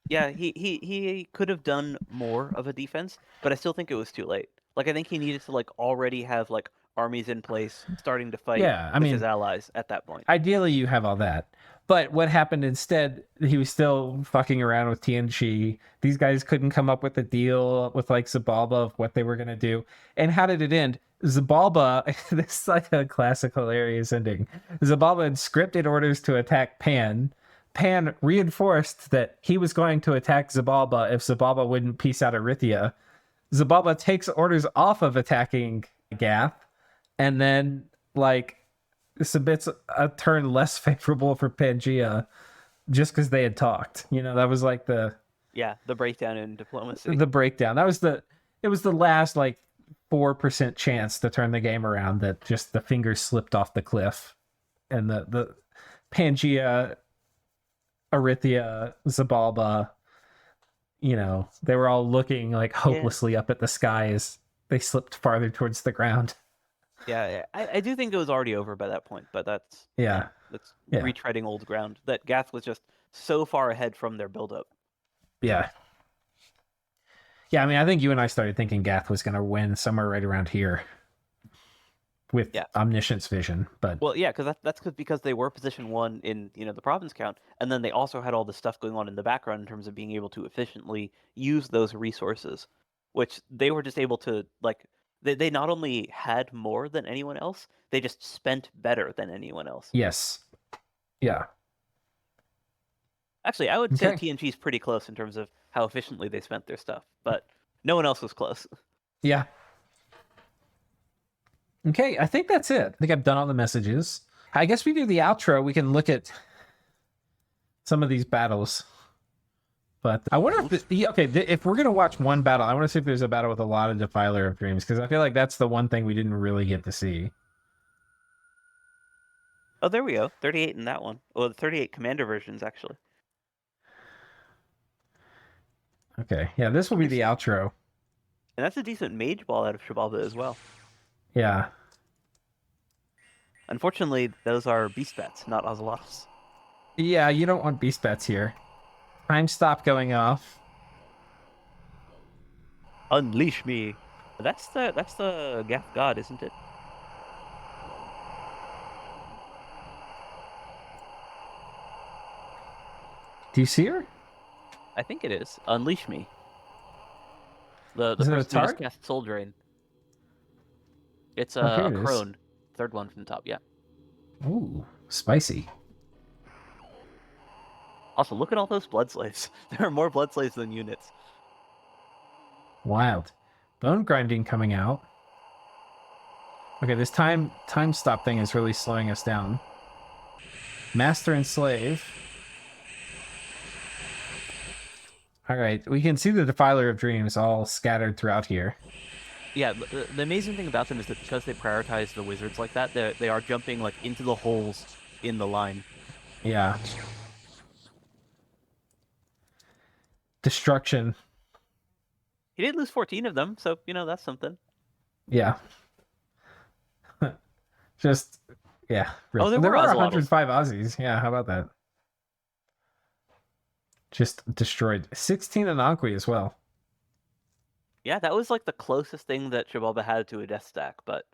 Yeah, he could have done more of a defense, but I still think it was too late. Like I think he needed to like already have like armies in place starting to fight Yeah, I with his mean, allies at that point. ideally you have all that. But what happened instead, he was still fucking around with Tien Chi. These guys couldn't come up with a deal with like Xibalba of what they were gonna do. And how did it end? Xibalba, this is like a classic hilarious ending. Xibalba had scripted orders to attack Pan. Pan reinforced that he was going to attack Xibalba if Xibalba wouldn't peace out Erythia. Xibalba takes orders off of attacking Gath, and then like submits a turn less favorable for Pangaea just because they had talked. You know, that was like Yeah, the breakdown in diplomacy. the breakdown. That was it was the last like 4% chance to turn the game around that just the fingers slipped off the cliff, and the Pangaea, Erythia, Xibalba, you know, they were all looking like hopelessly up at the sky as they slipped farther towards the ground. Yeah. I do think it was already over by that point, but that's Yeah. that's Yeah. retreading old ground. That Gath was just so far ahead from their buildup. Yeah. Yeah, I mean, I think you and I started thinking Gath was going to win somewhere right around here with Omniscience Vision, but well, yeah, that's because they were position 1 in the province count, and then they also had all this stuff going on in the background in terms of being able to efficiently use those resources, which they were just able to like. They not only had more than anyone else, they just spent better than anyone else. yes, yeah. Actually, I would say TNG's pretty close in terms of how efficiently they spent their stuff, but no one else was close. Yeah. Okay, I think that's it. I think I've done all the messages. I guess we do the outro. We can look at some of these battles. But I wonder if if we're gonna watch one battle, I want to see if there's a battle with a lot of Defiler of Dreams, because I feel like that's the one thing we didn't really get to see. Oh, there we go. 38 in that one. Well, the 38 commander versions actually. Okay, yeah, this will be the outro. And that's a decent mage ball out of Xibalba as well. Yeah. Unfortunately, those are beast bats, not ocelots. Yeah, you don't want beast bats here. Time stop going off. Unleash me. That's the Gath god, isn't it? Do you see her? I think it is. Unleash me. The Is it a person who just Tark? cast Soul Drain. It's Oh, here a it is. crone. Third one from the top, yeah. Ooh, spicy. Also, look at all those blood slaves. There are more blood slaves than units. Wild. Bone grinding coming out. Okay, this time stop thing is really slowing us down. Master and slave. All right, we can see the Defiler of Dreams all scattered throughout here. Yeah, the amazing thing about them is that because they prioritize the wizards like that, they are jumping like into the holes in the line. Yeah. Destruction. He did lose 14 of them, so that's something. Yeah. Just yeah. Oh, there were were 105 Aussies. Yeah, how about that? Just destroyed. 16 Ananqui as well. Yeah, that was like the closest thing that Xibalba had to a death stack, but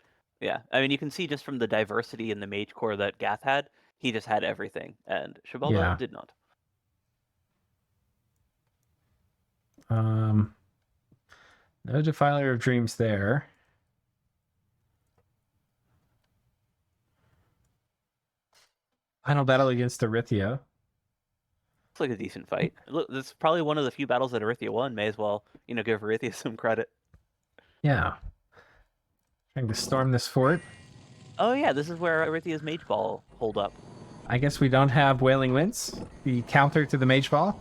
yeah. I mean, you can see just from the diversity in the mage core that Gath had, he just had everything, and Xibalba did not. No Defiler of Dreams there. Final battle against Erythia. Looks like a decent fight. Look, this is probably one of the few battles that Erythia won. May as well, give Erythia some credit. Yeah. Trying to storm this fort. Oh yeah, this is where Erythia's mage ball hold up. I guess we don't have Wailing Winds, the counter to the mage ball.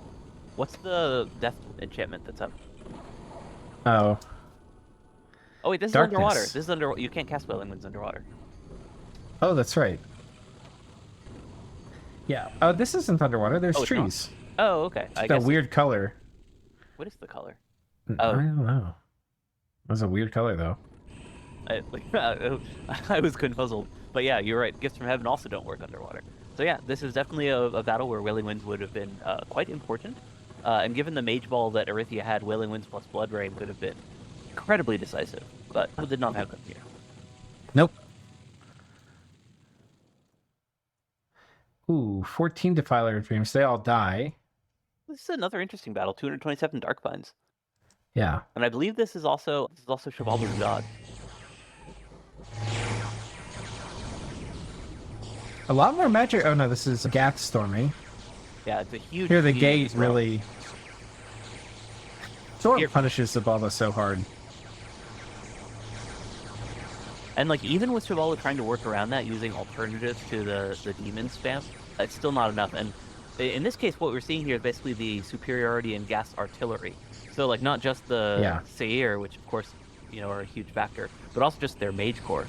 What's the death enchantment that's up? Oh. Oh wait, this Darkness. is underwater. This is underwater. You can't cast Wailing Winds underwater. Oh, that's right. Yeah. Oh, this isn't underwater. There's trees. Not. Oh, okay. I guess a weird color. What is the color? I don't know. That's a weird color, though. I was confuzzled. But yeah, you're right. Gifts from Heaven also don't work underwater. So yeah, this is definitely a battle where Wailing Winds would have been quite important. And given the Mage Ball that Erythia had, Wailing Winds plus Blood Rain could have been incredibly decisive, but it did not happen here. Nope. Ooh, 14 Defiler of Dreams. They all die. This is another interesting battle. 227 Dark Vines. Yeah. And I believe this is also Xibalba's God. A lot more magic. Oh no, this is Gath storming. Yeah, it's a huge. Here the gate really sort of punishes Xibalba so hard. And like even with Xibalba trying to work around that using alternatives to the demon spam, it's still not enough. And in this case, what we're seeing here is basically the superiority in Gath's artillery. So like not just the Seir, which of course are a huge factor, but also just their mage core.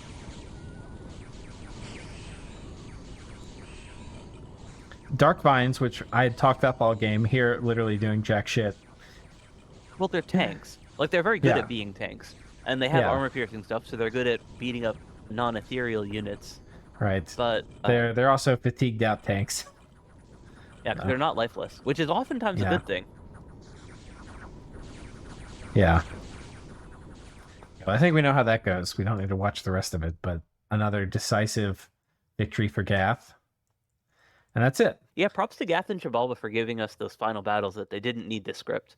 Dark Vines, which I had talked up all game, here literally doing jack shit. Well, they're tanks. Like they're very good at being tanks, and they have armor-piercing stuff, so they're good at beating up non-ethereal units. Right. But they're also fatigued out tanks. Yeah, because they're not lifeless, which is oftentimes a good thing. Yeah. Well, I think we know how that goes. We don't need to watch the rest of it, but another decisive victory for Gath. And that's it. Yeah, props to Gath and Xibalba for giving us those final battles that they didn't need this script.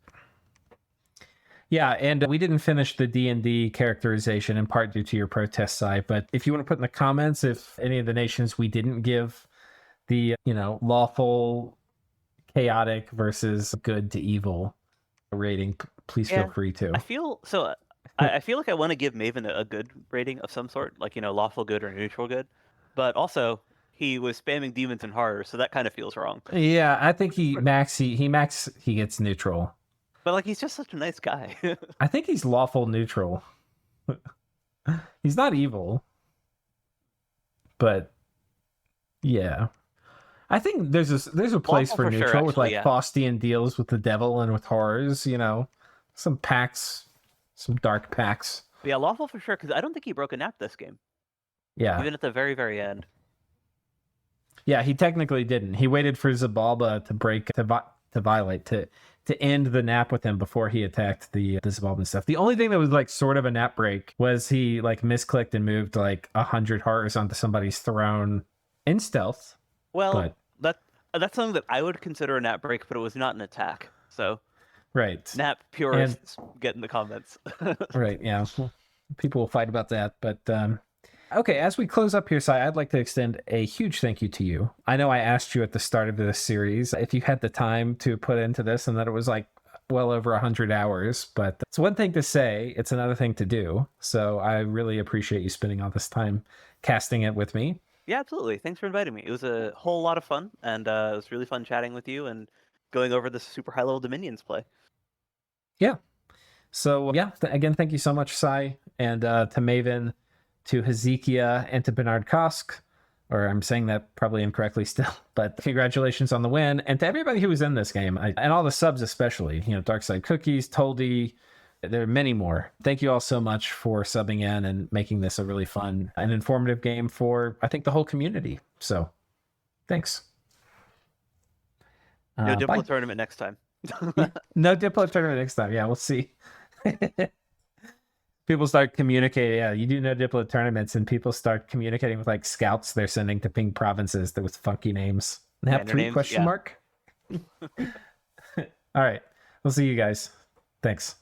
Yeah, and we didn't finish the D&D characterization in part due to your protest side, but if you want to put in the comments if any of the nations we didn't give the, lawful, chaotic versus good to evil rating, please feel free to. I feel like I want to give Maven a good rating of some sort, like, lawful good or neutral good, but also he was spamming demons and horror, so that kind of feels wrong. Yeah, I think he gets neutral. But like he's just such a nice guy. I think he's lawful neutral. He's not evil. But yeah. I think there's a place lawful for neutral sure, with like Faustian deals with the devil and with horrors, some packs, some dark packs. Yeah, lawful for sure, because I don't think he broke a nap this game. Yeah. Even at the very, very end. Yeah, he technically didn't. He waited for Xibalba to violate, to end the nap with him before he attacked the Xibalban stuff. The only thing that was like sort of a nap break was he like misclicked and moved like 100 horrors onto somebody's throne in stealth. Well, that's something that I would consider a nap break, but it was not an attack. So, right, nap purists get in the comments. Right, yeah, people will fight about that, but okay, as we close up here, Sai, I'd like to extend a huge thank you to you. I know I asked you at the start of this series if you had the time to put into this and that it was like well over 100 hours, but it's one thing to say, it's another thing to do. So I really appreciate you spending all this time casting it with me. Yeah, absolutely. Thanks for inviting me. It was a whole lot of fun, and it was really fun chatting with you and going over this super high-level Dominions play. Yeah. So, again, thank you so much, Sai, and to Maven, to Hezekiah, and to Bernard Kosk, or I'm saying that probably incorrectly still, but congratulations on the win, and to everybody who was in this game, and all the subs especially, Darkside Cookies, Toldy, there are many more. Thank you all so much for subbing in and making this a really fun and informative game for, I think, the whole community. So, thanks. No Diplo tournament next time. No Diplo tournament next time. Yeah, we'll see. People start communicating. Yeah, you do no Diplo tournaments, and people start communicating with like scouts they're sending to ping provinces with funky names. Nap 3 ? All right. We'll see you guys. Thanks.